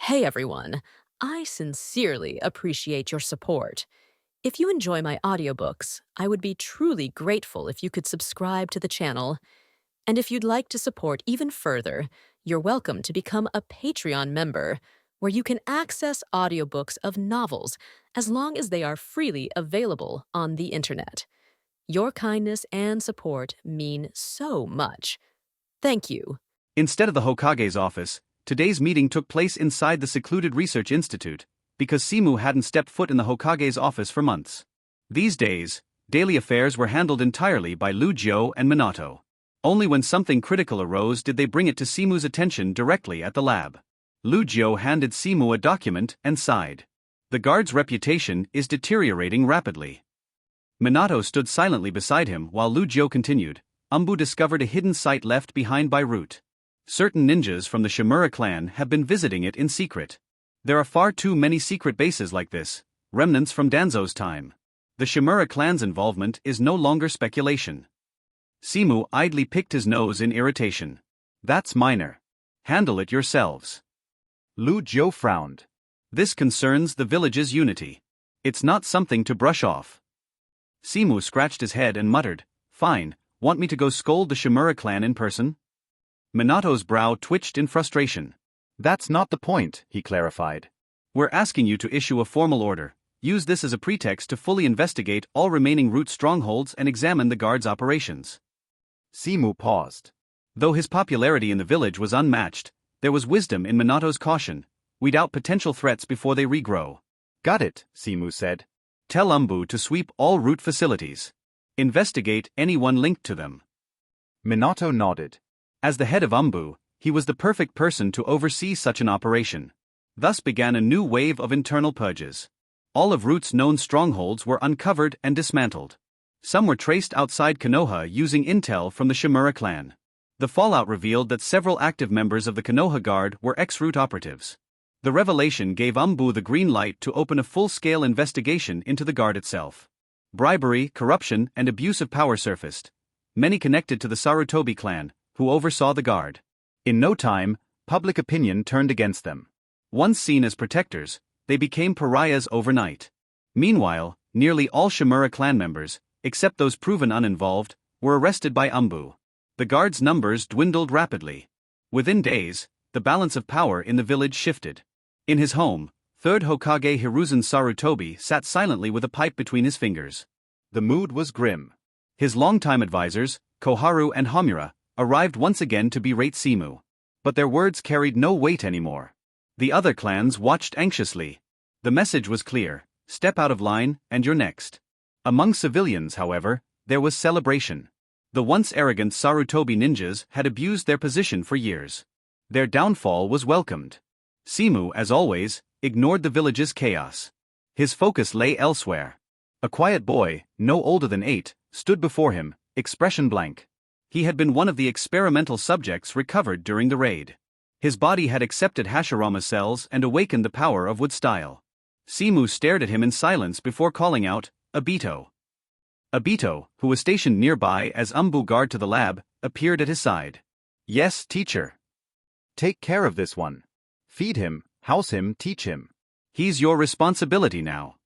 Hey everyone, I sincerely appreciate your support. If you enjoy my audiobooks, I would be truly grateful if you could subscribe to the channel. And if you'd like to support even further, you're welcome to become a Patreon member, where you can access audiobooks of novels as long as they are freely available on the internet. Your kindness and support mean so much. Thank you. Instead of the Hokage's office, today's meeting took place inside the secluded research institute, because Simu hadn't stepped foot in the Hokage's office for months. These days, daily affairs were handled entirely by Lujo and Minato. Only when something critical arose did they bring it to Simu's attention directly at the lab. Lujo handed Simu a document and sighed. The guard's reputation is deteriorating rapidly. Minato stood silently beside him while Lujo continued. Umbu discovered a hidden site left behind by Root. Certain ninjas from the Shimura clan have been visiting it in secret. There are far too many secret bases like this, remnants from Danzo's time. The Shimura clan's involvement is no longer speculation. Simu idly picked his nose in irritation. That's minor. Handle it yourselves. Lu Jiu frowned. This concerns the village's unity. It's not something to brush off. Simu scratched his head and muttered, "Fine, want me to go scold the Shimura clan in person?" Minato's brow twitched in frustration. "That's not the point," he clarified. "We're asking you to issue a formal order. Use this as a pretext to fully investigate all remaining Root strongholds and examine the guard's operations." Simu paused. Though his popularity in the village was unmatched, there was wisdom in Minato's caution. Weed out potential threats before they regrow. "Got it," Simu said. "Tell Umbu to sweep all Root facilities. Investigate anyone linked to them." Minato nodded. As the head of Umbu, he was the perfect person to oversee such an operation. Thus began a new wave of internal purges. All of Root's known strongholds were uncovered and dismantled. Some were traced outside Konoha using intel from the Shimura clan. The fallout revealed that several active members of the Konoha Guard were ex-Root operatives. The revelation gave Umbu the green light to open a full-scale investigation into the Guard itself. Bribery, corruption, and abuse of power surfaced, many connected to the Sarutobi clan, who oversaw the Guard. In no time, public opinion turned against them. Once seen as protectors, they became pariahs overnight. Meanwhile, nearly all Shimura clan members, except those proven uninvolved, were arrested by Umbu. The Guard's numbers dwindled rapidly. Within days, the balance of power in the village shifted. In his home, Third Hokage Hiruzen Sarutobi sat silently with a pipe between his fingers. The mood was grim. His longtime advisors, Koharu and Homura, arrived once again to berate Simu. But their words carried no weight anymore. The other clans watched anxiously. The message was clear: step out of line, and you're next. Among civilians, however, there was celebration. The once arrogant Sarutobi ninjas had abused their position for years. Their downfall was welcomed. Simu, as always, ignored the village's chaos. His focus lay elsewhere. A quiet boy, no older than 8, stood before him, expression blank. He had been one of the experimental subjects recovered during the raid. His body had accepted Hashirama cells and awakened the power of wood style. Simu stared at him in silence before calling out, "Obito." Obito, who was stationed nearby as Umbu guard to the lab, appeared at his side. "Yes, teacher. Take care of this one. Feed him, house him, teach him. He's your responsibility now."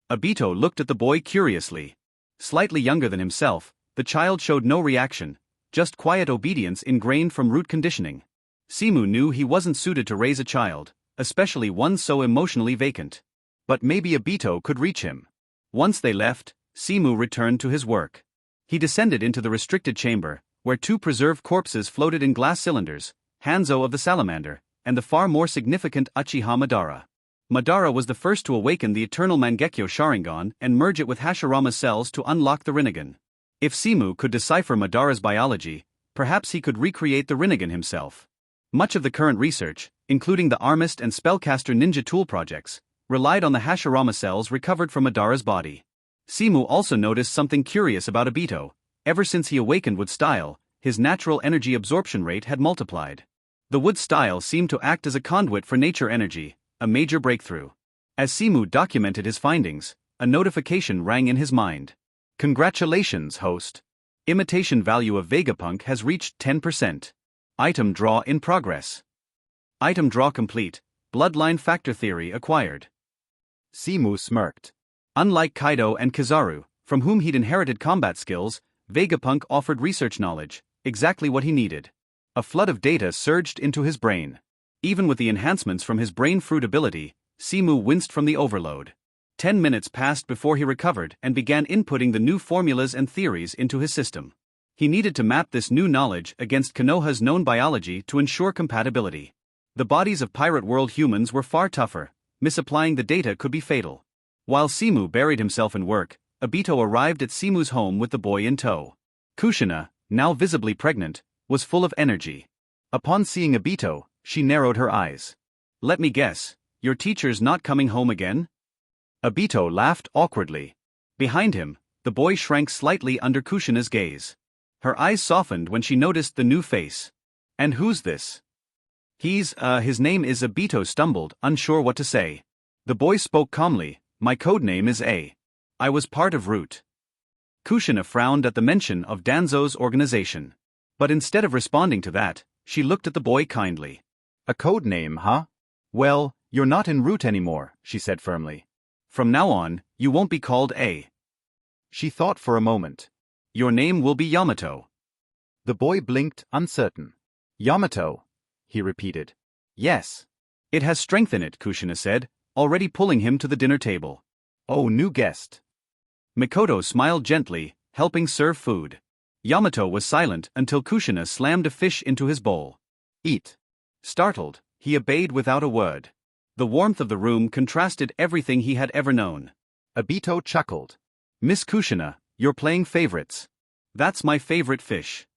Obito looked at the boy curiously. Slightly younger than himself, the child showed no reaction, just quiet obedience ingrained from Root conditioning. Simu knew he wasn't suited to raise a child, especially one so emotionally vacant. But maybe Obito could reach him. Once they left, Simu returned to his work. He descended into the restricted chamber, where 2 preserved corpses floated in glass cylinders, Hanzo of the Salamander, and the far more significant Uchiha Madara. Madara was the first to awaken the eternal Mangekyo Sharingan and merge it with Hashirama cells to unlock the Rinnegan. If Simu could decipher Madara's biology, perhaps he could recreate the Rinnegan himself. Much of the current research, including the Armist and Spellcaster Ninja tool projects, relied on the Hashirama cells recovered from Madara's body. Simu also noticed something curious about Obito. Ever since he awakened wood style, his natural energy absorption rate had multiplied. The wood style seemed to act as a conduit for nature energy, a major breakthrough. As Simu documented his findings, a notification rang in his mind. "Congratulations, host. Imitation value of Vegapunk has reached 10%. Item draw in progress." Item draw complete. bloodline factor theory acquired. Simu smirked. Unlike Kaido and Kizaru, from whom he'd inherited combat skills, Vegapunk offered research knowledge, exactly what he needed. A flood of data surged into his brain. Even with the enhancements from his brain fruit ability, Simu winced from the overload. 10 minutes passed before he recovered and began inputting the new formulas and theories into his system. He needed to map this new knowledge against Konoha's known biology to ensure compatibility. The bodies of pirate world humans were far tougher, misapplying the data could be fatal. While Simu buried himself in work, Obito arrived at Simu's home with the boy in tow. Kushina, now visibly pregnant, was full of energy. Upon seeing Obito, she narrowed her eyes. "Let me guess, your teacher's not coming home again?" Obito laughed awkwardly. Behind him, the boy shrank slightly under Kushina's gaze. Her eyes softened when she noticed the new face. "And who's this?" His name is." Obito stumbled, unsure what to say. The boy spoke calmly, "My codename is A. I was part of Root." Kushina frowned at the mention of Danzo's organization. But instead of responding to that, she looked at the boy kindly. "A codename, huh? Well, you're not in Root anymore," she said firmly. "From now on, you won't be called A." She thought for a moment. "Your name will be Yamato." The boy blinked, uncertain. "Yamato?" he repeated. "Yes. It has strength in it," Kushina said, already pulling him to the dinner table. "Oh, new guest." Mikoto smiled gently, helping serve food. Yamato was silent until Kushina slammed a fish into his bowl. "Eat." Startled, he obeyed without a word. The warmth of the room contrasted everything he had ever known. Obito chuckled. "Miss Kushina, you're playing favorites." "That's my favorite fish."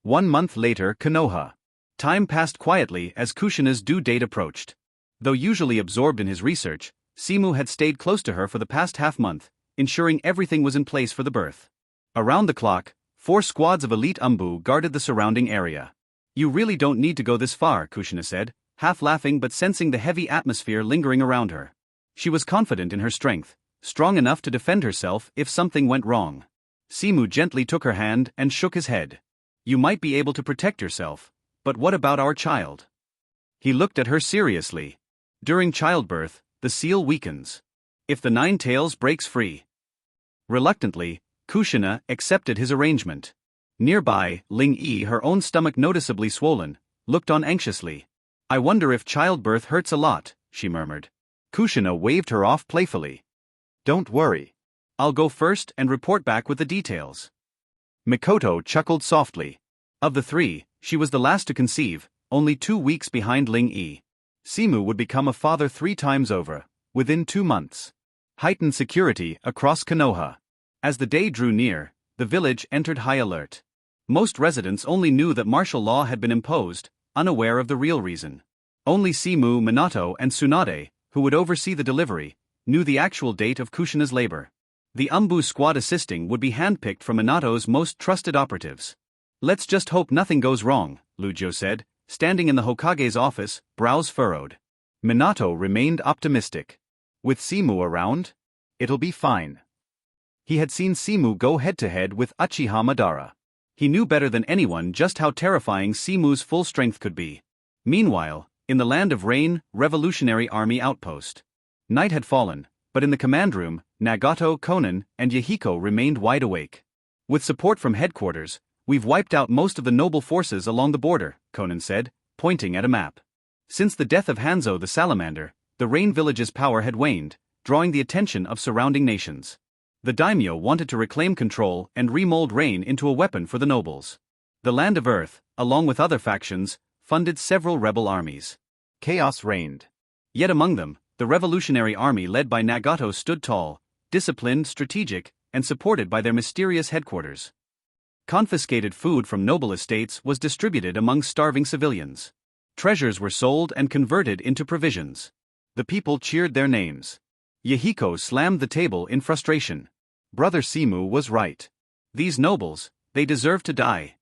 1 month later, Konoha. Time passed quietly as Kushina's due date approached. Though usually absorbed in his research, Simu had stayed close to her for the past half-month, ensuring everything was in place for the birth. Around the clock, 4 squads of elite Umbu guarded the surrounding area. "You really don't need to go this far," Kushina said, half laughing but sensing the heavy atmosphere lingering around her. She was confident in her strength, strong enough to defend herself if something went wrong. Simu gently took her hand and shook his head. "You might be able to protect yourself, but what about our child?" He looked at her seriously. "During childbirth, the seal weakens. If the 9 tails breaks free." Reluctantly, Kushina accepted his arrangement. Nearby, Ling Yi, her own stomach noticeably swollen, looked on anxiously. "I wonder if childbirth hurts a lot," she murmured. Kushina waved her off playfully. "Don't worry. I'll go first and report back with the details." Mikoto chuckled softly. Of the 3, she was the last to conceive, only 2 weeks behind Ling Yi. Simu would become a father 3 times over, within 2 months. Heightened security across Konoha. As the day drew near, the village entered high alert. Most residents only knew that martial law had been imposed, unaware of the real reason. Only Simu, Minato, and Tsunade, who would oversee the delivery, knew the actual date of Kushina's labor. The Umbu squad assisting would be handpicked from Minato's most trusted operatives. "Let's just hope nothing goes wrong," Lujo said, standing in the Hokage's office, brows furrowed. Minato remained optimistic. "With Simu around? It'll be fine." He had seen Simu go head-to-head with Uchiha Madara. He knew better than anyone just how terrifying Simu's full strength could be. Meanwhile, in the Land of Rain, Revolutionary Army outpost. Night had fallen, but in the command room, Nagato, Konan, and Yahiko remained wide awake. "With support from headquarters, we've wiped out most of the noble forces along the border," Konan said, pointing at a map. Since the death of Hanzo the Salamander, the Rain village's power had waned, drawing the attention of surrounding nations. The daimyo wanted to reclaim control and remold Rain into a weapon for the nobles. The Land of Earth, along with other factions, funded several rebel armies. Chaos reigned. Yet among them, the Revolutionary Army led by Nagato stood tall, disciplined, strategic, and supported by their mysterious headquarters. Confiscated food from noble estates was distributed among starving civilians. Treasures were sold and converted into provisions. The people cheered their names. Yahiko slammed the table in frustration. Brother Simu was right. These nobles, they deserve to die.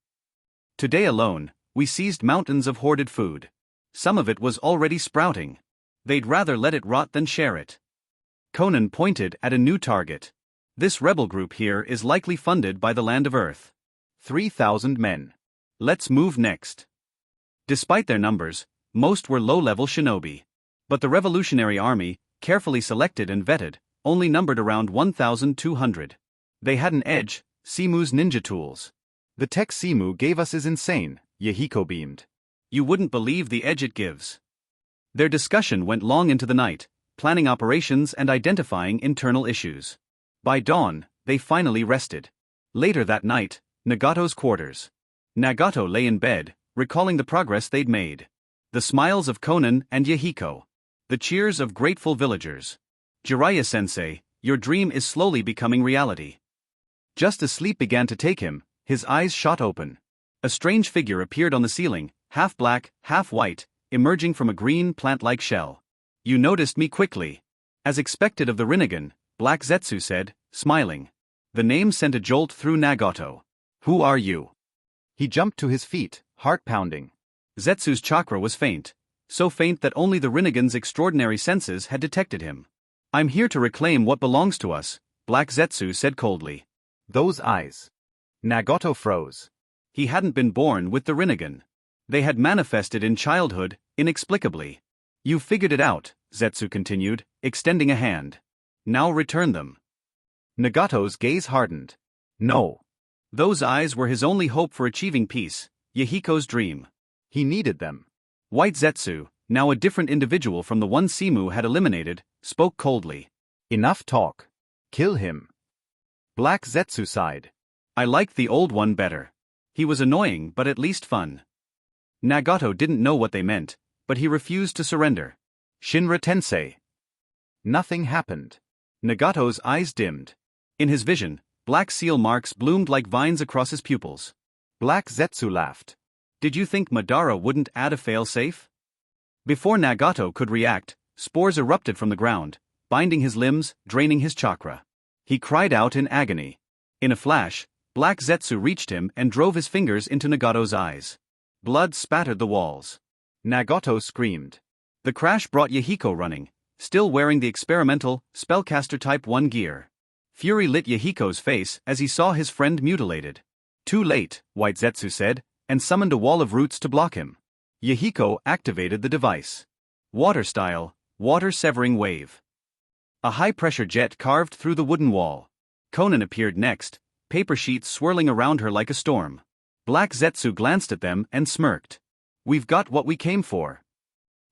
Today alone, we seized mountains of hoarded food. Some of it was already sprouting. They'd rather let it rot than share it. Konan pointed at a new target. This rebel group here is likely funded by the Land of Earth. 3,000 men. Let's move next. Despite their numbers, most were low-level shinobi. But the Revolutionary Army, carefully selected and vetted, only numbered around 1,200. They had an edge: Simu's ninja tools. The tech Simu gave us is insane, Yahiko beamed. You wouldn't believe the edge it gives. Their discussion went long into the night, planning operations and identifying internal issues. By dawn, they finally rested. Later that night, Nagato's quarters. Nagato lay in bed, recalling the progress they'd made. The smiles of Konan and Yahiko. The cheers of grateful villagers. Jiraiya-sensei, your dream is slowly becoming reality. Just as sleep began to take him, his eyes shot open. A strange figure appeared on the ceiling, half black, half white, emerging from a green plant-like shell. You noticed me quickly. As expected of the Rinnegan, Black Zetsu said, smiling. The name sent a jolt through Nagato. Who are you? He jumped to his feet, heart pounding. Zetsu's chakra was faint, so faint that only the Rinnegan's extraordinary senses had detected him. I'm here to reclaim what belongs to us, Black Zetsu said coldly. Those eyes. Nagato froze. He hadn't been born with the Rinnegan. They had manifested in childhood, inexplicably. You figured it out, Zetsu continued, extending a hand. Now return them. Nagato's gaze hardened. No. Those eyes were his only hope for achieving peace, Yahiko's dream. He needed them. White Zetsu, now a different individual from the one Simu had eliminated, spoke coldly. Enough talk. Kill him. Black Zetsu sighed. I liked the old one better. He was annoying but at least fun. Nagato didn't know what they meant, but he refused to surrender. Shinra Tensei. Nothing happened. Nagato's eyes dimmed. In his vision, black seal marks bloomed like vines across his pupils. Black Zetsu laughed. Did you think Madara wouldn't add a fail-safe? Before Nagato could react, spores erupted from the ground, binding his limbs, draining his chakra. He cried out in agony. In a flash, Black Zetsu reached him and drove his fingers into Nagato's eyes. Blood spattered the walls. Nagato screamed. The crash brought Yahiko running, still wearing the experimental, spellcaster Type 1 gear. Fury lit Yahiko's face as he saw his friend mutilated. Too late, White Zetsu said, and summoned a wall of roots to block him. Yahiko activated the device. Water style, water-severing wave. A high-pressure jet carved through the wooden wall. Konan appeared next, paper sheets swirling around her like a storm. Black Zetsu glanced at them and smirked. We've got what we came for.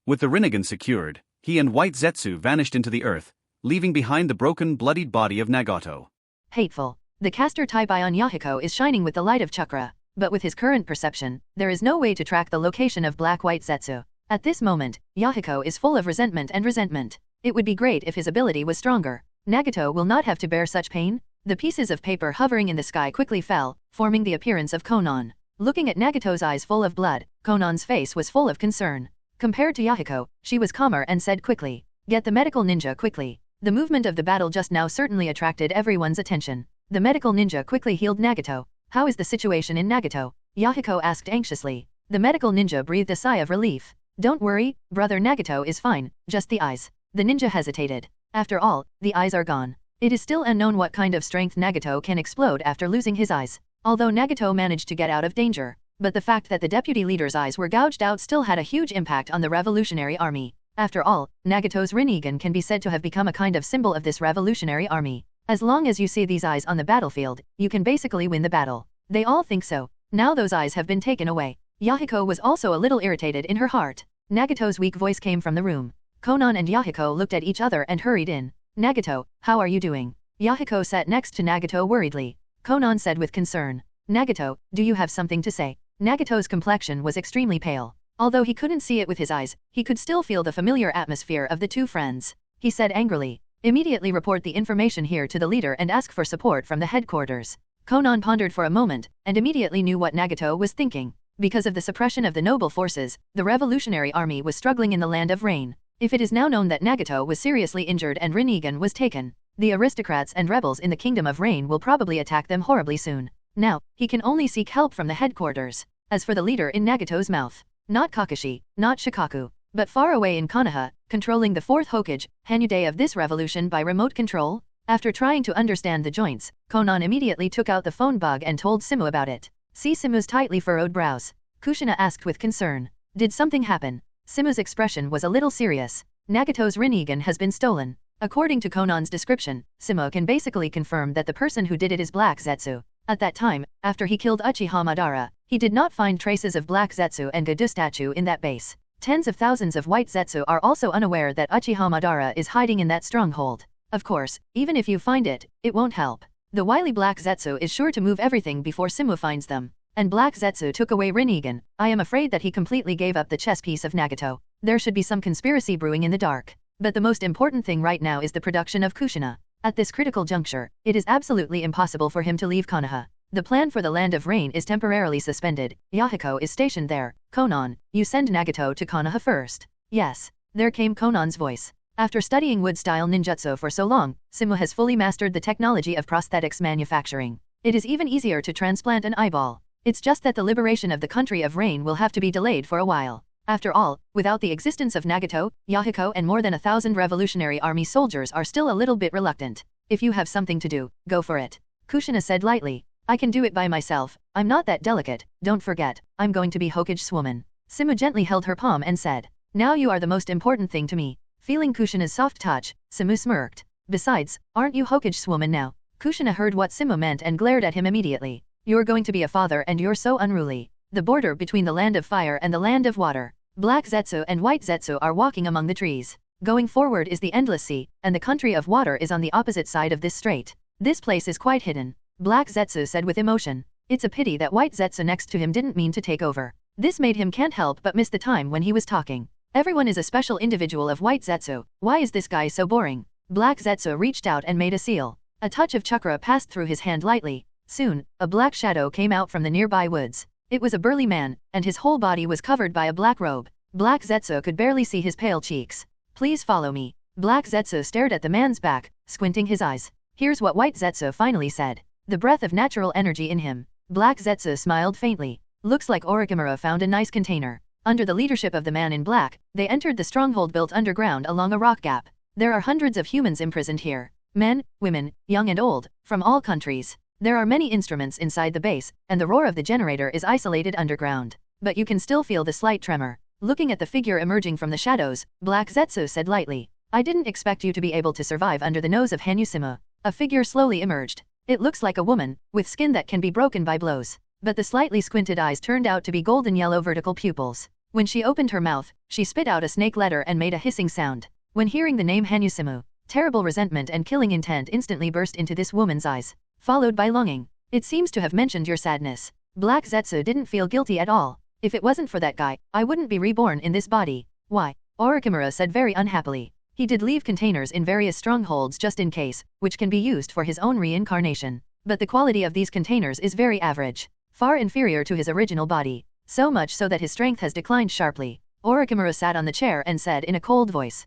With the Rinnegan secured, he and White Zetsu vanished into the earth, leaving behind the broken, bloodied body of Nagato. Hateful. The caster type Ion Yahiko is shining with the light of chakra, but with his current perception, there is no way to track the location of Black White Zetsu. At this moment, Yahiko is full of resentment and resentment. It would be great if his ability was stronger. Nagato will not have to bear such pain. The pieces of paper hovering in the sky quickly fell, forming the appearance of Konan. Looking at Nagato's eyes full of blood, Konan's face was full of concern. Compared to Yahiko, she was calmer and said quickly, "Get the medical ninja quickly." The movement of the battle just now certainly attracted everyone's attention. The medical ninja quickly healed Nagato. How is the situation in Nagato? Yahiko asked anxiously. The medical ninja breathed a sigh of relief. Don't worry, brother, Nagato is fine, just the eyes. The ninja hesitated. After all, the eyes are gone. It is still unknown what kind of strength Nagato can explode after losing his eyes. Although Nagato managed to get out of danger, but the fact that the deputy leader's eyes were gouged out still had a huge impact on the revolutionary army. After all, Nagato's Rinnegan can be said to have become a kind of symbol of this revolutionary army. As long as you see these eyes on the battlefield, you can basically win the battle. They all think so. Now those eyes have been taken away. Yahiko was also a little irritated in her heart. Nagato's weak voice came from the room. Konan and Yahiko looked at each other and hurried in. Nagato, how are you doing? Yahiko sat next to Nagato worriedly. Konan said with concern. Nagato, do you have something to say? Nagato's complexion was extremely pale. Although he couldn't see it with his eyes, he could still feel the familiar atmosphere of the two friends. He said angrily, "Immediately report the information here to the leader and ask for support from the headquarters." Konan pondered for a moment, and immediately knew what Nagato was thinking. Because of the suppression of the noble forces, the revolutionary army was struggling in the land of Rain. If it is now known that Nagato was seriously injured and Rinnegan was taken, the aristocrats and rebels in the Kingdom of Rain will probably attack them horribly soon. Now, he can only seek help from the headquarters. As for the leader in Nagato's mouth, not Kakashi, not Shikaku, but far away in Konoha, controlling the fourth Hokage, Hanude of this revolution by remote control? After trying to understand the joints, Konan immediately took out the phone bug and told Simu about it. See Simu's tightly furrowed brows. Kushina asked with concern. Did something happen? Simu's expression was a little serious. Nagato's Rinnegan has been stolen. According to Conan's description, Simu can basically confirm that the person who did it is Black Zetsu. At that time, after he killed Uchiha Madara, he did not find traces of Black Zetsu and Gadu statue in that base. Tens of thousands of white Zetsu are also unaware that Uchiha Madara is hiding in that stronghold. Of course, even if you find it, it won't help. The wily Black Zetsu is sure to move everything before Simu finds them. And Black Zetsu took away Rinnegan. I am afraid that he completely gave up the chess piece of Nagato. There should be some conspiracy brewing in the dark. But the most important thing right now is the production of Kushina. At this critical juncture, it is absolutely impossible for him to leave Konoha. The plan for the Land of Rain is temporarily suspended. Yahiko is stationed there. Konan, you send Nagato to Konoha first. Yes. There came Konan's voice. After studying wood-style ninjutsu for so long, Simu has fully mastered the technology of prosthetics manufacturing. It is even easier to transplant an eyeball. It's just that the liberation of the country of Rain will have to be delayed for a while. After all, without the existence of Nagato, Yahiko and more than 1,000 revolutionary army soldiers are still a little bit reluctant. If you have something to do, go for it. Kushina said lightly. I can do it by myself. I'm not that delicate. Don't forget, I'm going to be Hokage's woman. Simu gently held her palm and said, now you are the most important thing to me. Feeling Kushina's soft touch, Simu smirked. Besides, aren't you Hokage's woman now? Kushina heard what Simu meant and glared at him immediately. You're going to be a father and you're so unruly. The border between the land of fire and the land of water. Black Zetsu and White Zetsu are walking among the trees. Going forward is the endless sea, and the country of water is on the opposite side of this strait. This place is quite hidden. Black Zetsu said with emotion. It's a pity that White Zetsu next to him didn't mean to take over. This made him can't help but miss the time when he was talking. Everyone is a special individual of White Zetsu. Why is this guy so boring? Black Zetsu reached out and made a seal. A touch of chakra passed through his hand lightly. Soon, a black shadow came out from the nearby woods. It was a burly man, and his whole body was covered by a black robe. Black Zetsu could barely see his pale cheeks. Please follow me. Black Zetsu stared at the man's back, squinting his eyes. Here's what White Zetsu finally said. The breath of natural energy in him. Black Zetsu smiled faintly. Looks like Orochimaru found a nice container. Under the leadership of the man in black, they entered the stronghold built underground along a rock gap. There are hundreds of humans imprisoned here. Men, women, young and old, from all countries. There are many instruments inside the base, and the roar of the generator is isolated underground. But you can still feel the slight tremor. Looking at the figure emerging from the shadows, Black Zetsu said lightly. I didn't expect you to be able to survive under the nose of Simu. A figure slowly emerged. It looks like a woman, with skin that can be broken by blows. But the slightly squinted eyes turned out to be golden yellow vertical pupils. When she opened her mouth, she spit out a snake letter and made a hissing sound. When hearing the name Simu, terrible resentment and killing intent instantly burst into this woman's eyes, followed by longing. It seems to have mentioned your sadness. Black Zetsu didn't feel guilty at all. If it wasn't for that guy, I wouldn't be reborn in this body. Why? Orochimaru said very unhappily. He did leave containers in various strongholds just in case, which can be used for his own reincarnation. But the quality of these containers is very average. Far inferior to his original body. So much so that his strength has declined sharply. Orochimaru sat on the chair and said in a cold voice.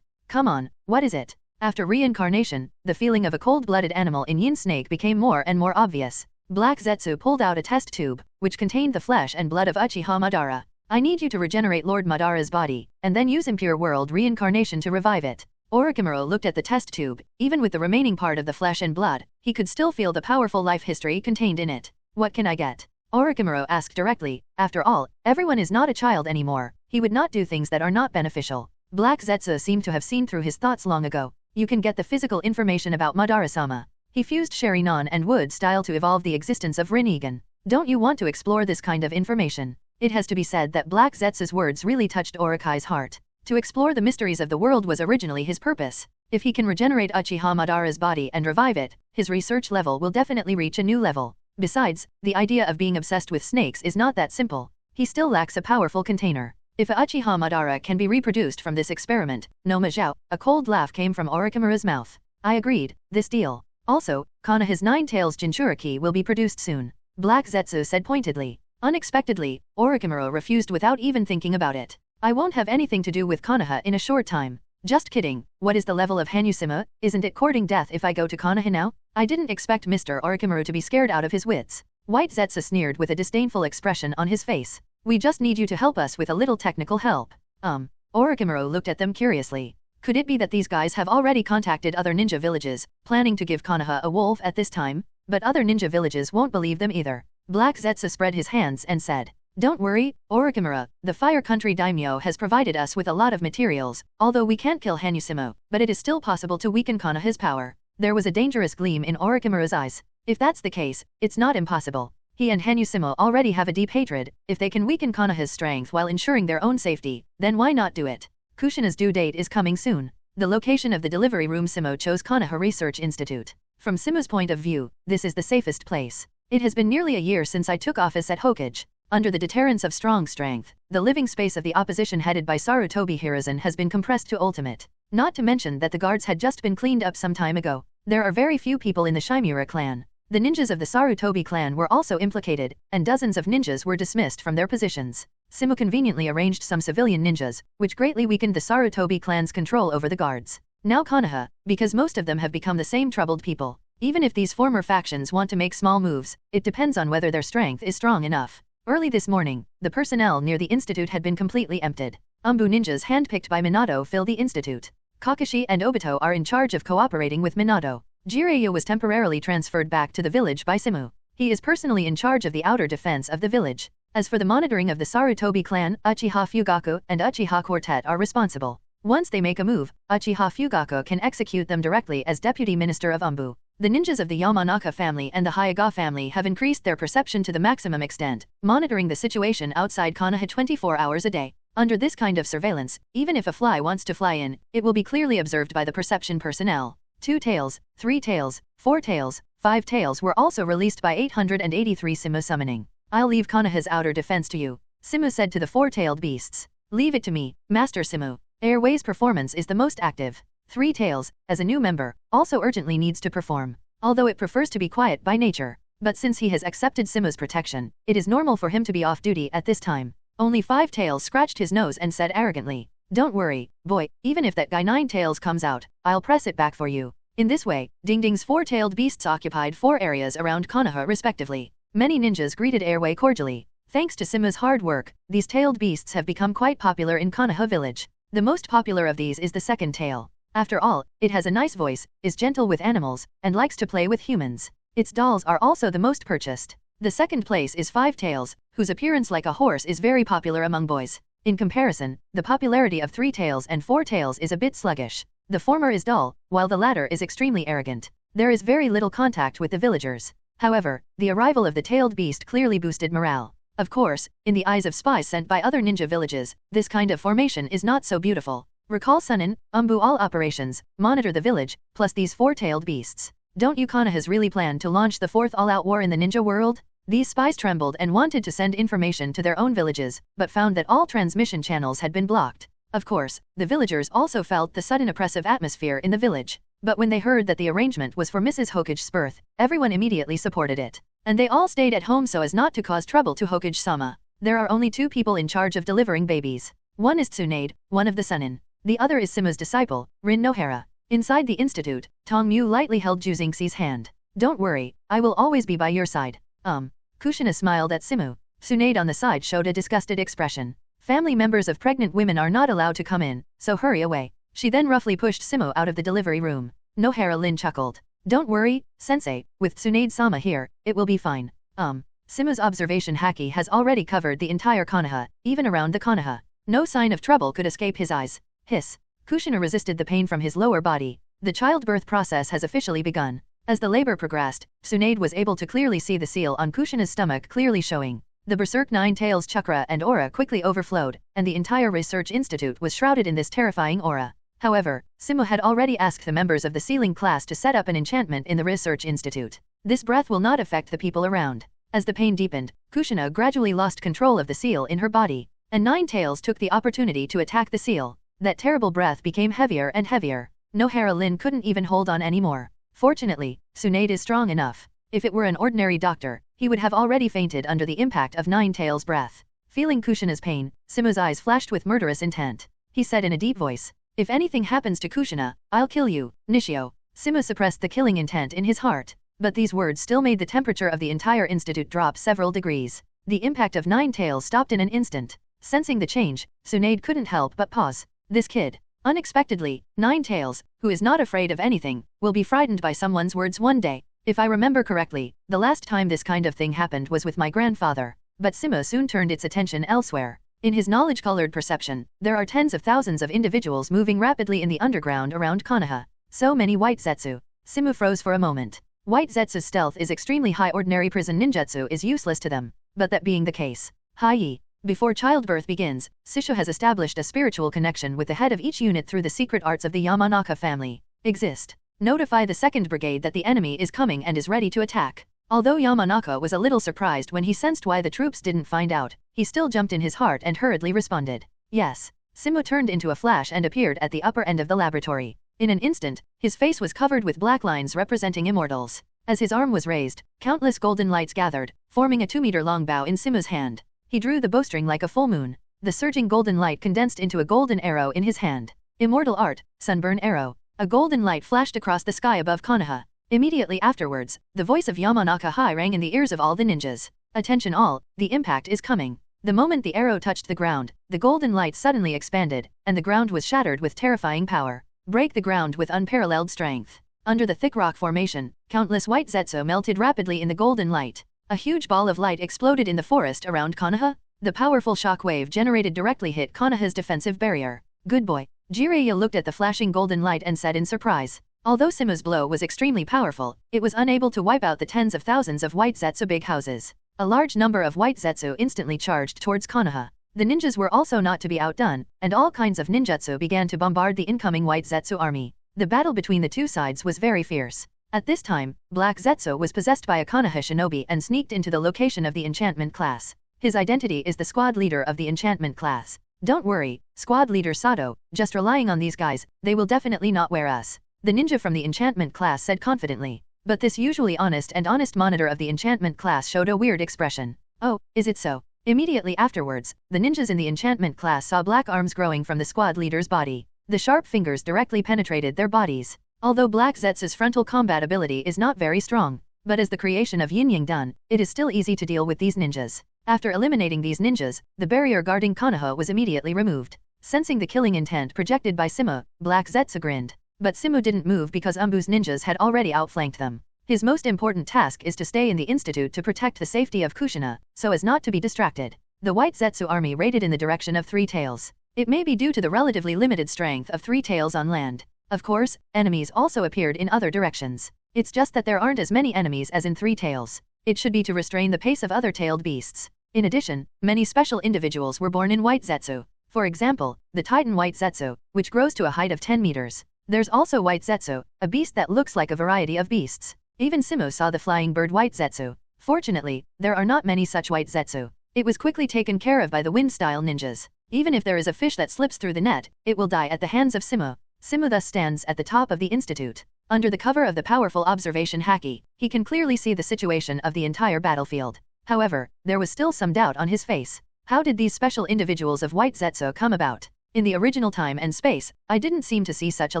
Come on, what is it? After reincarnation, the feeling of a cold-blooded animal in Yin Snake became more and more obvious. Black Zetsu pulled out a test tube, which contained the flesh and blood of Uchiha Madara. I need you to regenerate Lord Madara's body, and then use impure world reincarnation to revive it. Orochimaru looked at the test tube. Even with the remaining part of the flesh and blood, he could still feel the powerful life history contained in it. What can I get? Orochimaru asked directly. After all, everyone is not a child anymore. He would not do things that are not beneficial. Black Zetsu seemed to have seen through his thoughts long ago. You can get the physical information about Madara-sama. He fused Sharinon and wood style to evolve the existence of Rinnegan. Don't you want to explore this kind of information? It has to be said that Black Zetsu's words really touched Orokai's heart. To explore the mysteries of the world was originally his purpose. If he can regenerate Uchiha Madara's body and revive it, his research level will definitely reach a new level. Besides, the idea of being obsessed with snakes is not that simple. He still lacks a powerful container. If Uchiha Madara can be reproduced from this experiment, no majou, a cold laugh came from Orochimaru's mouth. I agreed, this deal. Also, Konoha's Nine Tails Jinchuriki will be produced soon. Black Zetsu said pointedly. Unexpectedly, Orochimaru refused without even thinking about it. I won't have anything to do with Konoha in a short time. Just kidding. What is the level of Simu? Isn't it courting death if I go to Konoha now? I didn't expect Mr. Orochimaru to be scared out of his wits. White Zetsu sneered with a disdainful expression on his face. We just need you to help us with a little technical help. Orochimaru looked at them curiously. Could it be that these guys have already contacted other ninja villages, planning to give Konoha a wolf at this time? But other ninja villages won't believe them either. Black Zetsu spread his hands and said. Don't worry, Orochimaru, the Fire Country Daimyo has provided us with a lot of materials, although we can't kill Hanyu, but it is still possible to weaken Konoha's power. There was a dangerous gleam in Orochimaru's eyes. If that's the case, it's not impossible. He and Hanyu already have a deep hatred. If they can weaken Konoha's strength while ensuring their own safety, then why not do it? Kushina's due date is coming soon. The location of the delivery room. Simu chose Konoha Research Institute. From Simu's point of view, this is the safest place. It has been nearly a year since I took office at Hokage. Under the deterrence of strong strength, the living space of the opposition headed by Sarutobi Hiruzen has been compressed to ultimate. Not to mention that the guards had just been cleaned up some time ago. There are very few people in the Shimura clan. The ninjas of the Sarutobi clan were also implicated, and dozens of ninjas were dismissed from their positions. Simu conveniently arranged some civilian ninjas, which greatly weakened the Sarutobi clan's control over the guards. Now Konoha, because most of them have become the same troubled people. Even if these former factions want to make small moves, it depends on whether their strength is strong enough. Early this morning, the personnel near the institute had been completely emptied. Ninjas handpicked by Minato fill the institute. Kakashi and Obito are in charge of cooperating with Minato. Jiraiya was temporarily transferred back to the village by Simu. He is personally in charge of the outer defense of the village. As for the monitoring of the Sarutobi clan, Uchiha Fugaku and Uchiha Quartet are responsible. Once they make a move, Uchiha Fugaku can execute them directly as Deputy Minister of Umbu. The ninjas of the Yamanaka family and the Hyuga family have increased their perception to the maximum extent, monitoring the situation outside Konoha 24 hours a day. Under this kind of surveillance, even if a fly wants to fly in, it will be clearly observed by the perception personnel. 2 tails, 3 tails, 4 tails, 5 tails were also released by 883 Simu summoning. I'll leave Konoha's outer defense to you, Simu said to the 4-tailed beasts. Leave it to me, Master Simu. Airway's performance is the most active. 3 tails, as a new member, also urgently needs to perform, although it prefers to be quiet by nature. But since he has accepted Simu's protection, it is normal for him to be off duty at this time. Only 5 tails scratched his nose and said arrogantly, "Don't worry, boy, even if that guy 9 tails comes out, I'll press it back for you." In this way, Ding Ding's 4-tailed beasts occupied 4 areas around Konoha respectively. Many ninjas greeted Airway cordially. Thanks to Simu's hard work, these tailed beasts have become quite popular in Konoha village. The most popular of these is the 2nd tail. After all, it has a nice voice, is gentle with animals, and likes to play with humans. Its dolls are also the most purchased. The 2nd place is 5 tails, whose appearance like a horse is very popular among boys. In comparison, the popularity of 3 tails and 4 tails is a bit sluggish. The former is dull, while the latter is extremely arrogant. There is very little contact with the villagers. However, the arrival of the tailed beast clearly boosted morale. Of course, in the eyes of spies sent by other ninja villages, this kind of formation is not so beautiful. Recall Sunin, Umbu all operations, monitor the village, plus these 4-tailed beasts. Don't you Konohas really plan to launch the 4th all-out war in the ninja world? These spies trembled and wanted to send information to their own villages, but found that all transmission channels had been blocked. Of course, the villagers also felt the sudden oppressive atmosphere in the village. But when they heard that the arrangement was for Mrs. Hokage's birth, everyone immediately supported it. And they all stayed at home so as not to cause trouble to Hokage-sama. There are only 2 people in charge of delivering babies. One is Tsunade, one of the Sunin. The other is Simu's disciple, Rin Nohara. Inside the institute, Tong Mu lightly held Ju Xingxi's hand. Don't worry, I will always be by your side. Kushina smiled at Simu. Tsunade on the side showed a disgusted expression. Family members of pregnant women are not allowed to come in, so hurry away. She then roughly pushed Simu out of the delivery room. Nohara Lin chuckled. Don't worry, sensei, with Tsunade-sama here, it will be fine. Simu's observation haki has already covered the entire Konoha, even around the Konoha. No sign of trouble could escape his eyes. Hiss. Kushina resisted the pain from his lower body. The childbirth process has officially begun. As the labor progressed, Tsunade was able to clearly see the seal on Kushina's stomach clearly showing. The Berserk 9 Tails chakra and aura quickly overflowed, and the entire research institute was shrouded in this terrifying aura. However, Simu had already asked the members of the sealing class to set up an enchantment in the research institute. This breath will not affect the people around. As the pain deepened, Kushina gradually lost control of the seal in her body, and 9 Tails took the opportunity to attack the seal. That terrible breath became heavier and heavier. Nohara Lin couldn't even hold on anymore. Fortunately, Tsunade is strong enough. If it were an ordinary doctor, he would have already fainted under the impact of 9 Tails' breath. Feeling Kushina's pain, Simu's eyes flashed with murderous intent. He said in a deep voice, "If anything happens to Kushina, I'll kill you, Nishio." Simu suppressed the killing intent in his heart, but these words still made the temperature of the entire institute drop several degrees. The impact of 9 Tails stopped in an instant. Sensing the change, Tsunade couldn't help but pause. This kid. Unexpectedly, 9 Tails, who is not afraid of anything, will be frightened by someone's words one day. If I remember correctly, the last time this kind of thing happened was with my grandfather. but Simu soon turned its attention elsewhere. In his knowledge-colored perception, there are tens of thousands of individuals moving rapidly in the underground around Konoha. So many white Zetsu. Simu froze for a moment. White Zetsu's stealth is extremely high. Ordinary prison ninjutsu is useless to them. But that being the case, Hai. Before childbirth begins, Sisho has established a spiritual connection with the head of each unit through the secret arts of the Yamanaka family. Exist. Notify the 2nd Brigade that the enemy is coming and is ready to attack. Although Yamanaka was a little surprised when he sensed why the troops didn't find out, he still jumped in his heart and hurriedly responded. Yes. Simu turned into a flash and appeared at the upper end of the laboratory. In an instant, his face was covered with black lines representing immortals. As his arm was raised, countless golden lights gathered, forming a 2-meter-long bow in Simu's hand. He drew the bowstring like a full moon. The surging golden light condensed into a golden arrow in his hand. Immortal art, sunburn arrow. A golden light flashed across the sky above Konoha. Immediately afterwards, the voice of Yamanaka Hai rang in the ears of all the ninjas. Attention all, the impact is coming. The moment the arrow touched the ground, the golden light suddenly expanded, and the ground was shattered with terrifying power. Break the ground with unparalleled strength. Under the thick rock formation, countless white Zetsu melted rapidly in the golden light. A huge ball of light exploded in the forest around Konoha. The powerful shock wave generated directly hit Konoha's defensive barrier. Good boy. Jiraiya looked at the flashing golden light and said in surprise. Although Simu's blow was extremely powerful, it was unable to wipe out the tens of thousands of white Zetsu big houses. A large number of white Zetsu instantly charged towards Konoha. The ninjas were also not to be outdone, and all kinds of ninjutsu began to bombard the incoming white Zetsu army. The battle between the two sides was very fierce. At this time, Black Zetsu was possessed by a Konoha shinobi and sneaked into the location of the enchantment class. His identity is the squad leader of the enchantment class. Don't worry, squad leader Sato, just relying on these guys, they will definitely not wear us. The ninja from the enchantment class said confidently. But this usually honest monitor of the enchantment class showed a weird expression. Oh, is it so? Immediately afterwards, the ninjas in the enchantment class saw black arms growing from the squad leader's body. The sharp fingers directly penetrated their bodies. Although Black Zetsu's frontal combat ability is not very strong, but as the creation of Yin Yang done, it is still easy to deal with these ninjas. After eliminating these ninjas, the barrier guarding Konoha was immediately removed. Sensing the killing intent projected by Simu, Black Zetsu grinned. But Simu didn't move because Umbu's ninjas had already outflanked them. His most important task is to stay in the institute to protect the safety of Kushina, so as not to be distracted. The White Zetsu army raided in the direction of Three Tails. It may be due to the relatively limited strength of Three Tails on land. Of course, enemies also appeared in other directions. It's just that there aren't as many enemies as in Three Tails. It should be to restrain the pace of other tailed beasts. In addition, many special individuals were born in White Zetsu. For example, the Titan White Zetsu, which grows to a height of 10 meters. There's also White Zetsu, a beast that looks like a variety of beasts. Even Simu saw the flying bird White Zetsu. Fortunately, there are not many such White Zetsu. It was quickly taken care of by the wind-style ninjas. Even if there is a fish that slips through the net, it will die at the hands of Simu. Simu thus stands at the top of the institute. Under the cover of the powerful observation haki, he can clearly see the situation of the entire battlefield. However, there was still some doubt on his face. How did these special individuals of White Zetsu come about? In the original time and space, I didn't seem to see such a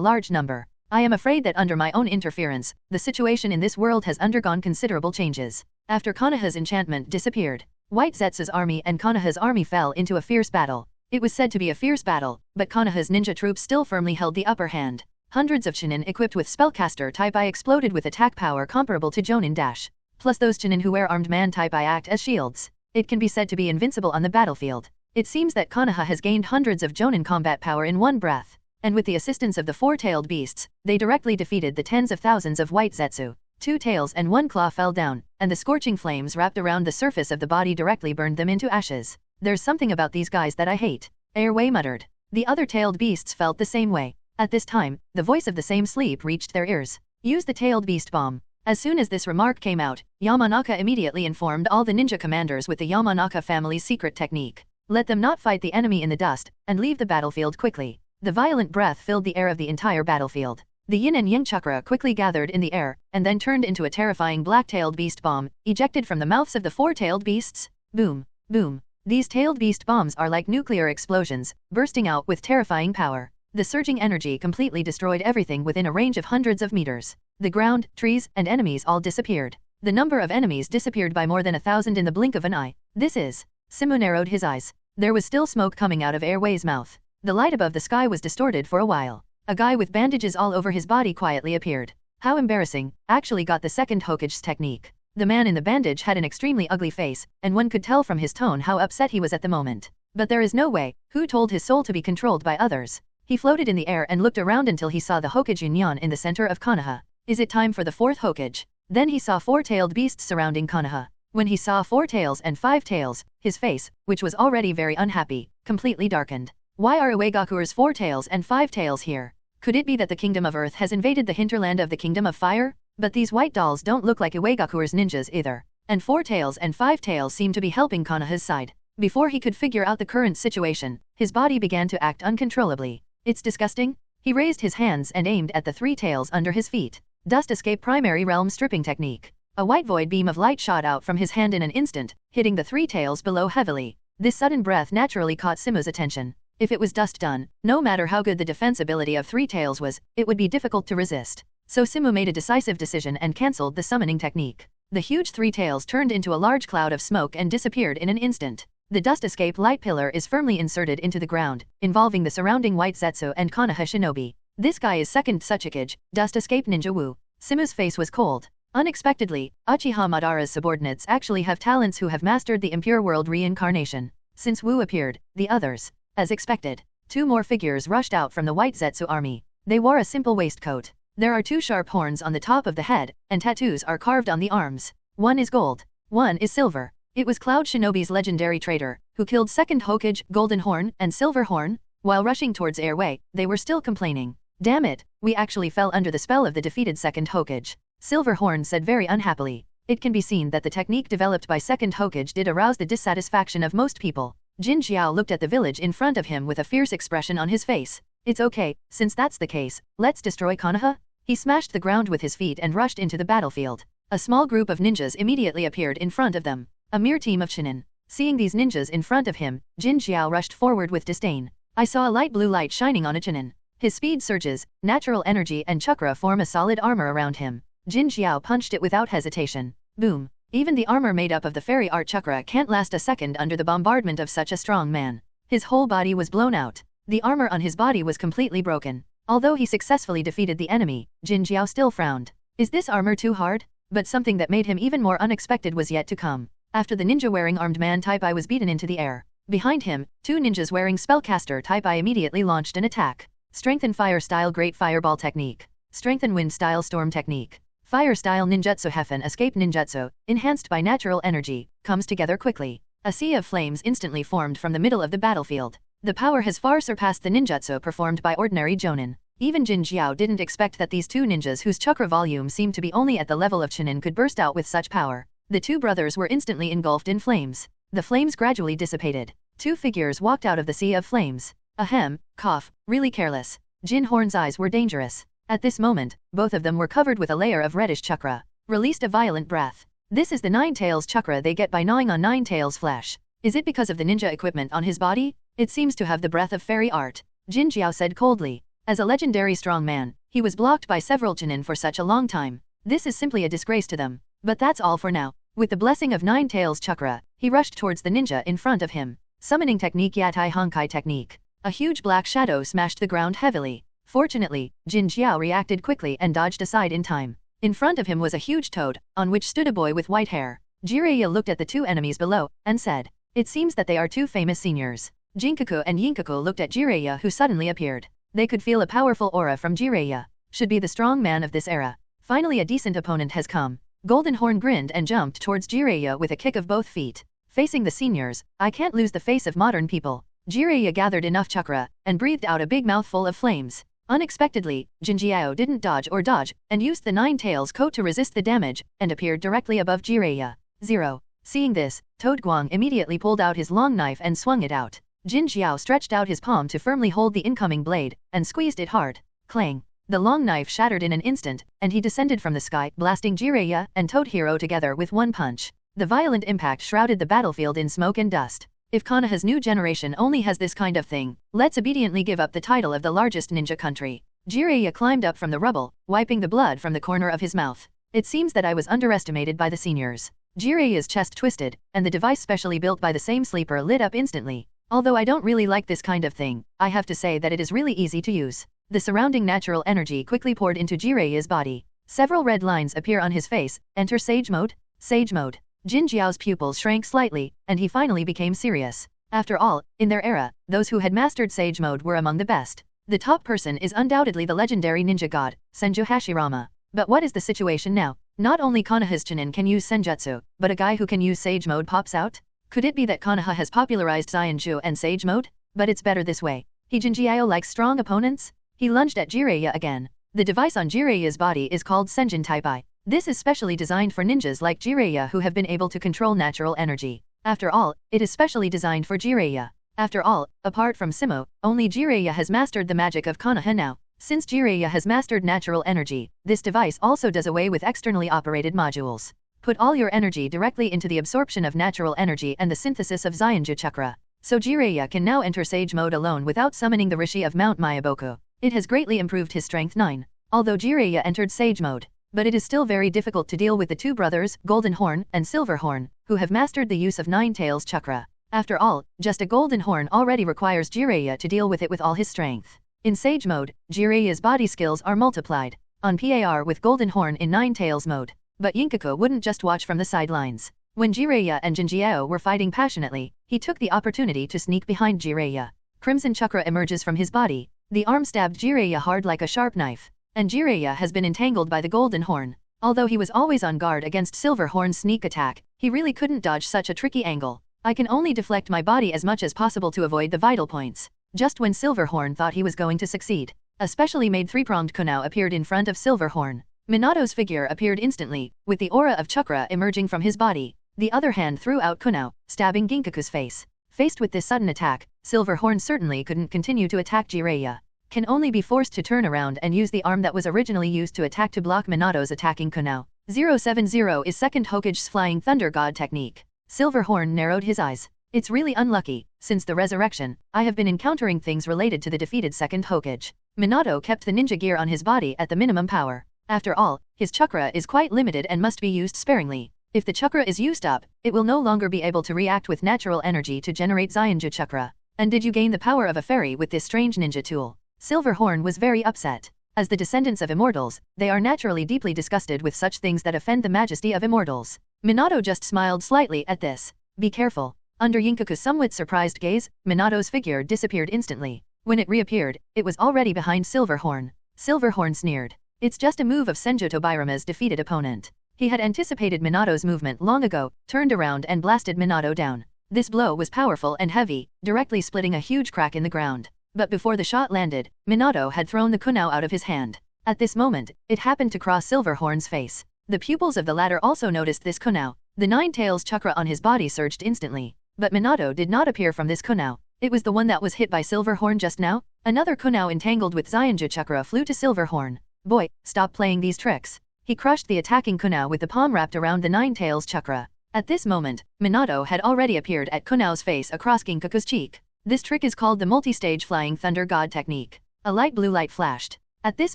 large number. I am afraid that under my own interference, the situation in this world has undergone considerable changes. After Konoha's enchantment disappeared, White Zetsu's army and Konoha's army fell into a fierce battle. It was said to be a fierce battle, but Konoha's ninja troops still firmly held the upper hand. Hundreds of Chunin equipped with spellcaster type I exploded with attack power comparable to Jonin Dash. Plus those Chunin who wear armed man type I act as shields. It can be said to be invincible on the battlefield. It seems that Konoha has gained hundreds of Jonin combat power in one breath. And with the assistance of the four-tailed beasts, they directly defeated the tens of thousands of White Zetsu. 2 tails and 1 claw fell down, and the scorching flames wrapped around the surface of the body directly burned them into ashes. There's something about these guys that I hate. Airway muttered. The other tailed beasts felt the same way. At this time, the voice of the same sleep reached their ears. Use the tailed beast bomb. As soon as this remark came out, Yamanaka immediately informed all the ninja commanders with the Yamanaka family's secret technique. Let them not fight the enemy in the dust, and leave the battlefield quickly. The violent breath filled the air of the entire battlefield. The yin and yang chakra quickly gathered in the air, and then turned into a terrifying black-tailed beast bomb, ejected from the mouths of the four-tailed beasts. Boom, boom. These tailed beast bombs are like nuclear explosions, bursting out with terrifying power. The surging energy completely destroyed everything within a range of hundreds of meters. The ground, trees, and enemies all disappeared. The number of enemies disappeared by more than 1,000 in the blink of an eye. This is... Simu narrowed his eyes. There was still smoke coming out of Airway's mouth. The light above the sky was distorted for a while. A guy with bandages all over his body quietly appeared. How embarrassing, actually got the second Hokage's technique. The man in the bandage had an extremely ugly face, and one could tell from his tone how upset he was at the moment. But there is no way, who told his soul to be controlled by others? He floated in the air and looked around until he saw the Hokage Union in the center of Konoha. Is it time for the fourth Hokage? Then he saw four-tailed beasts surrounding Konoha. When he saw 4 tails and 5 tails, his face, which was already very unhappy, completely darkened. Why are Uegakure's 4 tails and 5 tails here? Could it be that the Kingdom of Earth has invaded the hinterland of the Kingdom of Fire? But these white dolls don't look like Uegakure's ninjas either. And 4 tails and 5 tails seem to be helping Konoha's side. Before he could figure out the current situation, his body began to act uncontrollably. It's disgusting. He raised his hands and aimed at the 3 tails under his feet. Dust escape primary realm stripping technique. A white void beam of light shot out from his hand in an instant, hitting the 3 tails below heavily. This sudden breath naturally caught Simu's attention. If it was dust done, no matter how good the defense ability of 3 tails was, it would be difficult to resist. So Simu made a decisive decision and cancelled the summoning technique. The huge 3 tails turned into a large cloud of smoke and disappeared in an instant. The dust escape light pillar is firmly inserted into the ground, involving the surrounding white Zetsu and Konoha shinobi. This guy is second Uchiha, dust escape ninja Wu. Simu's face was cold. Unexpectedly, Uchiha Madara's subordinates actually have talents who have mastered the impure world reincarnation. Since Wu appeared, the others, as expected, 2 more figures rushed out from the white Zetsu army. They wore a simple waistcoat. There are 2 sharp horns on the top of the head, and tattoos are carved on the arms. One is gold. One is silver. It was Cloud Shinobi's legendary traitor, who killed second Hokage, Golden Horn, and Silver Horn. While rushing towards Airway, they were still complaining. Damn it, we actually fell under the spell of the defeated second Hokage. Silver Horn said very unhappily. It can be seen that the technique developed by second Hokage did arouse the dissatisfaction of most people. Jin Xiao looked at the village in front of him with a fierce expression on his face. It's okay, since that's the case, let's destroy Konoha? He smashed the ground with his feet and rushed into the battlefield. A small group of ninjas immediately appeared in front of them. A mere team of Chunin. Seeing these ninjas in front of him, Jin Xiao rushed forward with disdain. I saw a light blue light shining on a Chunin. His speed surges, natural energy and chakra form a solid armor around him. Jin Xiao punched it without hesitation. Boom. Even the armor made up of the fairy art chakra can't last a second under the bombardment of such a strong man. His whole body was blown out. The armor on his body was completely broken. Although he successfully defeated the enemy, Jin Xiao still frowned. Is this armor too hard? But something that made him even more unexpected was yet to come. After the ninja wearing armed man type I was beaten into the air. Behind him, 2 ninjas wearing spellcaster type I immediately launched an attack. Strengthen fire style great fireball technique. Strengthen wind style storm technique. Fire style ninjutsu Heffen escape ninjutsu, enhanced by natural energy, comes together quickly. A sea of flames instantly formed from the middle of the battlefield. The power has far surpassed the ninjutsu performed by ordinary jonin. Even Jin Xiao didn't expect that these 2 ninjas whose chakra volume seemed to be only at the level of Chunin could burst out with such power. The 2 brothers were instantly engulfed in flames. The flames gradually dissipated. 2 figures walked out of the sea of flames. Ahem, cough, really careless. Jin Horn's eyes were dangerous. At this moment, both of them were covered with a layer of reddish chakra. Released a violent breath. This is the 9 tails chakra they get by gnawing on 9 tails flesh. Is it because of the ninja equipment on his body? It seems to have the breath of fairy art. Jin Xiao said coldly. As a legendary strong man, he was blocked by several Chunin for such a long time. This is simply a disgrace to them. But that's all for now. With the blessing of 9 tails chakra, he rushed towards the ninja in front of him. Summoning technique Yatai Honkai technique. A huge black shadow smashed the ground heavily. Fortunately, Jin Xiao reacted quickly and dodged aside in time. In front of him was a huge toad, on which stood a boy with white hair. Jiraiya looked at the 2 enemies below, and said, "It seems that they are 2 famous seniors." Jinkaku and Yinkaku looked at Jiraiya who suddenly appeared. They could feel a powerful aura from Jiraiya. Should be the strong man of this era. Finally a decent opponent has come. Golden Horn grinned and jumped towards Jiraiya with a kick of both feet. Facing the seniors, I can't lose the face of modern people. Jiraiya gathered enough chakra, and breathed out a big mouthful of flames. Unexpectedly, Jin Xiao didn't dodge or dodge, and used the 9 tails coat to resist the damage, and appeared directly above Jiraiya. 0. Seeing this, Toad Guang immediately pulled out his long knife and swung it out. Jin Xiao stretched out his palm to firmly hold the incoming blade, and squeezed it hard. Clang. The long knife shattered in an instant, and he descended from the sky, blasting Jiraiya and Toad Hero together with one punch. The violent impact shrouded the battlefield in smoke and dust. If Konoha's new generation only has this kind of thing, let's obediently give up the title of the largest ninja country. Jiraiya climbed up from the rubble, wiping the blood from the corner of his mouth. It seems that I was underestimated by the seniors. Jiraiya's chest twisted, and the device specially built by the same sleeper lit up instantly. Although I don't really like this kind of thing, I have to say that it is really easy to use. The surrounding natural energy quickly poured into Jiraiya's body. Several red lines appear on his face. Enter Sage Mode. Sage mode. Jin Jiao's pupils shrank slightly, and he finally became serious. After all, in their era, those who had mastered Sage mode were among the best. The top person is undoubtedly the legendary ninja god, Senju Hashirama. But what is the situation now? Not only Konoha's Chunin can use Senjutsu, but a guy who can use Sage mode pops out? Could it be that Konoha has popularized Zainju and Sage mode? But it's better this way. Jin Jiao likes strong opponents? He lunged at Jiraiya again. The device on Jiraiya's body is called Senjin Taibai. This is specially designed for ninjas like Jiraiya who have been able to control natural energy. After all, it is specially designed for Jiraiya. After all, apart from Simu, only Jiraiya has mastered the magic of Konoha now. Since Jiraiya has mastered natural energy, this device also does away with externally operated modules. Put all your energy directly into the absorption of natural energy and the synthesis of Zainju chakra. So Jiraiya can now enter Sage mode alone without summoning the Rishi of Mount Mayaboku. It has greatly improved his strength 9. Although Jiraiya entered Sage mode, but it is still very difficult to deal with the two brothers, Golden Horn and Silver Horn, who have mastered the use of Nine Tails chakra. After all, just a Golden Horn already requires Jiraiya to deal with it with all his strength. In Sage mode, Jiraiya's body skills are multiplied. On par with Golden Horn in Nine Tails mode. But Yinkaku wouldn't just watch from the sidelines. When Jiraiya and Jinjiao were fighting passionately, he took the opportunity to sneak behind Jiraiya. Crimson chakra emerges from his body. The arm stabbed Jiraiya hard like a sharp knife. And Jiraiya has been entangled by the Golden Horn. Although he was always on guard against Silver Horn's sneak attack, he really couldn't dodge such a tricky angle. I can only deflect my body as much as possible to avoid the vital points. Just when Silver Horn thought he was going to succeed, a specially made three-pronged kunai appeared in front of Silver Horn. Minato's figure appeared instantly, with the aura of chakra emerging from his body. The other hand threw out kunai, stabbing Ginkaku's face. Faced with this sudden attack, Silver Horn certainly couldn't continue to attack Jiraiya. Can only be forced to turn around and use the arm that was originally used to attack to block Minato's attacking kunai. 070 is second Hokage's Flying Thunder God technique. Silver Horn narrowed his eyes. It's really unlucky, since the resurrection, I have been encountering things related to the defeated second Hokage. Minato kept the ninja gear on his body at the minimum power. After all, his chakra is quite limited and must be used sparingly. If the chakra is used up, it will no longer be able to react with natural energy to generate Zainju chakra. And did you gain the power of a fairy with this strange ninja tool? Silver Horn was very upset. As the descendants of immortals, they are naturally deeply disgusted with such things that offend the majesty of immortals. Minato just smiled slightly at this. Be careful. Under Yinkaku's somewhat surprised gaze, Minato's figure disappeared instantly. When it reappeared, it was already behind Silver Horn. Silver Horn sneered. It's just a move of Senju Tobirama's defeated opponent. He had anticipated Minato's movement long ago, turned around and blasted Minato down. This blow was powerful and heavy, directly splitting a huge crack in the ground. But before the shot landed, Minato had thrown the kunai out of his hand. At this moment, it happened to cross Silver Horn's face. The pupils of the latter also noticed this kunai. The Nine Tails chakra on his body surged instantly. But Minato did not appear from this kunai. It was the one that was hit by Silver Horn just now. Another kunai entangled with Zainju chakra flew to Silver Horn. Boy, stop playing these tricks. He crushed the attacking kunai with the palm wrapped around the Nine Tails chakra. At this moment, Minato had already appeared at kunai's face across Ginkaku's cheek. This trick is called the multi-stage Flying Thunder God technique. A light blue light flashed. At this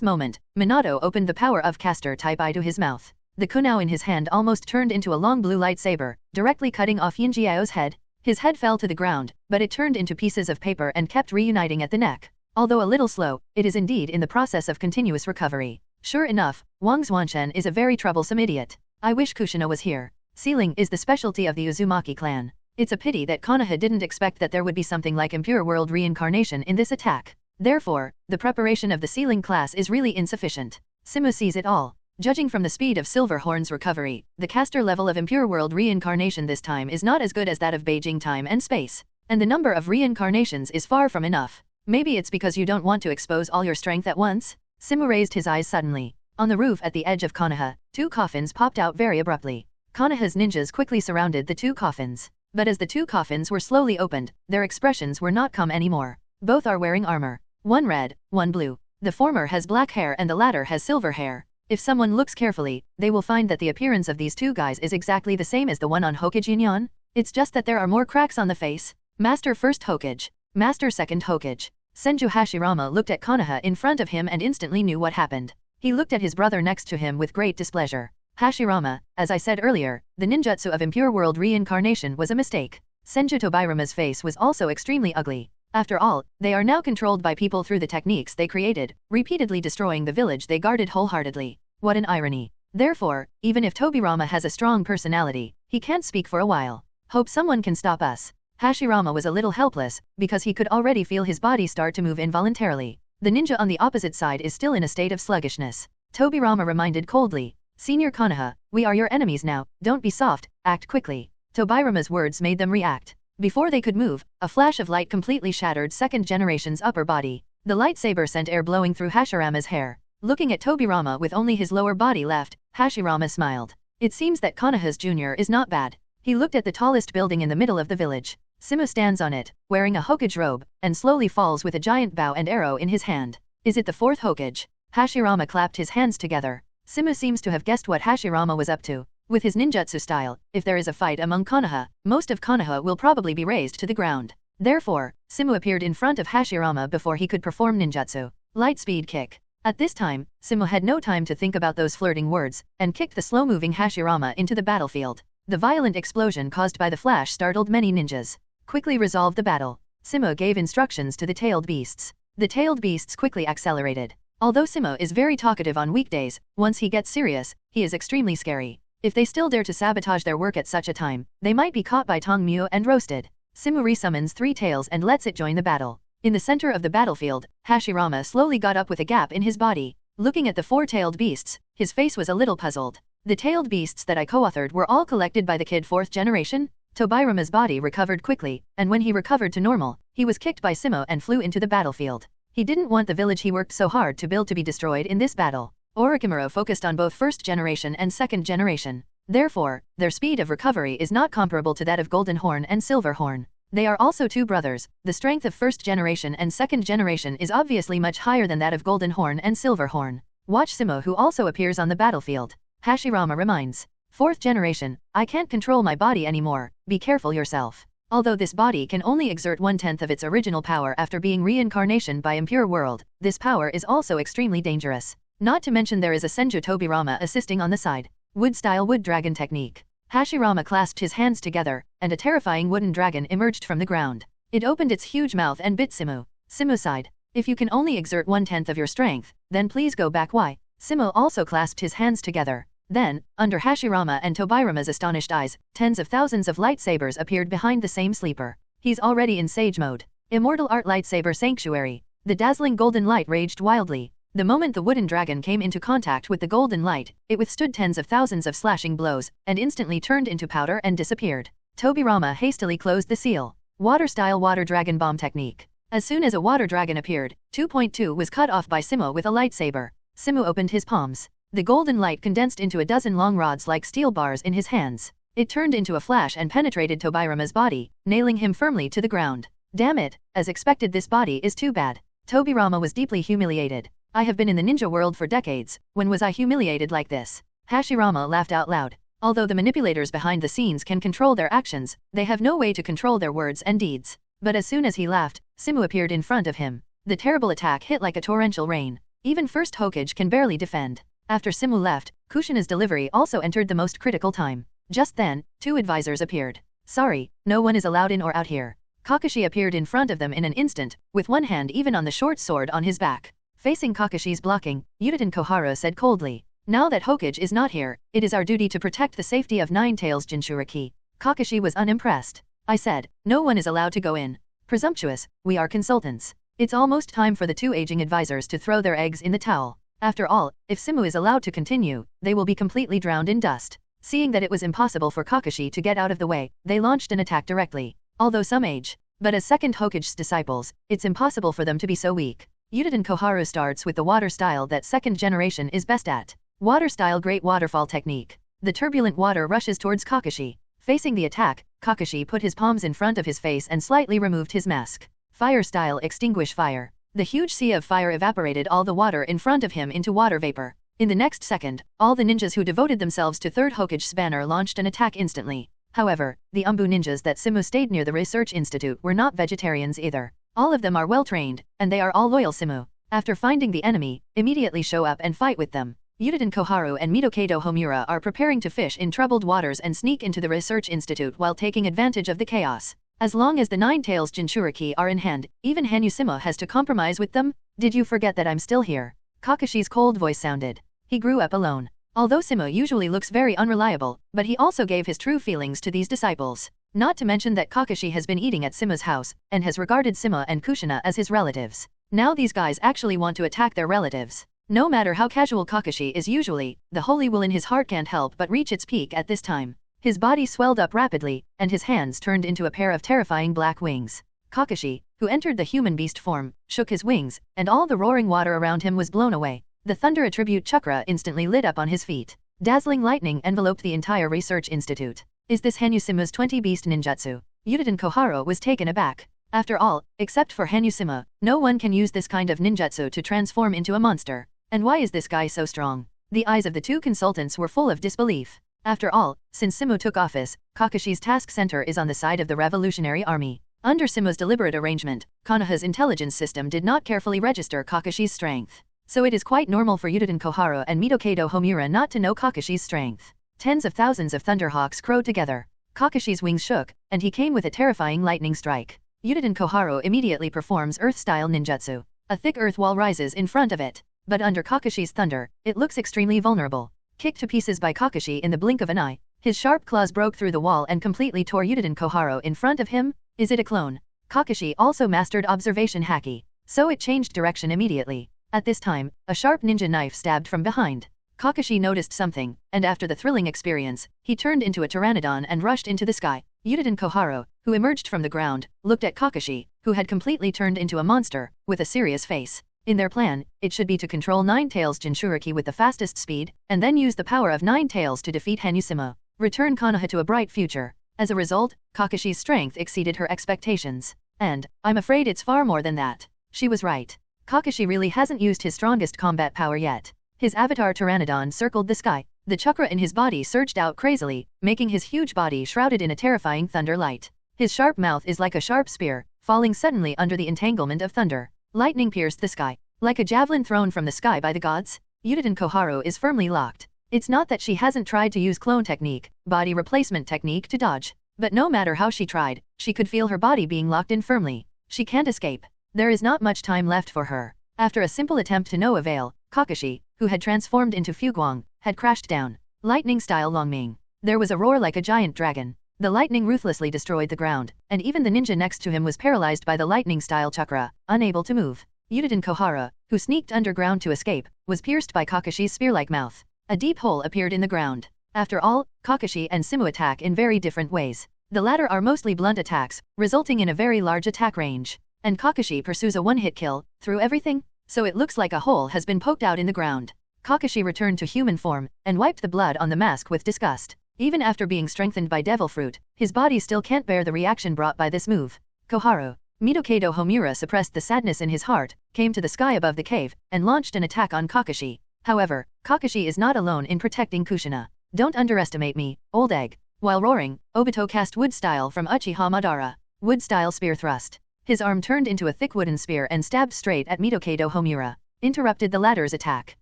moment, Minato opened the power of caster type I to his mouth. The kunai in his hand almost turned into a long blue lightsaber, directly cutting off Yinjiao's head. His head fell to the ground, but it turned into pieces of paper and kept reuniting at the neck. Although a little slow, it is indeed in the process of continuous recovery. Sure enough, Wang Xuanchen is a very troublesome idiot. I wish Kushina was here. Sealing is the specialty of the Uzumaki clan. It's a pity that Konoha didn't expect that there would be something like impure world reincarnation in this attack. Therefore, the preparation of the sealing class is really insufficient. Simu sees it all. Judging from the speed of Silver Horn's recovery, the caster level of impure world reincarnation this time is not as good as that of Beijing time and space. And the number of reincarnations is far from enough. Maybe it's because you don't want to expose all your strength at once? Simu raised his eyes suddenly. On the roof at the edge of Konoha, two coffins popped out very abruptly. Konoha's ninjas quickly surrounded the two coffins. But as the two coffins were slowly opened, their expressions were not calm anymore. Both are wearing armor. One red, one blue. The former has black hair and the latter has silver hair. If someone looks carefully, they will find that the appearance of these two guys is exactly the same as the one on Hokage Yinyan. It's just that there are more cracks on the face. Master First Hokage. Master Second Hokage. Senju Hashirama looked at Konoha in front of him and instantly knew what happened. He looked at his brother next to him with great displeasure. Hashirama, as I said earlier, the ninjutsu of impure world reincarnation was a mistake. Senju Tobirama's face was also extremely ugly. After all, they are now controlled by people through the techniques they created, repeatedly destroying the village they guarded wholeheartedly. What an irony. Therefore, even if Tobirama has a strong personality, he can't speak for a while. Hope someone can stop us. Hashirama was a little helpless, because he could already feel his body start to move involuntarily. The ninja on the opposite side is still in a state of sluggishness. Tobirama reminded coldly, Senior Konoha, we are your enemies now, don't be soft, act quickly. Tobirama's words made them react. Before they could move, a flash of light completely shattered second generation's upper body. The lightsaber sent air blowing through Hashirama's hair. Looking at Tobirama with only his lower body left, Hashirama smiled. It seems that Konoha's junior is not bad. He looked at the tallest building in the middle of the village. Simu stands on it, wearing a Hokage robe, and slowly falls with a giant bow and arrow in his hand. Is it the fourth Hokage? Hashirama clapped his hands together. Simu seems to have guessed what Hashirama was up to. With his ninjutsu style, if there is a fight among Konoha, most of Konoha will probably be razed to the ground. Therefore, Simu appeared in front of Hashirama before he could perform ninjutsu. Light speed kick. At this time, Simu had no time to think about those flirting words, and kicked the slow-moving Hashirama into the battlefield. The violent explosion caused by the flash startled many ninjas. Quickly resolve the battle. Simu gave instructions to the tailed beasts. The tailed beasts quickly accelerated. Although Simu is very talkative on weekdays, once he gets serious, he is extremely scary. If they still dare to sabotage their work at such a time, they might be caught by Tongmu and roasted. Simu resummons three tails and lets it join the battle. In the center of the battlefield, Hashirama slowly got up with a gap in his body. Looking at the four-tailed beasts, his face was a little puzzled. The tailed beasts that I co-authored were all collected by the kid fourth generation? Tobirama's body recovered quickly, and when he recovered to normal, he was kicked by Simu and flew into the battlefield. He didn't want the village he worked so hard to build to be destroyed in this battle. Orochimaru focused on both first generation and second generation. Therefore, their speed of recovery is not comparable to that of Golden Horn and Silver Horn. They are also two brothers. The strength of first generation and second generation is obviously much higher than that of Golden Horn and Silver Horn. Watch Simu, who also appears on the battlefield. Hashirama reminds. Fourth generation, I can't control my body anymore, be careful yourself. Although this body can only exert 1/10 of its original power after being reincarnation by impure world, this power is also extremely dangerous. Not to mention there is a Senju Tobirama assisting on the side. Wood-style wood dragon technique. Hashirama clasped his hands together, and a terrifying wooden dragon emerged from the ground. It opened its huge mouth and bit Simu. Simu sighed. If you can only exert 1/10 of your strength, then please go back. Why? Simu also clasped his hands together. Then, under Hashirama and Tobirama's astonished eyes, tens of thousands of lightsabers appeared behind the same sleeper. He's already in sage mode. Immortal Art Lightsaber Sanctuary. The dazzling golden light raged wildly. The moment the wooden dragon came into contact with the golden light, it withstood tens of thousands of slashing blows, and instantly turned into powder and disappeared. Tobirama hastily closed the seal. Water-style water dragon bomb technique. As soon as a water dragon appeared, 2.2 was cut off by Simu with a lightsaber. Simu opened his palms. The golden light condensed into a dozen long rods like steel bars in his hands. It turned into a flash and penetrated Tobirama's body, nailing him firmly to the ground. Damn it, as expected, this body is too bad. Tobirama was deeply humiliated. I have been in the ninja world for decades, when was I humiliated like this? Hashirama laughed out loud. Although the manipulators behind the scenes can control their actions, they have no way to control their words and deeds. But as soon as he laughed, Simu appeared in front of him. The terrible attack hit like a torrential rain. Even first Hokage can barely defend. After Simu left, Kushina's delivery also entered the most critical time. Just then, two advisors appeared. Sorry, no one is allowed in or out here. Kakashi appeared in front of them in an instant, with one hand even on the short sword on his back. Facing Kakashi's blocking, Utitan Koharu said coldly, now that Hokage is not here, it is our duty to protect the safety of Nine Tails Jinchuriki. Kakashi was unimpressed. I said, no one is allowed to go in. Presumptuous, we are consultants. It's almost time for the two aging advisors to throw their eggs in the towel. After all, if Simu is allowed to continue, they will be completely drowned in dust. Seeing that it was impossible for Kakashi to get out of the way, they launched an attack directly. Although some age, but as second Hokage's disciples, it's impossible for them to be so weak. Utitan Koharu starts with the water style that second generation is best at. Water style Great Waterfall technique. The turbulent water rushes towards Kakashi. Facing the attack, Kakashi put his palms in front of his face and slightly removed his mask. Fire style Extinguish Fire. The huge sea of fire evaporated all the water in front of him into water vapor. In the next second, all the ninjas who devoted themselves to Third Hokage's banner launched an attack instantly. However, the Umbu ninjas that Simu stayed near the research institute were not vegetarians either. All of them are well trained, and they are all loyal Simu. After finding the enemy, immediately show up and fight with them. Utitan Koharu and Mitokado Homura are preparing to fish in troubled waters and sneak into the research institute while taking advantage of the chaos. As long as the Nine Tails Jinchuriki are in hand, even Hanyu Simu has to compromise with them? Did you forget that I'm still here? Kakashi's cold voice sounded. He grew up alone. Although Simu usually looks very unreliable, but he also gave his true feelings to these disciples. Not to mention that Kakashi has been eating at Simu's house, and has regarded Simu and Kushina as his relatives. Now these guys actually want to attack their relatives. No matter how casual Kakashi is usually, the holy will in his heart can't help but reach its peak at this time. His body swelled up rapidly, and his hands turned into a pair of terrifying black wings. Kakashi, who entered the human beast form, shook his wings, and all the roaring water around him was blown away. The thunder attribute chakra instantly lit up on his feet. Dazzling lightning enveloped the entire research institute. Is this Hanyu Simu's 20-beast ninjutsu? Yudin Koharo was taken aback. After all, except for Hanyu Simu, no one can use this kind of ninjutsu to transform into a monster. And why is this guy so strong? The eyes of the two consultants were full of disbelief. After all, since Simu took office, Kakashi's task center is on the side of the Revolutionary Army. Under Simu's deliberate arrangement, Konoha's intelligence system did not carefully register Kakashi's strength. So it is quite normal for Yudin Koharo and Midokado Homura not to know Kakashi's strength. Tens of thousands of thunderhawks crowed together. Kakashi's wings shook, and he came with a terrifying lightning strike. Yudin Koharo immediately performs earth-style ninjutsu. A thick earth wall rises in front of it. But under Kakashi's thunder, it looks extremely vulnerable. Kicked to pieces by Kakashi in the blink of an eye, his sharp claws broke through the wall and completely tore Yudin Koharo in front of him. Is it a clone? Kakashi also mastered observation haki, so it changed direction immediately. At this time, a sharp ninja knife stabbed from behind. Kakashi noticed something, and after the thrilling experience, he turned into a pteranodon and rushed into the sky. Yudin Koharo, who emerged from the ground, looked at Kakashi, who had completely turned into a monster, with a serious face. In their plan, it should be to control Nine Tails Jinchuriki with the fastest speed, and then use the power of Nine Tails to defeat Hanyu Simu. Return Konoha to a bright future. As a result, Kakashi's strength exceeded her expectations. And, I'm afraid it's far more than that. She was right. Kakashi really hasn't used his strongest combat power yet. His avatar Pteranodon circled the sky. The chakra in his body surged out crazily, making his huge body shrouded in a terrifying thunder light. His sharp mouth is like a sharp spear, falling suddenly under the entanglement of thunder. Lightning pierced the sky. Like a javelin thrown from the sky by the gods, Yudin Koharo is firmly locked. It's not that she hasn't tried to use clone technique, body replacement technique to dodge. But no matter how she tried, she could feel her body being locked in firmly. She can't escape. There is not much time left for her. After a simple attempt to no avail, Kakashi, who had transformed into Fuguang, had crashed down. Lightning-style Longming. There was a roar like a giant dragon. The lightning ruthlessly destroyed the ground, and even the ninja next to him was paralyzed by the lightning-style chakra, unable to move. Yudin Kohara, who sneaked underground to escape, was pierced by Kakashi's spear-like mouth. A deep hole appeared in the ground. After all, Kakashi and Simu attack in very different ways. The latter are mostly blunt attacks, resulting in a very large attack range. And Kakashi pursues a one-hit kill, through everything, so it looks like a hole has been poked out in the ground. Kakashi returned to human form, and wiped the blood on the mask with disgust. Even after being strengthened by devil fruit, his body still can't bear the reaction brought by this move. Koharu. Midokado Homura suppressed the sadness in his heart, came to the sky above the cave, and launched an attack on Kakashi. However, Kakashi is not alone in protecting Kushina. Don't underestimate me, old egg. While roaring, Obito cast wood style from Uchiha Madara. Wood style spear thrust. His arm turned into a thick wooden spear and stabbed straight at Midokado Homura. Interrupted the latter's attack.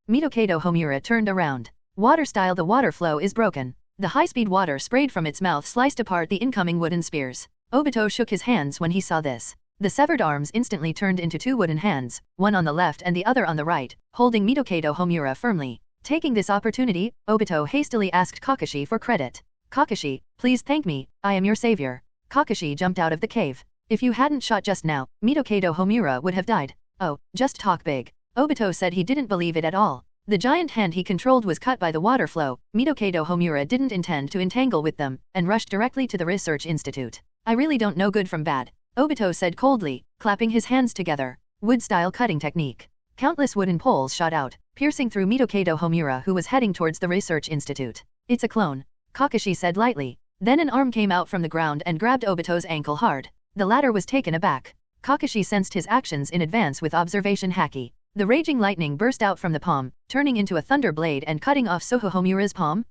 Midokado Homura turned around. Water style. The water flow is broken. The high-speed water sprayed from its mouth sliced apart the incoming wooden spears. Obito shook his hands when he saw this. The severed arms instantly turned into two wooden hands, one on the left and the other on the right, holding Midokado Homura firmly. Taking this opportunity, Obito hastily asked Kakashi for credit. Kakashi, please thank me, I am your savior. Kakashi jumped out of the cave. If you hadn't shot just now, Midokado Homura would have died. Oh, just talk big. Obito said he didn't believe it at all. The giant hand he controlled was cut by the water flow. Midokado Homura didn't intend to entangle with them, and rushed directly to the research institute. I really don't know good from bad, Obito said coldly, clapping his hands together. Wood-style cutting technique. Countless wooden poles shot out, piercing through Midokado Homura, who was heading towards the research institute. It's a clone, Kakashi said lightly. Then an arm came out from the ground and grabbed Obito's ankle hard. The latter was taken aback. Kakashi sensed his actions in advance with observation haki. The raging lightning burst out from the palm, turning into a thunder blade and cutting off Soho Homura's palm.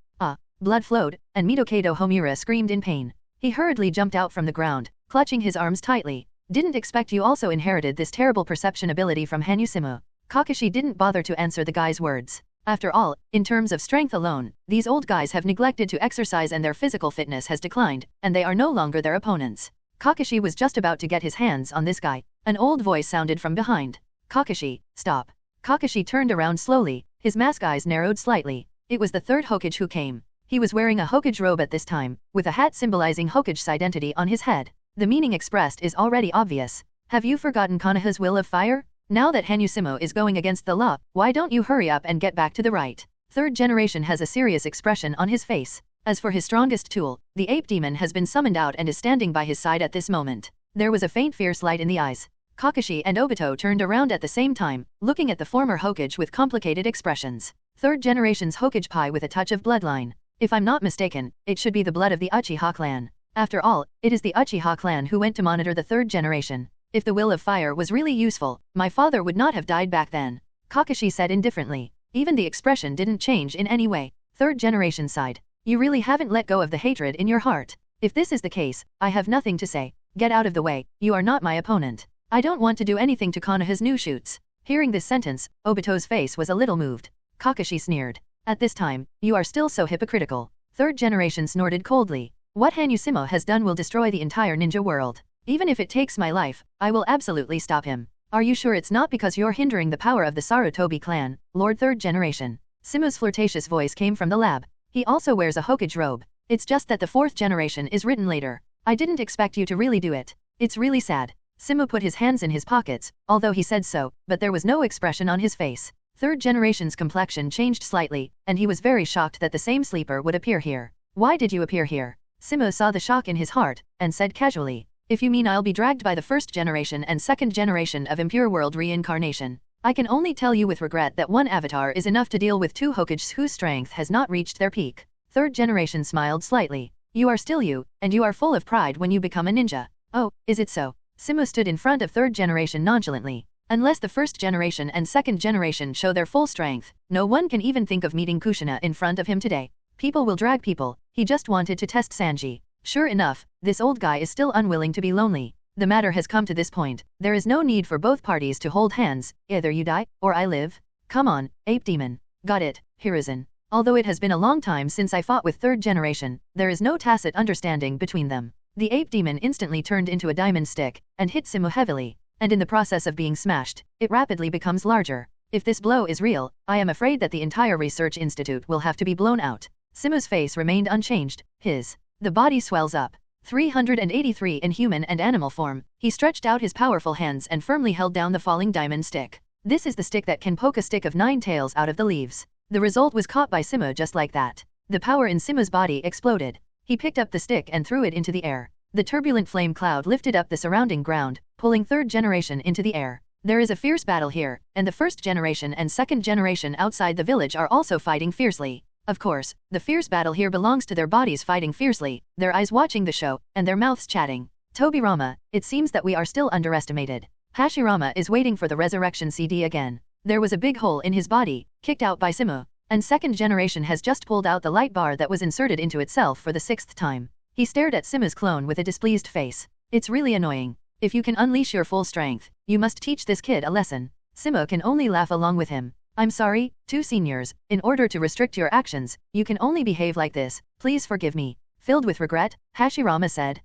Blood flowed, and Midokado Homura screamed in pain. He hurriedly jumped out from the ground, clutching his arms tightly. Didn't expect you also inherited this terrible perception ability from Hanyu Simu. Kakashi didn't bother to answer the guy's words. After all, in terms of strength alone, these old guys have neglected to exercise and their physical fitness has declined, and they are no longer their opponents. Kakashi was just about to get his hands on this guy. An old voice sounded from behind. Kakashi, stop. Kakashi turned around slowly, his mask eyes narrowed slightly. It was the third Hokage who came. He was wearing a Hokage robe at this time, with a hat symbolizing Hokage's identity on his head. The meaning expressed is already obvious. Have you forgotten Konoha's will of fire? Now that Simu is going against the law, why don't you hurry up and get back to the right? Third generation has a serious expression on his face. As for his strongest tool, the ape demon has been summoned out and is standing by his side at this moment. There was a faint fierce light in the eyes. Kakashi and Obito turned around at the same time, looking at the former Hokage with complicated expressions. Third generation's Hokage pie with a touch of bloodline. If I'm not mistaken, it should be the blood of the Uchiha clan. After all, it is the Uchiha clan who went to monitor the third generation. If the will of fire was really useful, my father would not have died back then. Kakashi said indifferently. Even the expression didn't change in any way. Third generation sighed. You really haven't let go of the hatred in your heart. If this is the case, I have nothing to say. Get out of the way, you are not my opponent. I don't want to do anything to Konoha's new shoots. Hearing this sentence, Obito's face was a little moved. Kakashi sneered. At this time, you are still so hypocritical. Third generation snorted coldly. What Simu has done will destroy the entire ninja world. Even if it takes my life, I will absolutely stop him. Are you sure it's not because you're hindering the power of the Sarutobi clan, Lord Third Generation? Simu's flirtatious voice came from the lab. He also wears a Hokage robe. It's just that the fourth generation is written later. I didn't expect you to really do it. It's really sad. Simu put his hands in his pockets, although he said so, but there was no expression on his face. Third generation's complexion changed slightly, and he was very shocked that the same sleeper would appear here. Why did you appear here? Simu saw the shock in his heart, and said casually, if you mean I'll be dragged by the first generation and second generation of impure world reincarnation, I can only tell you with regret that one avatar is enough to deal with two Hokages whose strength has not reached their peak. Third generation smiled slightly. You are still you, and you are full of pride when you become a ninja. Oh, is it so? Simu stood in front of third generation nonchalantly. Unless the first generation and second generation show their full strength, no one can even think of meeting Kushina in front of him today. People will drag people. He just wanted to test Sanji. Sure enough, this old guy is still unwilling to be lonely. The matter has come to this point. There is no need for both parties to hold hands. Either you die, or I live. Come on, ape demon. Got it, Hiruzen. Although it has been a long time since I fought with third generation, there is no tacit understanding between them. The ape demon instantly turned into a diamond stick, and hit Simu heavily, and in the process of being smashed, it rapidly becomes larger. If this blow is real, I am afraid that the entire research institute will have to be blown out. Simu's face remained unchanged. The body swells up. 383 in human and animal form, he stretched out his powerful hands and firmly held down the falling diamond stick. This is the stick that can poke a stick of 9 tails out of the leaves. The result was caught by Simu just like that. The power in Simu's body exploded. He picked up the stick and threw it into the air. The turbulent flame cloud lifted up the surrounding ground, pulling third generation into the air. There is a fierce battle here, and the first generation and second generation outside the village are also fighting fiercely. Of course, the fierce battle here belongs to their bodies fighting fiercely, their eyes watching the show, and their mouths chatting. Tobirama, it seems that we are still underestimated. Hashirama is waiting for the resurrection CD again. There was a big hole in his body, kicked out by Simu, and second generation has just pulled out the light bar that was inserted into itself for the 6th time. He stared at Simu's clone with a displeased face. It's really annoying. If you can unleash your full strength, you must teach this kid a lesson. Simu can only laugh along with him. I'm sorry, two seniors, in order to restrict your actions, you can only behave like this, please forgive me. Filled with regret, Hashirama said,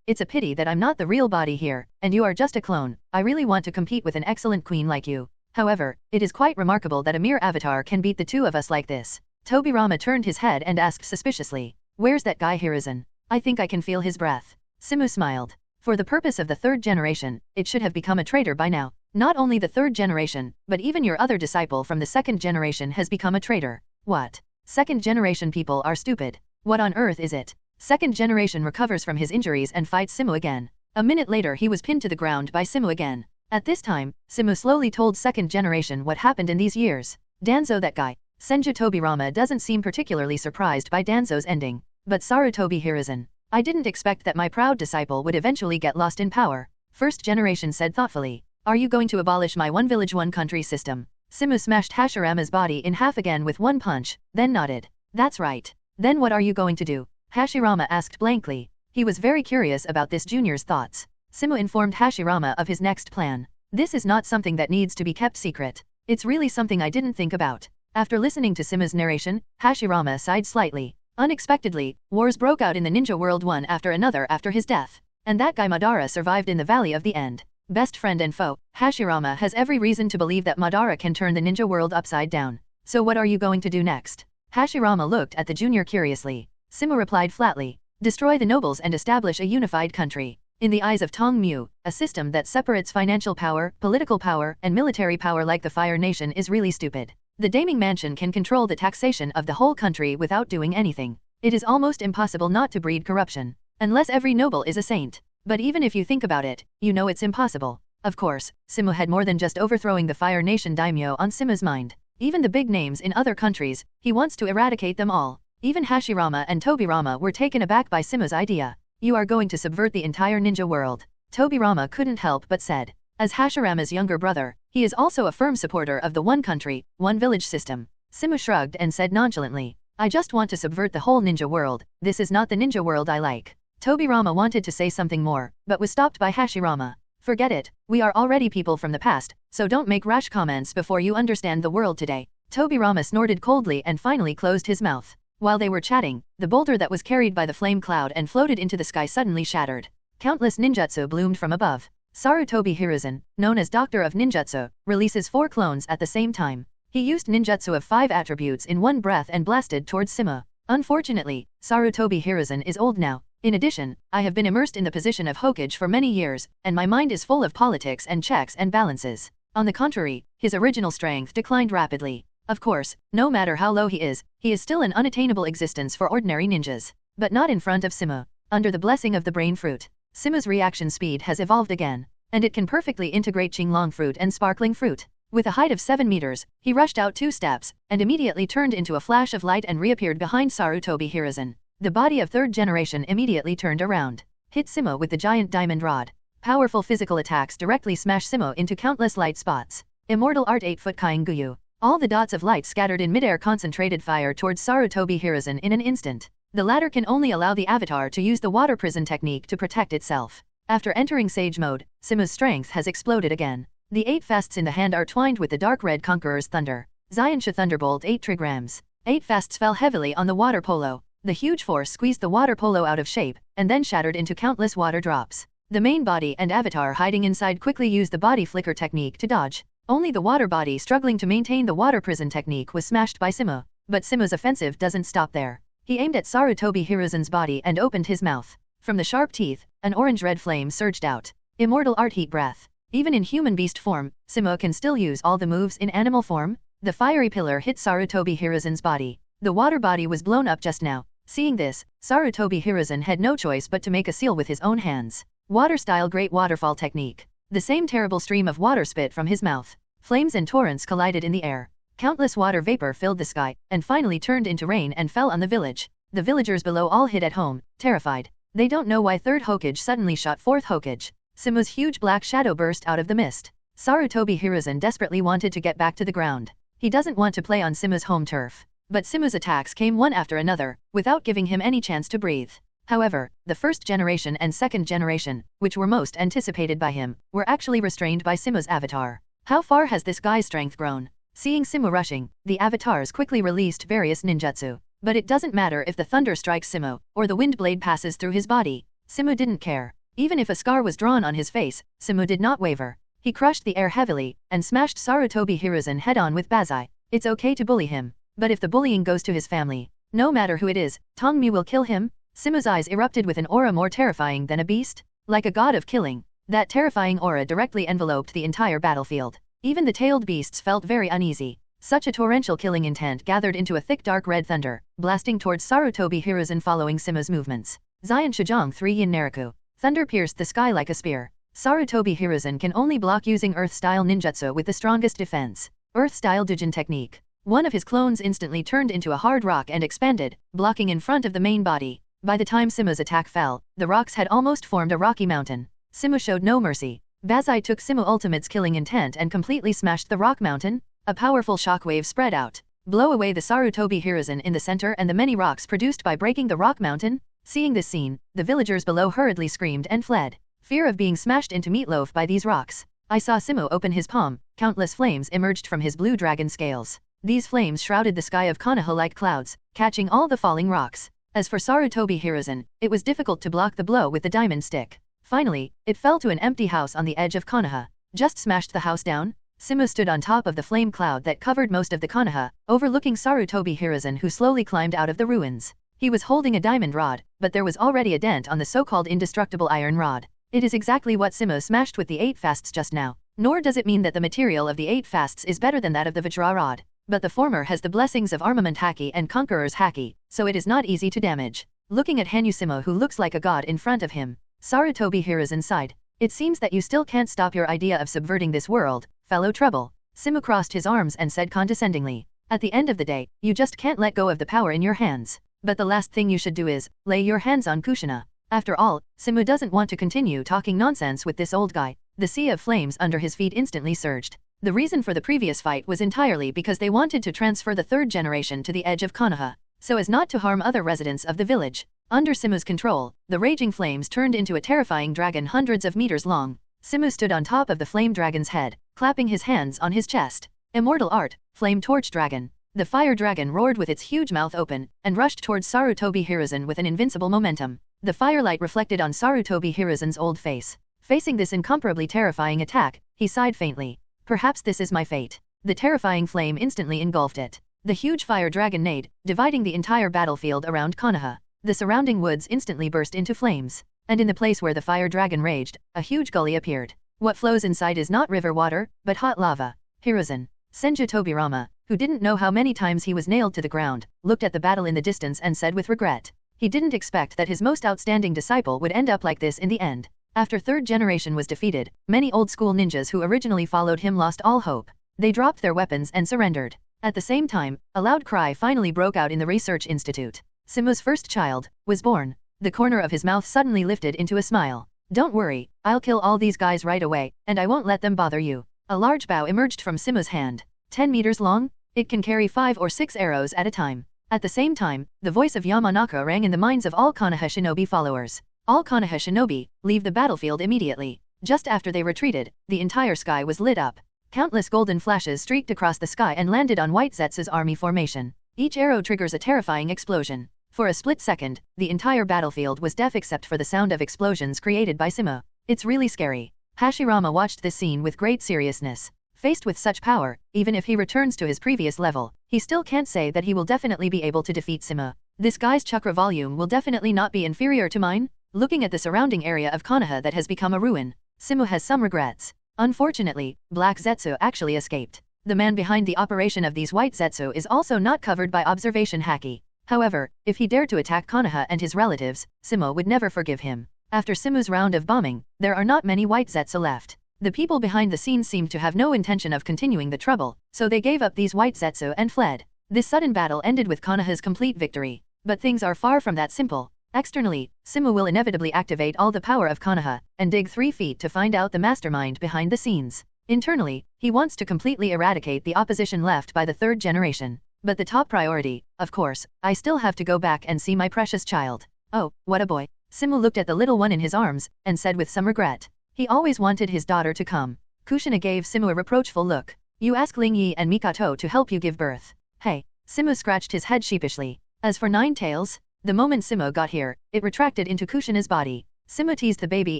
it's a pity that I'm not the real body here, and you are just a clone. I really want to compete with an excellent queen like you. However, it is quite remarkable that a mere avatar can beat the two of us like this. Tobirama turned his head and asked suspiciously, where's that guy Hiruzen? I think I can feel his breath. Simu smiled. For the purpose of the third generation, it should have become a traitor by now. Not only the third generation, but even your other disciple from the second generation has become a traitor. What? Second generation people are stupid. What on earth is it? Second generation recovers from his injuries and fights Simu again. A minute later he was pinned to the ground by Simu again. At this time, Simu slowly told second generation what happened in these years. Danzo that guy. Senju Tobirama doesn't seem particularly surprised by Danzo's ending. But Sarutobi Hiruzen. I didn't expect that my proud disciple would eventually get lost in power. First generation said thoughtfully. Are you going to abolish my one village one country system? Simu smashed Hashirama's body in half again with one punch, then nodded. That's right. Then what are you going to do? Hashirama asked blankly. He was very curious about this junior's thoughts. Simu informed Hashirama of his next plan. This is not something that needs to be kept secret. It's really something I didn't think about. After listening to Simu's narration, Hashirama sighed slightly. Unexpectedly, wars broke out in the ninja world one after another after his death. And that guy Madara survived in the Valley of the End. Best friend and foe, Hashirama has every reason to believe that Madara can turn the ninja world upside down. So what are you going to do next? Hashirama looked at the junior curiously. Simu replied flatly, destroy the nobles and establish a unified country. In the eyes of Tong Mu, a system that separates financial power, political power, and military power like the Fire Nation is really stupid. The Daming Mansion can control the taxation of the whole country without doing anything. It is almost impossible not to breed corruption. Unless every noble is a saint. But even if you think about it, you know it's impossible. Of course, Simu had more than just overthrowing the Fire Nation daimyo on Simu's mind. Even the big names in other countries, he wants to eradicate them all. Even Hashirama and Tobirama were taken aback by Simu's idea. You are going to subvert the entire ninja world. Tobirama couldn't help but said. As Hashirama's younger brother, he is also a firm supporter of the one country, one village system. Simu shrugged and said nonchalantly, I just want to subvert the whole ninja world. This is not the ninja world I like. Tobirama wanted to say something more, but was stopped by Hashirama. Forget it, we are already people from the past, so don't make rash comments before you understand the world today. Tobirama snorted coldly and finally closed his mouth. While they were chatting, the boulder that was carried by the flame cloud and floated into the sky suddenly shattered. Countless ninjutsu bloomed from above. Sarutobi Hiruzen, known as Doctor of Ninjutsu, releases 4 clones at the same time. He used ninjutsu of 5 attributes in one breath and blasted towards Simu. Unfortunately, Sarutobi Hiruzen is old now. In addition, I have been immersed in the position of Hokage for many years, and my mind is full of politics and checks and balances. On the contrary, his original strength declined rapidly. Of course, no matter how low he is still an unattainable existence for ordinary ninjas. But not in front of Simu. Under the blessing of the brain fruit, Simu's reaction speed has evolved again, and it can perfectly integrate Qinglong fruit and sparkling fruit. With a height of 7 meters, he rushed out 2 steps, and immediately turned into a flash of light and reappeared behind Sarutobi Hiruzen. The body of third generation immediately turned around, hit Simu with the giant diamond rod. Powerful physical attacks directly smash Simu into countless light spots. Immortal Art 8-foot Kain Guyu. All the dots of light scattered in midair concentrated fire towards Sarutobi Hiruzen in an instant. The latter can only allow the avatar to use the water prison technique to protect itself. After entering Sage mode, Simu's strength has exploded again. The 8 fasts in the hand are twined with the dark red conqueror's thunder. Xiansha Thunderbolt 8 trigrams. 8 fasts fell heavily on the water polo. The huge force squeezed the water polo out of shape, and then shattered into countless water drops. The main body and avatar hiding inside quickly used the body flicker technique to dodge. Only the water body struggling to maintain the water prison technique was smashed by Simu. But Simu's offensive doesn't stop there. He aimed at Sarutobi Hiruzen's body and opened his mouth. From the sharp teeth, an orange-red flame surged out. Immortal Art Heat Breath. Even in human beast form, Simu can still use all the moves in animal form. The fiery pillar hit Sarutobi Hiruzen's body. The water body was blown up just now. Seeing this, Sarutobi Hiruzen had no choice but to make a seal with his own hands. Water-style Great Waterfall technique. The same terrible stream of water spit from his mouth. Flames and torrents collided in the air. Countless water vapor filled the sky, and finally turned into rain and fell on the village. The villagers below all hid at home, terrified. They don't know why Third Hokage suddenly shot Fourth Hokage. Simu's huge black shadow burst out of the mist. Sarutobi Hiruzen desperately wanted to get back to the ground. He doesn't want to play on Simu's home turf. But Simu's attacks came one after another, without giving him any chance to breathe. However, the first generation and second generation, which were most anticipated by him, were actually restrained by Simu's avatar. How far has this guy's strength grown? Seeing Simu rushing, the avatars quickly released various ninjutsu. But it doesn't matter if the thunder strikes Simu, or the wind blade passes through his body. Simu didn't care. Even if a scar was drawn on his face, Simu did not waver. He crushed the air heavily, and smashed Sarutobi Hiruzen head-on with Bazai. It's okay to bully him. But if the bullying goes to his family, no matter who it is, Tongmu will kill him. Simu's eyes erupted with an aura more terrifying than a beast. Like a god of killing, that terrifying aura directly enveloped the entire battlefield. Even the tailed beasts felt very uneasy. Such a torrential killing intent gathered into a thick dark red thunder, blasting towards Sarutobi Hiruzen following Simu's movements. Zion Shijong 3 Yin Naraku. Thunder pierced the sky like a spear. Sarutobi Hiruzen can only block using Earth-style ninjutsu with the strongest defense. Earth-style Dujin technique. One of his clones instantly turned into a hard rock and expanded, blocking in front of the main body. By the time Simu's attack fell, the rocks had almost formed a rocky mountain. Simu showed no mercy. Bazai took Simu Ultimate's killing intent and completely smashed the rock mountain. A powerful shockwave spread out, blow away the Sarutobi Hiruzen in the center and the many rocks produced by breaking the rock mountain. Seeing this scene, the villagers below hurriedly screamed and fled. Fear of being smashed into meatloaf by these rocks. I saw Simu open his palm. Countless flames emerged from his blue dragon scales. These flames shrouded the sky of Konoha like clouds, catching all the falling rocks. As for Sarutobi Hiruzen, it was difficult to block the blow with the diamond stick. Finally, it fell to an empty house on the edge of Konoha. Just smashed the house down? Simu stood on top of the flame cloud that covered most of the Konoha, overlooking Sarutobi Hiruzen who slowly climbed out of the ruins. He was holding a diamond rod, but there was already a dent on the so-called indestructible iron rod. It is exactly what Simu smashed with the 8 fasts just now. Nor does it mean that the material of the 8 fasts is better than that of the Vajra rod. But the former has the blessings of armament haki and conqueror's haki, so it is not easy to damage. Looking at Hanyu who looks like a god in front of him, Sarutobi Hiruzen sighed. It seems that you still can't stop your idea of subverting this world, fellow trouble. Simu crossed his arms and said condescendingly. At the end of the day, you just can't let go of the power in your hands. But the last thing you should do is, lay your hands on Kushina. After all, Simu doesn't want to continue talking nonsense with this old guy. The sea of flames under his feet instantly surged. The reason for the previous fight was entirely because they wanted to transfer the third generation to the edge of Konoha, so as not to harm other residents of the village. Under Simu's control, the raging flames turned into a terrifying dragon hundreds of meters long. Simu stood on top of the flame dragon's head, clapping his hands on his chest. Immortal art, flame torch dragon. The fire dragon roared with its huge mouth open, and rushed towards Sarutobi Hiruzen with an invincible momentum. The firelight reflected on Sarutobi Hiruzen's old face. Facing this incomparably terrifying attack, he sighed faintly. Perhaps this is my fate. The terrifying flame instantly engulfed it. The huge fire dragon neighed, dividing the entire battlefield around Konoha. The surrounding woods instantly burst into flames, and in the place where the fire dragon raged, a huge gully appeared. What flows inside is not river water, but hot lava. Hiruzen, Senju Tobirama, who didn't know how many times he was nailed to the ground, looked at the battle in the distance and said with regret. He didn't expect that his most outstanding disciple would end up like this in the end. After third generation was defeated, many old-school ninjas who originally followed him lost all hope. They dropped their weapons and surrendered. At the same time, a loud cry finally broke out in the research institute. Simu's first child was born. The corner of his mouth suddenly lifted into a smile. Don't worry, I'll kill all these guys right away, and I won't let them bother you. A large bow emerged from Simu's hand. 10 meters long? It can carry 5 or 6 arrows at a time. At the same time, the voice of Yamanaka rang in the minds of all Konoha shinobi followers. All Konoha shinobi, leave the battlefield immediately. Just after they retreated, the entire sky was lit up. Countless golden flashes streaked across the sky and landed on White Zetsu's army formation. Each arrow triggers a terrifying explosion. For a split second, the entire battlefield was deaf except for the sound of explosions created by Simu. It's really scary. Hashirama watched this scene with great seriousness. Faced with such power, even if he returns to his previous level, he still can't say that he will definitely be able to defeat Simu. This guy's chakra volume will definitely not be inferior to mine. Looking at the surrounding area of Konoha that has become a ruin, Simu has some regrets. Unfortunately, Black Zetsu actually escaped. The man behind the operation of these White Zetsu is also not covered by observation haki. However, if he dared to attack Konoha and his relatives, Simu would never forgive him. After Simu's round of bombing, there are not many White Zetsu left. The people behind the scenes seemed to have no intention of continuing the trouble, so they gave up these White Zetsu and fled. This sudden battle ended with Konoha's complete victory. But things are far from that simple. Externally, Simu will inevitably activate all the power of Konoha, and dig 3 feet to find out the mastermind behind the scenes. Internally, he wants to completely eradicate the opposition left by the third generation. But the top priority, of course, I still have to go back and see my precious child. Oh, what a boy. Simu looked at the little one in his arms, and said with some regret. He always wanted his daughter to come. Kushina gave Simu a reproachful look. You ask Ling Yi and Mikato to help you give birth. Hey. Simu scratched his head sheepishly. As for Nine Tails, the moment Simu got here, it retracted into Kushina's body. Simu teased the baby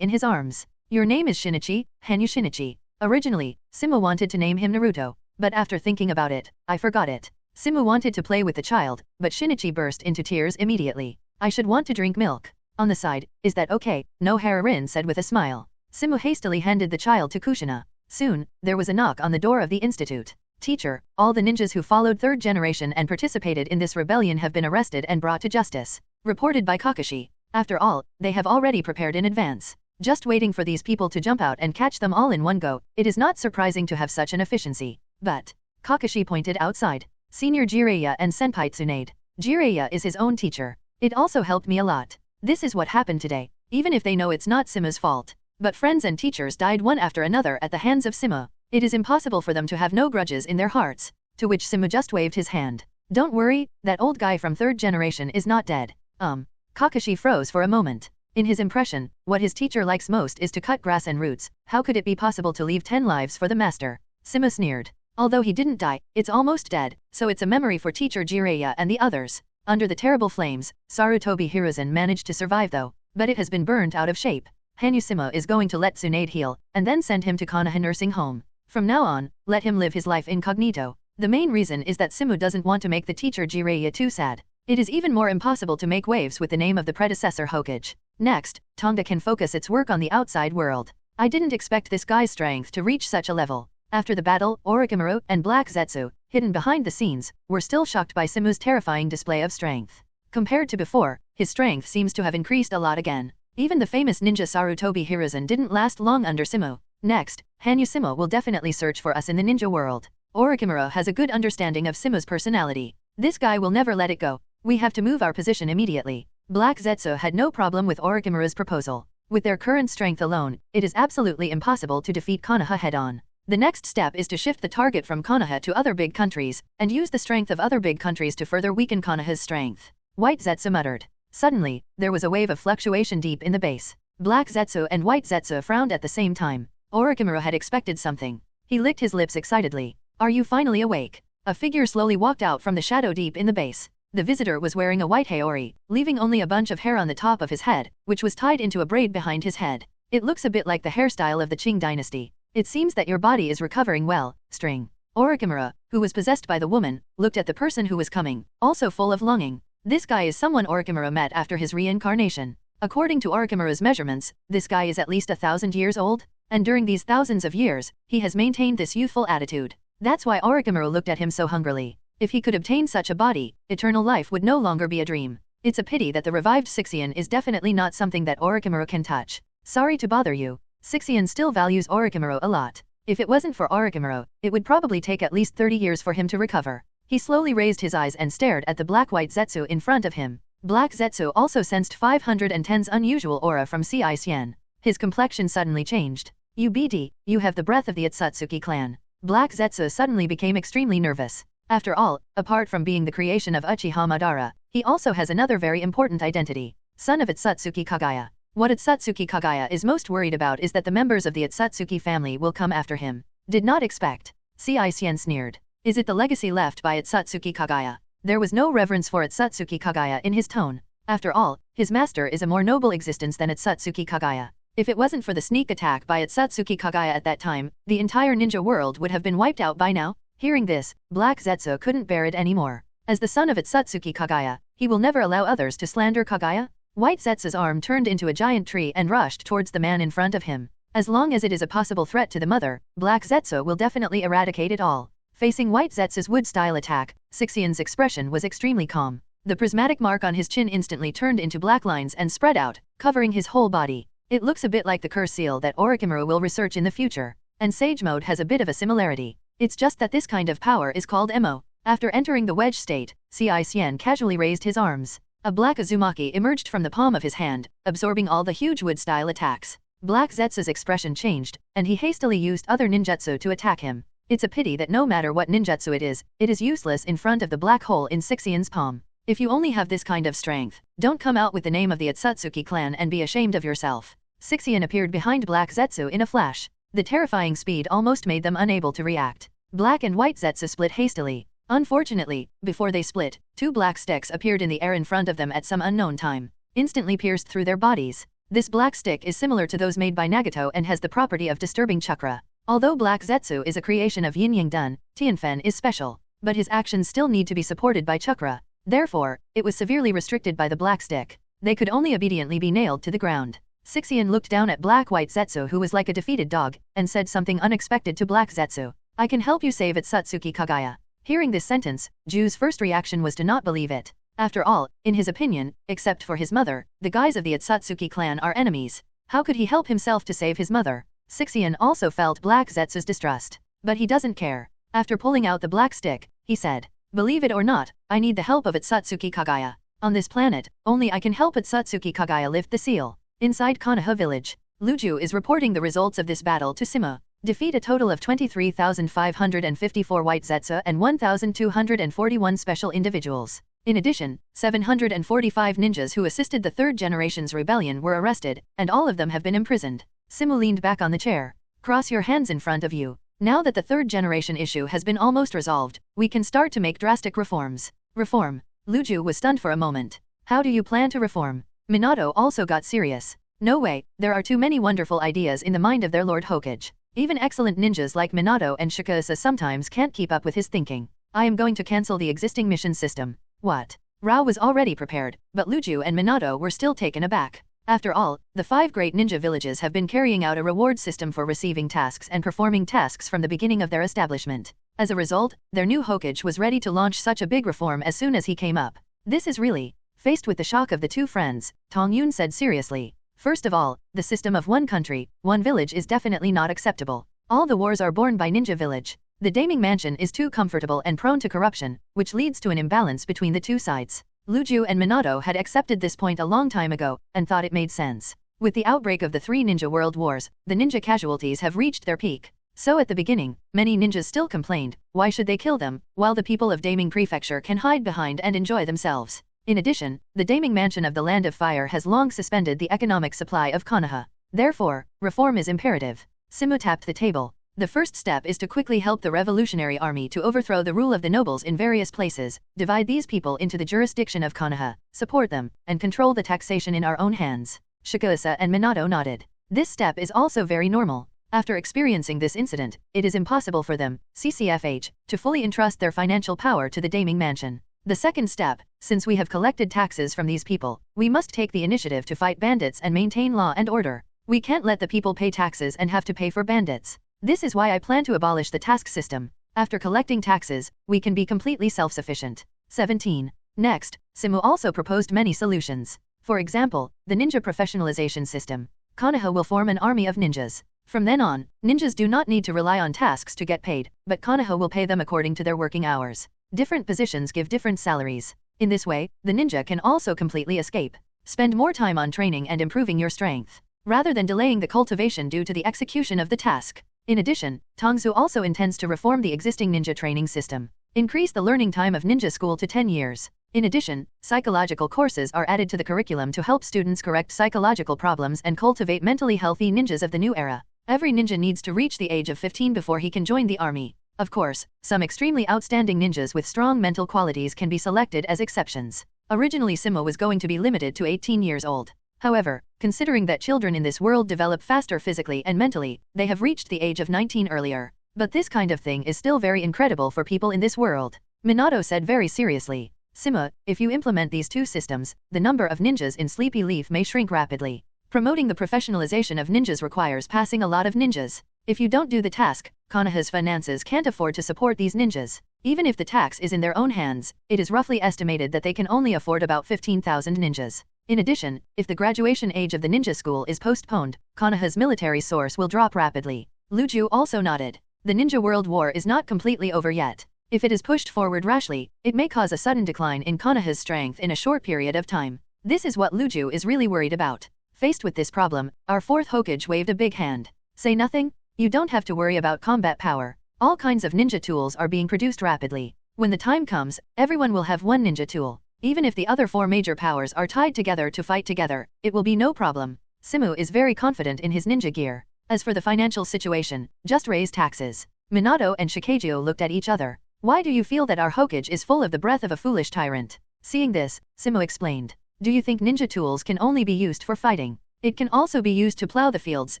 in his arms. Your name is Shinichi, Hanyu Shinichi. Originally, Simu wanted to name him Naruto, but after thinking about it, I forgot it. Simu wanted to play with the child, but Shinichi burst into tears immediately. I should want to drink milk. On the side, is that okay? No Hararin said with a smile. Simu hastily handed the child to Kushina. Soon, there was a knock on the door of the institute. Teacher, all the ninjas who followed third generation and participated in this rebellion have been arrested and brought to justice. Reported by Kakashi. After all, they have already prepared in advance. Just waiting for these people to jump out and catch them all in one go, it is not surprising to have such an efficiency. But, Kakashi pointed outside. Senior Jiraiya and Senpai Tsunade. Jiraiya is his own teacher. It also helped me a lot. This is what happened today, even if they know it's not Simu's fault. But friends and teachers died one after another at the hands of Simu. It is impossible for them to have no grudges in their hearts. To which Simu just waved his hand. Don't worry, that old guy from third generation is not dead. Kakashi froze for a moment. In his impression, what his teacher likes most is to cut grass and roots. How could it be possible to leave 10 lives for the master? Simu sneered. Although he didn't die, it's almost dead, so it's a memory for teacher Jiraiya and the others. Under the terrible flames, Sarutobi Hiruzen managed to survive though, but it has been burned out of shape. Hanyu Simu is going to let Tsunade heal, and then send him to Konoha nursing home. From now on, let him live his life incognito. The main reason is that Simu doesn't want to make the teacher Jiraiya too sad. It is even more impossible to make waves with the name of the predecessor Hokage. Next, Tonga can focus its work on the outside world. I didn't expect this guy's strength to reach such a level. After the battle, Orochimaru and Black Zetsu, hidden behind the scenes, were still shocked by Simu's terrifying display of strength. Compared to before, his strength seems to have increased a lot again. Even the famous ninja Sarutobi Hiruzen didn't last long under Simu. Next, Hanyu Simu will definitely search for us in the ninja world. Orochimaru has a good understanding of Simu's personality. This guy will never let it go. We have to move our position immediately. Black Zetsu had no problem with Orochimaru's proposal. With their current strength alone, it is absolutely impossible to defeat Konoha head-on. The next step is to shift the target from Konoha to other big countries, and use the strength of other big countries to further weaken Konoha's strength. White Zetsu muttered. Suddenly, there was a wave of fluctuation deep in the base. Black Zetsu and White Zetsu frowned at the same time. Orochimaru had expected something. He licked his lips excitedly. Are you finally awake? A figure slowly walked out from the shadow deep in the base. The visitor was wearing a white haori, leaving only a bunch of hair on the top of his head, which was tied into a braid behind his head. It looks a bit like the hairstyle of the Qing dynasty. It seems that your body is recovering well, String. Orochimaru, who was possessed by the woman, looked at the person who was coming, also full of longing. This guy is someone Orochimaru met after his reincarnation. According to Orochimaru's measurements, this guy is at least 1,000 years old, and during these thousands of years, he has maintained this youthful attitude. That's why Orochimaru looked at him so hungrily. If he could obtain such a body, eternal life would no longer be a dream. It's a pity that the revived Sixien is definitely not something that Orochimaru can touch. Sorry to bother you. Sixien still values Orochimaru a lot. If it wasn't for Orochimaru, it would probably take at least 30 years for him to recover. He slowly raised his eyes and stared at the black-white Zetsu in front of him. Black Zetsu also sensed 510's unusual aura from Sixien. His complexion suddenly changed. You have the breath of the Otsutsuki clan. Black Zetsu suddenly became extremely nervous. After all, apart from being the creation of Uchiha Madara, he also has another very important identity. Son of Otsutsuki Kagaya. What Otsutsuki Kagaya is most worried about is that the members of the Otsutsuki family will come after him. Did not expect. Sixien sneered. Is it the legacy left by Otsutsuki Kagaya? There was no reverence for Otsutsuki Kagaya in his tone. After all, his master is a more noble existence than Otsutsuki Kagaya. If it wasn't for the sneak attack by Otsutsuki Kagaya at that time, the entire ninja world would have been wiped out by now. Hearing this, Black Zetsu couldn't bear it anymore. As the son of Otsutsuki Kagaya, he will never allow others to slander Kagaya. White Zetsu's arm turned into a giant tree and rushed towards the man in front of him. As long as it is a possible threat to the mother, Black Zetsu will definitely eradicate it all. Facing White Zetsu's wood-style attack, Sixien's expression was extremely calm. The prismatic mark on his chin instantly turned into black lines and spread out, covering his whole body. It looks a bit like the curse seal that Orochimaru will research in the future. And Sage Mode has a bit of a similarity. It's just that this kind of power is called Emo. After entering the wedge state, Sixien casually raised his arms. A black Uzumaki emerged from the palm of his hand, absorbing all the huge wood-style attacks. Black Zetsu's expression changed, and he hastily used other ninjutsu to attack him. It's a pity that no matter what ninjutsu it is useless in front of the black hole in Sixien's palm. If you only have this kind of strength, don't come out with the name of the Otsutsuki clan and be ashamed of yourself. Sixien appeared behind Black Zetsu in a flash. The terrifying speed almost made them unable to react. Black and White Zetsu split hastily. Unfortunately, before they split, two black sticks appeared in the air in front of them at some unknown time, instantly pierced through their bodies. This black stick is similar to those made by Nagato and has the property of disturbing chakra. Although Black Zetsu is a creation of Yin-Yang Dun, Tianfen is special, but his actions still need to be supported by chakra. Therefore, it was severely restricted by the black stick. They could only obediently be nailed to the ground. Sixien looked down at Black-White Zetsu, who was like a defeated dog, and said something unexpected to Black Zetsu. I can help you save Otsutsuki Kagaya. Hearing this sentence, Ju's first reaction was to not believe it. After all, in his opinion, except for his mother, the guys of the Otsutsuki clan are enemies. How could he help himself to save his mother? Sixien also felt Black Zetsu's distrust. But he doesn't care. After pulling out the black stick, he said, believe it or not, I need the help of Otsutsuki Kagaya. On this planet, only I can help Otsutsuki Kagaya lift the seal. Inside Konoha village, Luju is reporting the results of this battle to Simu. Defeat a total of 23,554 White Zetsu and 1,241 special individuals. In addition, 745 ninjas who assisted the third generation's rebellion were arrested, and all of them have been imprisoned. Simu leaned back on the chair. Cross your hands in front of you. Now that the third generation issue has been almost resolved, we can start to make drastic reforms. Reform. Luju was stunned for a moment. How do you plan to reform? Minato also got serious. No way, there are too many wonderful ideas in the mind of their Lord Hokage. Even excellent ninjas like Minato and Shikasa sometimes can't keep up with his thinking. I am going to cancel the existing mission system. What? Rao was already prepared, but Luju and Minato were still taken aback. After all, the 5 great ninja villages have been carrying out a reward system for receiving tasks and performing tasks from the beginning of their establishment. As a result, their new Hokage was ready to launch such a big reform as soon as he came up. This is really... Faced with the shock of the two friends, Tong Yun said seriously. First of all, the system of one country, one village is definitely not acceptable. All the wars are born by Ninja Village. The Daming Mansion is too comfortable and prone to corruption, which leads to an imbalance between the two sides. Luju and Minato had accepted this point a long time ago, and thought it made sense. With the outbreak of the 3 ninja world wars, the ninja casualties have reached their peak. So at the beginning, many ninjas still complained, why should they kill them, while the people of Daming Prefecture can hide behind and enjoy themselves. In addition, the Daming Mansion of the Land of Fire has long suspended the economic supply of Konoha. Therefore, reform is imperative. Simu tapped the table. The first step is to quickly help the revolutionary army to overthrow the rule of the nobles in various places, divide these people into the jurisdiction of Konoha, support them, and control the taxation in our own hands. Shikasa and Minato nodded. This step is also very normal. After experiencing this incident, it is impossible for them, CCFH, to fully entrust their financial power to the Daming Mansion. The second step, since we have collected taxes from these people, we must take the initiative to fight bandits and maintain law and order. We can't let the people pay taxes and have to pay for bandits. This is why I plan to abolish the task system. After collecting taxes, we can be completely self-sufficient. 17. Next, Simu also proposed many solutions. For example, the ninja professionalization system. Konoha will form an army of ninjas. From then on, ninjas do not need to rely on tasks to get paid, but Konoha will pay them according to their working hours. Different positions give different salaries. In this way, the ninja can also completely escape. Spend more time on training and improving your strength, rather than delaying the cultivation due to the execution of the task. In addition, Tongzu also intends to reform the existing ninja training system. Increase the learning time of ninja school to 10 years. In addition, psychological courses are added to the curriculum to help students correct psychological problems and cultivate mentally healthy ninjas of the new era. Every ninja needs to reach the age of 15 before he can join the army. Of course, some extremely outstanding ninjas with strong mental qualities can be selected as exceptions. Originally Simu was going to be limited to 18 years old. However, considering that children in this world develop faster physically and mentally, they have reached the age of 19 earlier. But this kind of thing is still very incredible for people in this world. Minato said very seriously. Simu, if you implement these two systems, the number of ninjas in Sleepy Leaf may shrink rapidly. Promoting the professionalization of ninjas requires passing a lot of ninjas. If you don't do the task, Konoha's finances can't afford to support these ninjas. Even if the tax is in their own hands, it is roughly estimated that they can only afford about 15,000 ninjas. In addition, if the graduation age of the ninja school is postponed, Konoha's military source will drop rapidly. Luju also nodded. The Ninja World War is not completely over yet. If it is pushed forward rashly, it may cause a sudden decline in Konoha's strength in a short period of time. This is what Luju is really worried about. Faced with this problem, our 4th Hokage waved a big hand. Say nothing? You don't have to worry about combat power. All kinds of ninja tools are being produced rapidly. When the time comes, everyone will have one ninja tool. Even if the other 4 major powers are tied together to fight together, it will be no problem. Simu is very confident in his ninja gear. As for the financial situation, just raise taxes. Minato and Shikagio looked at each other. Why do you feel that our Hokage is full of the breath of a foolish tyrant? Seeing this, Simu explained. Do you think ninja tools can only be used for fighting? It can also be used to plow the fields,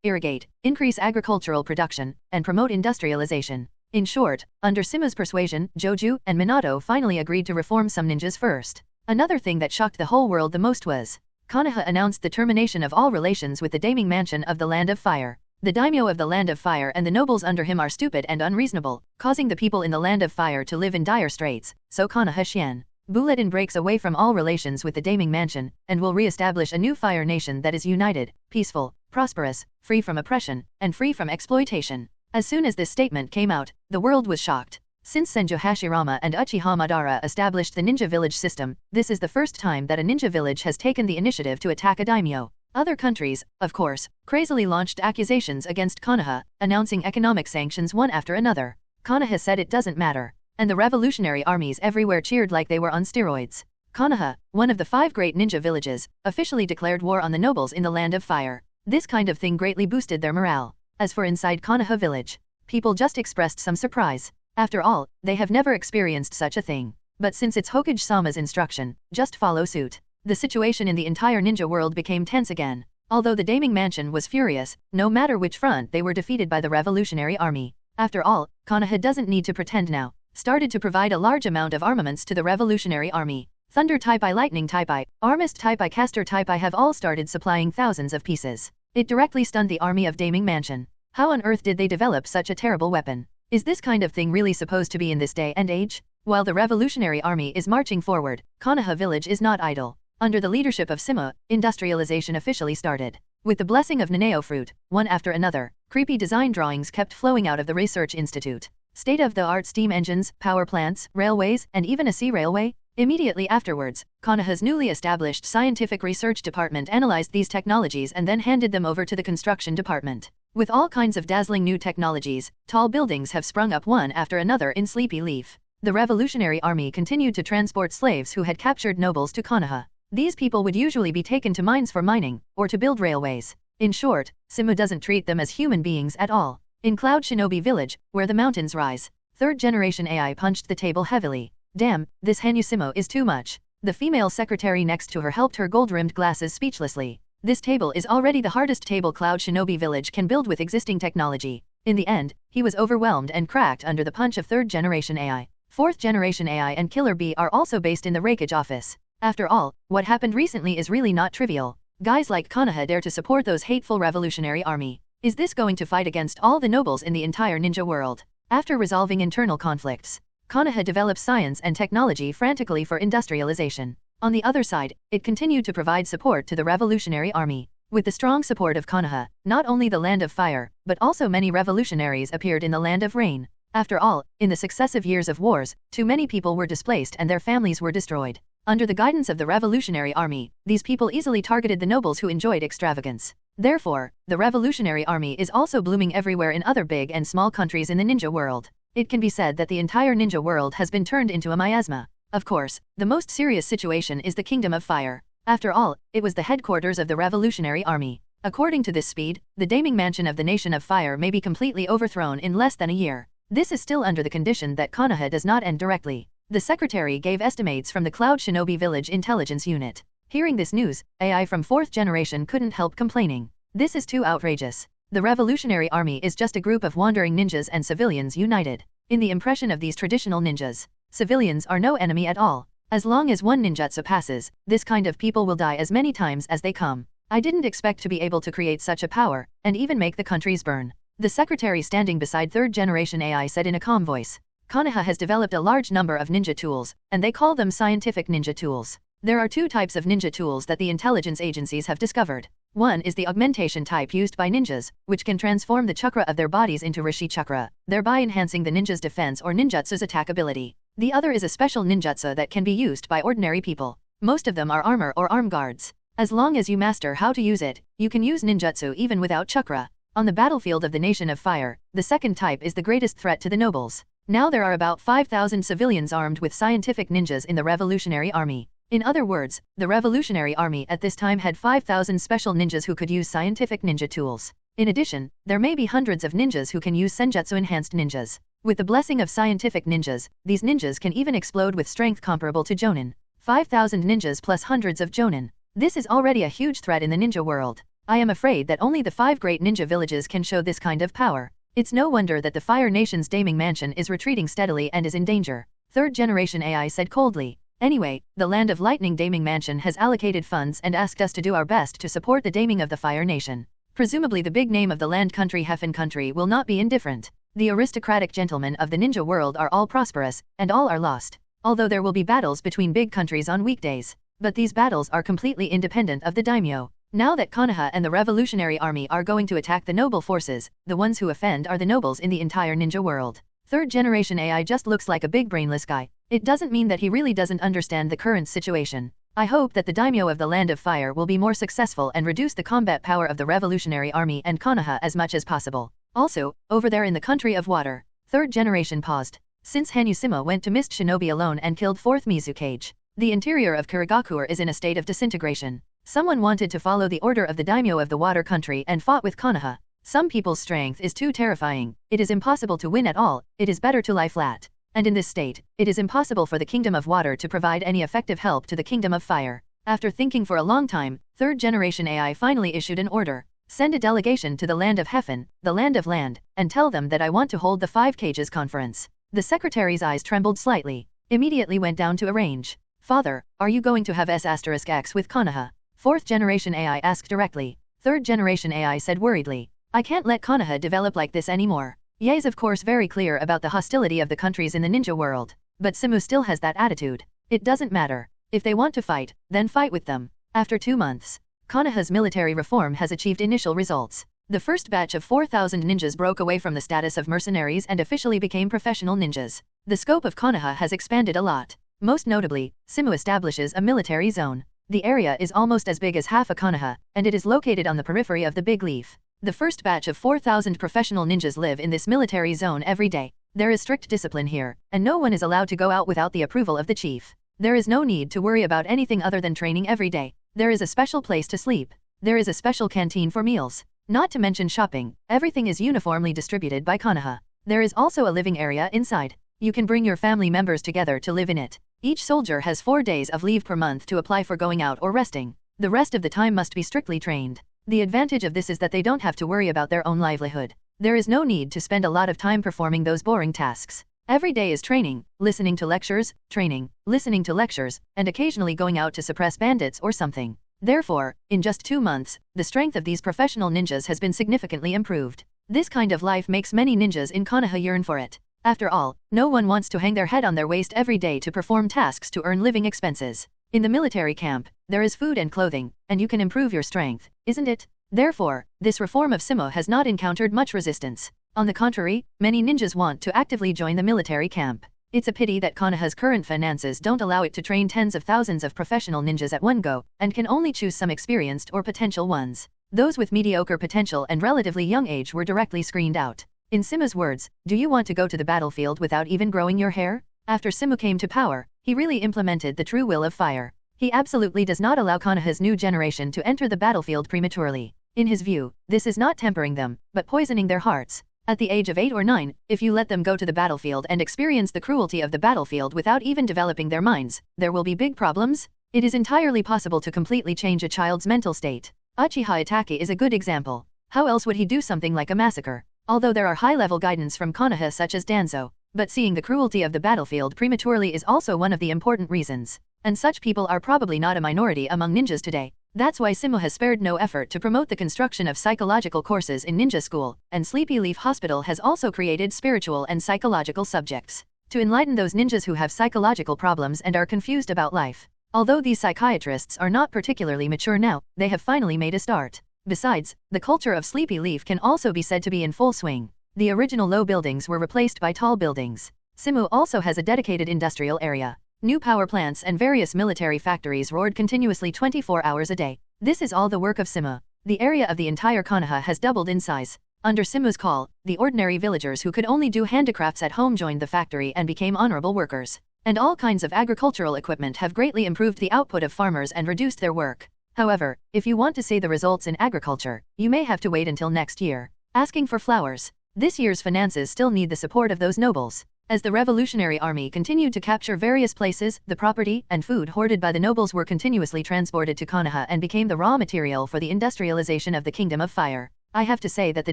irrigate, increase agricultural production, and promote industrialization. In short, under Simu's persuasion, Joju and Minato finally agreed to reform some ninjas first. Another thing that shocked the whole world the most was, Konoha announced the termination of all relations with the Daming Mansion of the Land of Fire. The daimyo of the Land of Fire and the nobles under him are stupid and unreasonable, causing the people in the Land of Fire to live in dire straits, so Konoha Xian Buledin breaks away from all relations with the Daming Mansion, and will re-establish a new fire nation that is united, peaceful, prosperous, free from oppression, and free from exploitation. As soon as this statement came out, the world was shocked. Since Senju Hashirama and Uchiha Madara established the ninja village system, this is the first time that a ninja village has taken the initiative to attack a daimyo. Other countries, of course, crazily launched accusations against Konoha, announcing economic sanctions one after another. Konoha said it doesn't matter, and the revolutionary armies everywhere cheered like they were on steroids. Konoha, one of the 5 great ninja villages, officially declared war on the nobles in the Land of Fire. This kind of thing greatly boosted their morale. As for inside Konoha village, people just expressed some surprise. After all, they have never experienced such a thing. But since it's Hokage Sama's instruction, just follow suit. The situation in the entire ninja world became tense again. Although the Daming Mansion was furious, no matter which front they were defeated by the Revolutionary Army. After all, Konoha doesn't need to pretend now. Started to provide a large amount of armaments to the Revolutionary Army. Thunder Taipai, Lightning Taipai, Armist Taipai, Caster Taipai have all started supplying thousands of pieces. It directly stunned the army of Daming Mansion. How on earth did they develop such a terrible weapon? Is this kind of thing really supposed to be in this day and age? While the Revolutionary Army is marching forward, Konoha village is not idle. Under the leadership of Simu, industrialization officially started. With the blessing of Nanao fruit, one after another, creepy design drawings kept flowing out of the research institute. State-of-the-art steam engines, power plants, railways, and even a sea railway. Immediately afterwards, Konoha's newly established scientific research department analyzed these technologies and then handed them over to the construction department. With all kinds of dazzling new technologies, tall buildings have sprung up one after another in Sleepy Leaf. The Revolutionary Army continued to transport slaves who had captured nobles to Konoha. These people would usually be taken to mines for mining, or to build railways. In short, Simu doesn't treat them as human beings at all. In Cloud Shinobi Village, where the mountains rise, third generation AI punched the table heavily. Damn, this Hanyu Simu is too much. The female secretary next to her helped her gold-rimmed glasses speechlessly. This table is already the hardest table Cloud Shinobi Village can build with existing technology. In the end, he was overwhelmed and cracked under the punch of third generation AI. Fourth generation AI and Killer Bee are also based in the Raikage office. After all, what happened recently is really not trivial. Guys like Konoha dare to support those hateful Revolutionary Army. Is this going to fight against all the nobles in the entire ninja world? After resolving internal conflicts, Konoha develops science and technology frantically for industrialization. On the other side, it continued to provide support to the Revolutionary Army. With the strong support of Konoha, not only the Land of Fire, but also many revolutionaries appeared in the Land of Rain. After all, in the successive years of wars, too many people were displaced and their families were destroyed. Under the guidance of the Revolutionary Army, these people easily targeted the nobles who enjoyed extravagance. Therefore, the Revolutionary Army is also blooming everywhere in other big and small countries in the ninja world. It can be said that the entire ninja world has been turned into a miasma. Of course, the most serious situation is the Kingdom of Fire. After all, it was the headquarters of the Revolutionary Army. According to this speed, the Daming Mansion of the Nation of Fire may be completely overthrown in less than a year. This is still under the condition that Konoha does not end directly. The secretary gave estimates from the Cloud Shinobi Village Intelligence Unit. Hearing this news, AI from 4th generation couldn't help complaining. This is too outrageous. The Revolutionary Army is just a group of wandering ninjas and civilians united. In the impression of these traditional ninjas, civilians are no enemy at all. As long as one ninjutsu passes, this kind of people will die as many times as they come. I didn't expect to be able to create such a power, and even make the countries burn. The secretary standing beside third generation AI said in a calm voice. Konoha has developed a large number of ninja tools, and they call them scientific ninja tools. There are two types of ninja tools that the intelligence agencies have discovered. One is the augmentation type used by ninjas, which can transform the chakra of their bodies into Rishi chakra, thereby enhancing the ninja's defense or ninjutsu's attack ability. The other is a special ninjutsu that can be used by ordinary people. Most of them are armor or arm guards. As long as you master how to use it, you can use ninjutsu even without chakra. On the battlefield of the Nation of Fire, the second type is the greatest threat to the nobles. Now there are about 5,000 civilians armed with scientific ninjas in the Revolutionary Army. In other words, the Revolutionary Army at this time had 5,000 special ninjas who could use scientific ninja tools. In addition, there may be hundreds of ninjas who can use senjutsu-enhanced ninjas. With the blessing of scientific ninjas, these ninjas can even explode with strength comparable to Jonin. 5,000 ninjas plus hundreds of Jonin. This is already a huge threat in the ninja world. I am afraid that only the 5 great ninja villages can show this kind of power. It's no wonder that the Fire Nation's Daming Mansion is retreating steadily and is in danger. Third generation AI said coldly. Anyway, the Land of Lightning Daming Mansion has allocated funds and asked us to do our best to support the daming of the Fire Nation. Presumably the big name of the land country Heffen country will not be indifferent. The aristocratic gentlemen of the ninja world are all prosperous, and all are lost. Although there will be battles between big countries on weekdays. But these battles are completely independent of the daimyo. Now that Konoha and the Revolutionary Army are going to attack the noble forces, the ones who offend are the nobles in the entire ninja world. Third generation AI just looks like a big brainless guy. It doesn't mean that he really doesn't understand the current situation. I hope that the daimyo of the Land of Fire will be more successful and reduce the combat power of the Revolutionary Army and Konoha as much as possible. Also, over there in the country of water, third generation paused. Since Hanyu went to Mist Shinobi alone and killed 4th Kage, the interior of Kurigakure is in a state of disintegration. Someone wanted to follow the order of the daimyo of the water country and fought with Konoha. Some people's strength is too terrifying. It is impossible to win at all. It is better to lie flat. And in this state, it is impossible for the Kingdom of Water to provide any effective help to the Kingdom of Fire. After thinking for a long time, Third generation AI finally issued an order. Send a delegation to the land of Heaven, the land of land, and tell them that I want to hold the Five Kages conference. The secretary's eyes trembled slightly. Immediately went down to arrange. Father, are you going to have S*X with Konoha? Fourth generation AI asked directly. Third generation AI said worriedly. I can't let Konoha develop like this anymore. Ye is of course very clear about the hostility of the countries in the ninja world. But Simu still has that attitude. It doesn't matter. If they want to fight, then fight with them. After 2 months, Konoha's military reform has achieved initial results. The first batch of 4,000 ninjas broke away from the status of mercenaries and officially became professional ninjas. The scope of Konoha has expanded a lot. Most notably, Simu establishes a military zone. The area is almost as big as half a Konoha, and it is located on the periphery of the Big Leaf. The first batch of 4,000 professional ninjas live in this military zone every day. There is strict discipline here, and no one is allowed to go out without the approval of the chief. There is no need to worry about anything other than training every day. There is a special place to sleep. There is a special canteen for meals. Not to mention shopping. Everything is uniformly distributed by Konoha. There is also a living area inside. You can bring your family members together to live in it. Each soldier has 4 days of leave per month to apply for going out or resting. The rest of the time must be strictly trained. The advantage of this is that they don't have to worry about their own livelihood. There is no need to spend a lot of time performing those boring tasks. Every day is training, listening to lectures, training, listening to lectures, and occasionally going out to suppress bandits or something. Therefore, in just 2 months, the strength of these professional ninjas has been significantly improved. This kind of life makes many ninjas in Konoha yearn for it. After all, no one wants to hang their head on their waist every day to perform tasks to earn living expenses. In the military camp, there is food and clothing, and you can improve your strength, isn't it? Therefore, this reform of Simu has not encountered much resistance. On the contrary, many ninjas want to actively join the military camp. It's a pity that Konoha's current finances don't allow it to train tens of thousands of professional ninjas at one go, and can only choose some experienced or potential ones. Those with mediocre potential and relatively young age were directly screened out. In Simu's words, do you want to go to the battlefield without even growing your hair? After Simu came to power, he really implemented the true will of fire. He absolutely does not allow Konoha's new generation to enter the battlefield prematurely. In his view, this is not tempering them, but poisoning their hearts. At the age of 8 or 9, if you let them go to the battlefield and experience the cruelty of the battlefield without even developing their minds, there will be big problems. It is entirely possible to completely change a child's mental state. Uchiha Itachi is a good example. How else would he do something like a massacre? Although there are high-level guidance from Konoha such as Danzo, but seeing the cruelty of the battlefield prematurely is also one of the important reasons. And such people are probably not a minority among ninjas today. That's why Simu has spared no effort to promote the construction of psychological courses in ninja school, and Sleepy Leaf Hospital has also created spiritual and psychological subjects to enlighten those ninjas who have psychological problems and are confused about life. Although these psychiatrists are not particularly mature now, they have finally made a start. Besides, the culture of Sleepy Leaf can also be said to be in full swing. The original low buildings were replaced by tall buildings. Simu also has a dedicated industrial area. New power plants and various military factories roared continuously 24 hours a day. This is all the work of Simu. The area of the entire Konoha has doubled in size. Under Simu's call, the ordinary villagers who could only do handicrafts at home joined the factory and became honorable workers. And all kinds of agricultural equipment have greatly improved the output of farmers and reduced their work. However, if you want to see the results in agriculture, you may have to wait until next year. Asking for flowers. This year's finances still need the support of those nobles. As the Revolutionary Army continued to capture various places, the property and food hoarded by the nobles were continuously transported to Konoha and became the raw material for the industrialization of the Kingdom of Fire. I have to say that the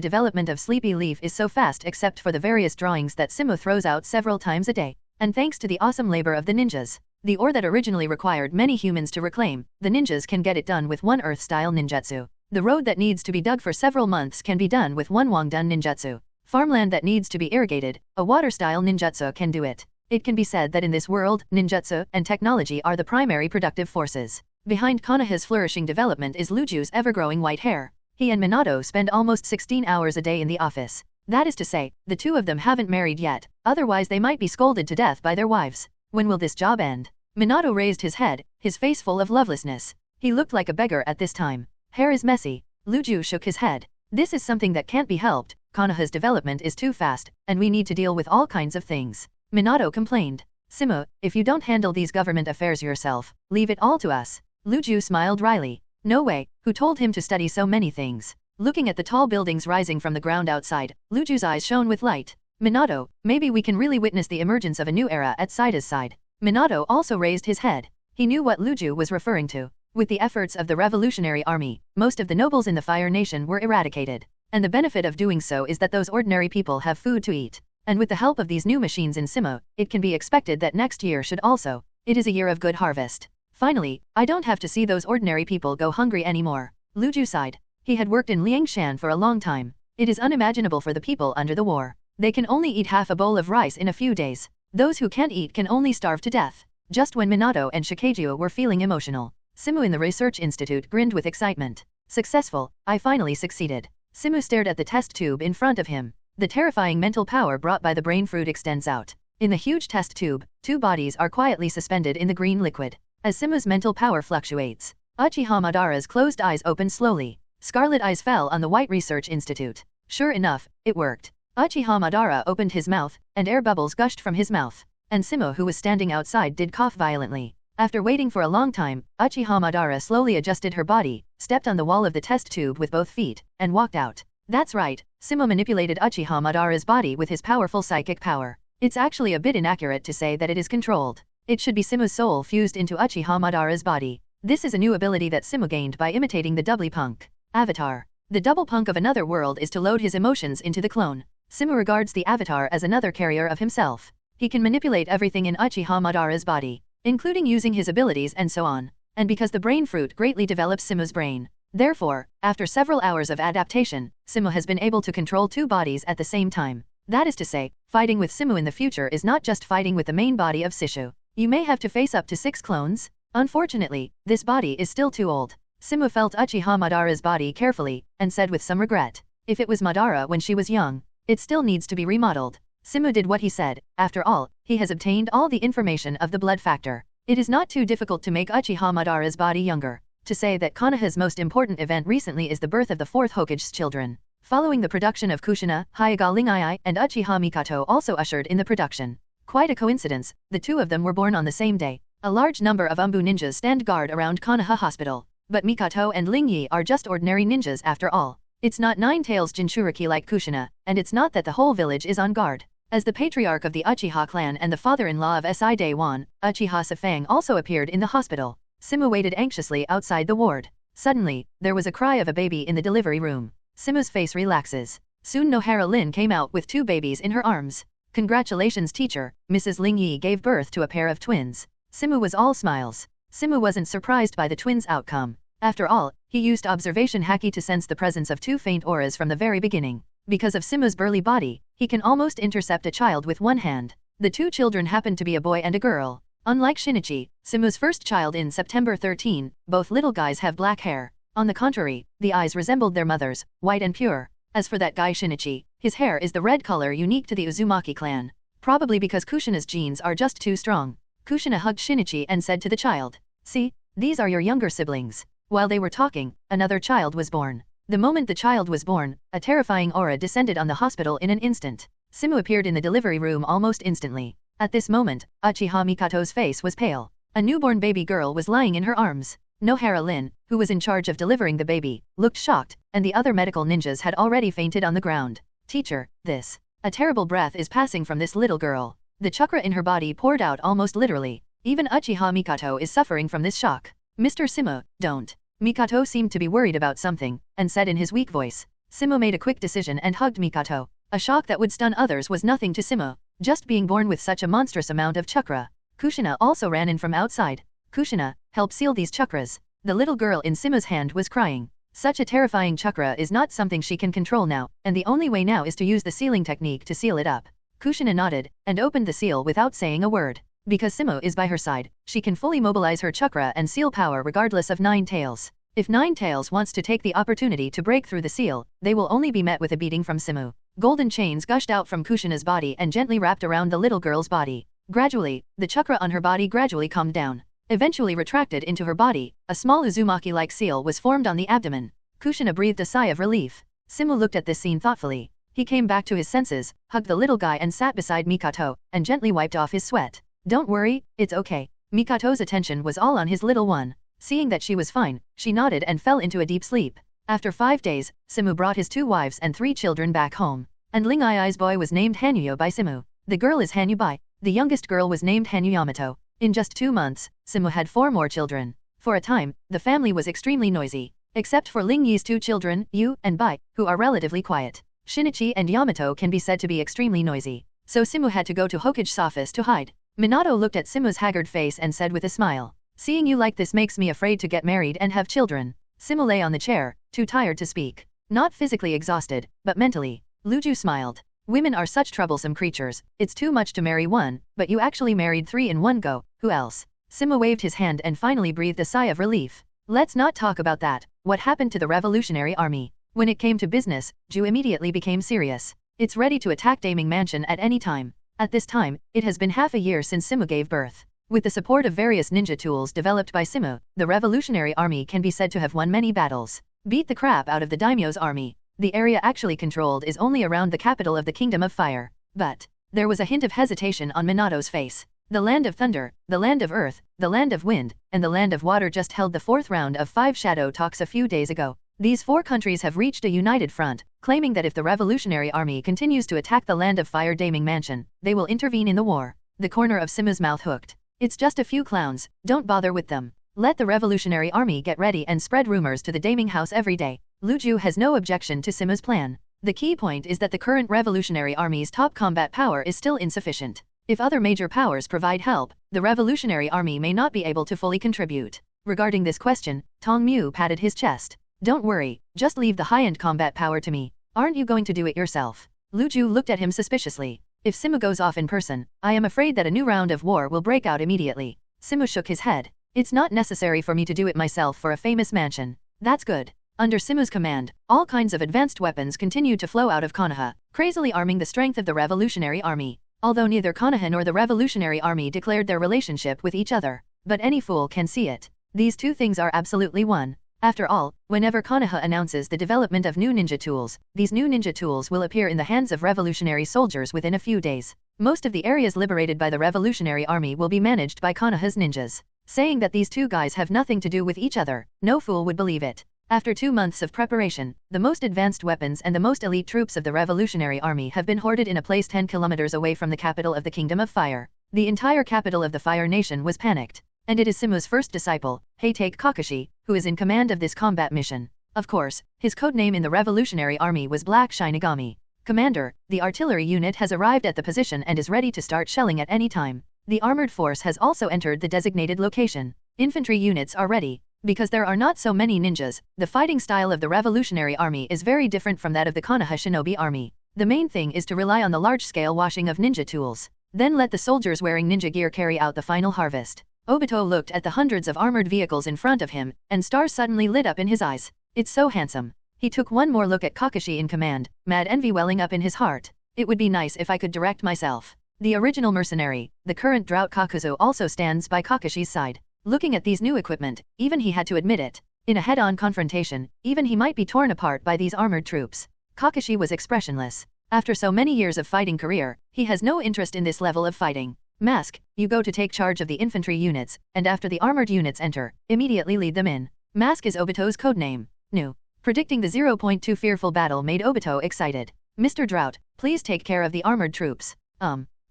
development of Sleepy Leaf is so fast except for the various drawings that Simu throws out several times a day. And thanks to the awesome labor of the ninjas, the ore that originally required many humans to reclaim, the ninjas can get it done with one Earth-style ninjutsu. The road that needs to be dug for several months can be done with one Wangdun ninjutsu. Farmland that needs to be irrigated, a water-style ninjutsu can do it. It can be said that in this world, ninjutsu and technology are the primary productive forces. Behind Konoha's flourishing development is Luju's ever-growing white hair. He and Minato spend almost 16 hours a day in the office. That is to say, the two of them haven't married yet, otherwise they might be scolded to death by their wives. When will this job end? Minato raised his head, his face full of lovelessness. He looked like a beggar at this time. Hair is messy. Luju shook his head. This is something that can't be helped. Konoha's development is too fast, and we need to deal with all kinds of things. Minato complained. Simu, if you don't handle these government affairs yourself, leave it all to us. Luju smiled wryly. No way, who told him to study so many things? Looking at the tall buildings rising from the ground outside, Luju's eyes shone with light. Minato, maybe we can really witness the emergence of a new era at Saida's side. Minato also raised his head. He knew what Luju was referring to. With the efforts of the Revolutionary Army, most of the nobles in the Fire Nation were eradicated. And the benefit of doing so is that those ordinary people have food to eat. And with the help of these new machines in Simu, it can be expected that next year should also. It is a year of good harvest. Finally, I don't have to see those ordinary people go hungry anymore. Lu Ju sighed. He had worked in Liangshan for a long time. It is unimaginable for the people under the war. They can only eat half a bowl of rice in a few days. Those who can't eat can only starve to death. Just when Minato and Shikaiju were feeling emotional, Simu in the research institute grinned with excitement. Successful, I finally succeeded. Simu stared at the test tube in front of him. The terrifying mental power brought by the brain fruit extends out. In the huge test tube, 2 bodies are quietly suspended in the green liquid. As Simu's mental power fluctuates, Uchiha Madara's closed eyes opened slowly. Scarlet eyes fell on the White Research Institute. Sure enough, it worked. Uchiha Madara opened his mouth, and air bubbles gushed from his mouth. And Simu, who was standing outside, did cough violently. After waiting for a long time, Uchiha Madara slowly adjusted her body, stepped on the wall of the test tube with both feet, and walked out. That's right, Simu manipulated Uchiha Madara's body with his powerful psychic power. It's actually a bit inaccurate to say that it is controlled. It should be Simu's soul fused into Uchiha Madara's body. This is a new ability that Simu gained by imitating the doubly punk avatar. The double punk of another world is to load his emotions into the clone. Simu regards the avatar as another carrier of himself. He can manipulate everything in Uchiha Madara's body, including using his abilities and so on. And because the brain fruit greatly develops Simu's brain. Therefore, after several hours of adaptation, Simu has been able to control 2 bodies at the same time. That is to say, fighting with Simu in the future is not just fighting with the main body of Sishu. You may have to face up to 6 clones. Unfortunately, this body is still too old. Simu felt Uchiha Madara's body carefully, and said with some regret, if it was Madara when she was young, it still needs to be remodeled. Simu did what he said. After all, he has obtained all the information of the blood factor. It is not too difficult to make Uchiha Madara's body younger. To say that Konoha's most important event recently is the birth of the 4th Hokage's children. Following the production of Kushina, Hyuga Lingai and Uchiha Mikoto also ushered in the production. Quite a coincidence, the 2 of them were born on the same day. A large number of Umbu ninjas stand guard around Konoha Hospital. But Mikoto and Lingyi are just ordinary ninjas after all. It's not 9 Tails Jinchuriki like Kushina, and it's not that the whole village is on guard. As the patriarch of the Uchiha clan and the father-in-law of Si Day-wan, Uchiha Safang also appeared in the hospital. Simu waited anxiously outside the ward. Suddenly, there was a cry of a baby in the delivery room. Simu's face relaxes. Soon Nohara Lin came out with 2 babies in her arms. Congratulations teacher, Mrs. Lingyi gave birth to a pair of twins. Simu was all smiles. Simu wasn't surprised by the twins' outcome. After all, he used observation haki to sense the presence of 2 faint auras from the very beginning. Because of Simu's burly body, he can almost intercept a child with 1 hand. The 2 children happened to be a boy and a girl. Unlike Shinichi, Simu's first child in September 13, both little guys have black hair. On the contrary, the eyes resembled their mother's, white and pure. As for that guy Shinichi, his hair is the red color unique to the Uzumaki clan. Probably because Kushina's genes are just too strong. Kushina hugged Shinichi and said to the child, see, these are your younger siblings. While they were talking, another child was born. The moment the child was born, a terrifying aura descended on the hospital in an instant. Simu appeared in the delivery room almost instantly. At this moment, Uchiha Mikoto's face was pale. A newborn baby girl was lying in her arms. Nohara Lin, who was in charge of delivering the baby, looked shocked, and the other medical ninjas had already fainted on the ground. Teacher, this. A terrible breath is passing from this little girl. The chakra in her body poured out almost literally. Even Uchiha Mikoto is suffering from this shock. Mr. Simu, don't. Mikoto seemed to be worried about something, and said in his weak voice. Simu made a quick decision and hugged Mikoto. A shock that would stun others was nothing to Simu. Just being born with such a monstrous amount of chakra. Kushina also ran in from outside. Kushina, help seal these chakras. The little girl in Simu's hand was crying. Such a terrifying chakra is not something she can control now, and the only way now is to use the sealing technique to seal it up. Kushina nodded, and opened the seal without saying a word. Because Simu is by her side, she can fully mobilize her chakra and seal power regardless of 9 Tails. If 9 Tails wants to take the opportunity to break through the seal, they will only be met with a beating from Simu. Golden chains gushed out from Kushina's body and gently wrapped around the little girl's body. Gradually, the chakra on her body gradually calmed down. Eventually retracted into her body, a small Uzumaki-like seal was formed on the abdomen. Kushina breathed a sigh of relief. Simu looked at this scene thoughtfully. He came back to his senses, hugged the little guy and sat beside Mikoto, and gently wiped off his sweat. Don't worry, it's okay. Mikoto's attention was all on his little one. Seeing that she was fine, she nodded and fell into a deep sleep. After 5 days, Simu brought his 2 wives and 3 children back home. And Ling Ai's boy was named Hanyuyo by Simu. The girl is Hanyu Bai. The youngest girl was named Hanyu Yamato. In just 2 months, Simu had 4 more children. For a time, the family was extremely noisy. Except for Ling Yi's two children, Yu and Bai, who are relatively quiet. Shinichi and Yamato can be said to be extremely noisy. So Simu had to go to Hokage's office to hide. Minato looked at Simu's haggard face and said with a smile, "Seeing you like this makes me afraid to get married and have children." Simu lay on the chair, too tired to speak. Not physically exhausted, but mentally. Luju smiled. "Women are such troublesome creatures, it's too much to marry one, but you actually married 3 in one go, who else?" Simu waved his hand and finally breathed a sigh of relief. "Let's not talk about that. What happened to the Revolutionary Army?" When it came to business, Ju immediately became serious. "It's ready to attack Daming Mansion at any time." At this time, it has been half a year since Simu gave birth. With the support of various ninja tools developed by Simu, the Revolutionary Army can be said to have won many battles. Beat the crap out of the daimyo's army. The area actually controlled is only around the capital of the Kingdom of Fire. But there was a hint of hesitation on Minato's face. The Land of Thunder, the Land of Earth, the Land of Wind, and the Land of Water just held the 4th round of 5 shadow talks a few days ago. These 4 countries have reached a united front, claiming that if the Revolutionary Army continues to attack the Land of Fire Daming Mansion, they will intervene in the war. The corner of Simu's mouth hooked. "It's just a few clowns, don't bother with them. Let the Revolutionary Army get ready and spread rumors to the Daming House every day." Luju has no objection to Simu's plan. The key point is that the current Revolutionary Army's top combat power is still insufficient. If other major powers provide help, the Revolutionary Army may not be able to fully contribute. Regarding this question, Tong Mu patted his chest. "Don't worry, just leave the high-end combat power to me. Aren't you going to do it yourself?" Luju looked at him suspiciously. "If Simu goes off in person, I am afraid that a new round of war will break out immediately." Simu shook his head. "It's not necessary for me to do it myself for a famous mansion." "That's good." Under Simu's command, all kinds of advanced weapons continued to flow out of Konoha, crazily arming the strength of the Revolutionary Army. Although neither Konoha nor the Revolutionary Army declared their relationship with each other. But any fool can see it. These two things are absolutely one. After all, whenever Konoha announces the development of new ninja tools, these new ninja tools will appear in the hands of revolutionary soldiers within a few days. Most of the areas liberated by the Revolutionary Army will be managed by Konoha's ninjas. Saying that these two guys have nothing to do with each other, no fool would believe it. After 2 months of preparation, the most advanced weapons and the most elite troops of the Revolutionary Army have been hoarded in a place 10 kilometers away from the capital of the Kingdom of Fire. The entire capital of the Fire Nation was panicked. And it is Simu's first disciple, Hokage Kakashi, who is in command of this combat mission. Of course, his codename in the Revolutionary Army was Black Shinigami. "Commander, the artillery unit has arrived at the position and is ready to start shelling at any time. The armored force has also entered the designated location. Infantry units are ready." Because there are not so many ninjas, the fighting style of the Revolutionary Army is very different from that of the Konoha Shinobi Army. The main thing is to rely on the large-scale washing of ninja tools. Then let the soldiers wearing ninja gear carry out the final harvest. Obito looked at the hundreds of armored vehicles in front of him, and stars suddenly lit up in his eyes. "It's so handsome." He took one more look at Kakashi in command, mad envy welling up in his heart. "It would be nice if I could direct myself." The original mercenary, the current drought Kakuzu, also stands by Kakashi's side. Looking at these new equipment, even he had to admit it. In a head-on confrontation, even he might be torn apart by these armored troops. Kakashi was expressionless. After so many years of fighting career, he has no interest in this level of fighting. "Mask, you go to take charge of the infantry units, and after the armored units enter, immediately lead them in." Mask is Obito's codename. Nu. Predicting the 0.2 fearful battle made Obito excited. "Mr. Drought, please take care of the armored troops."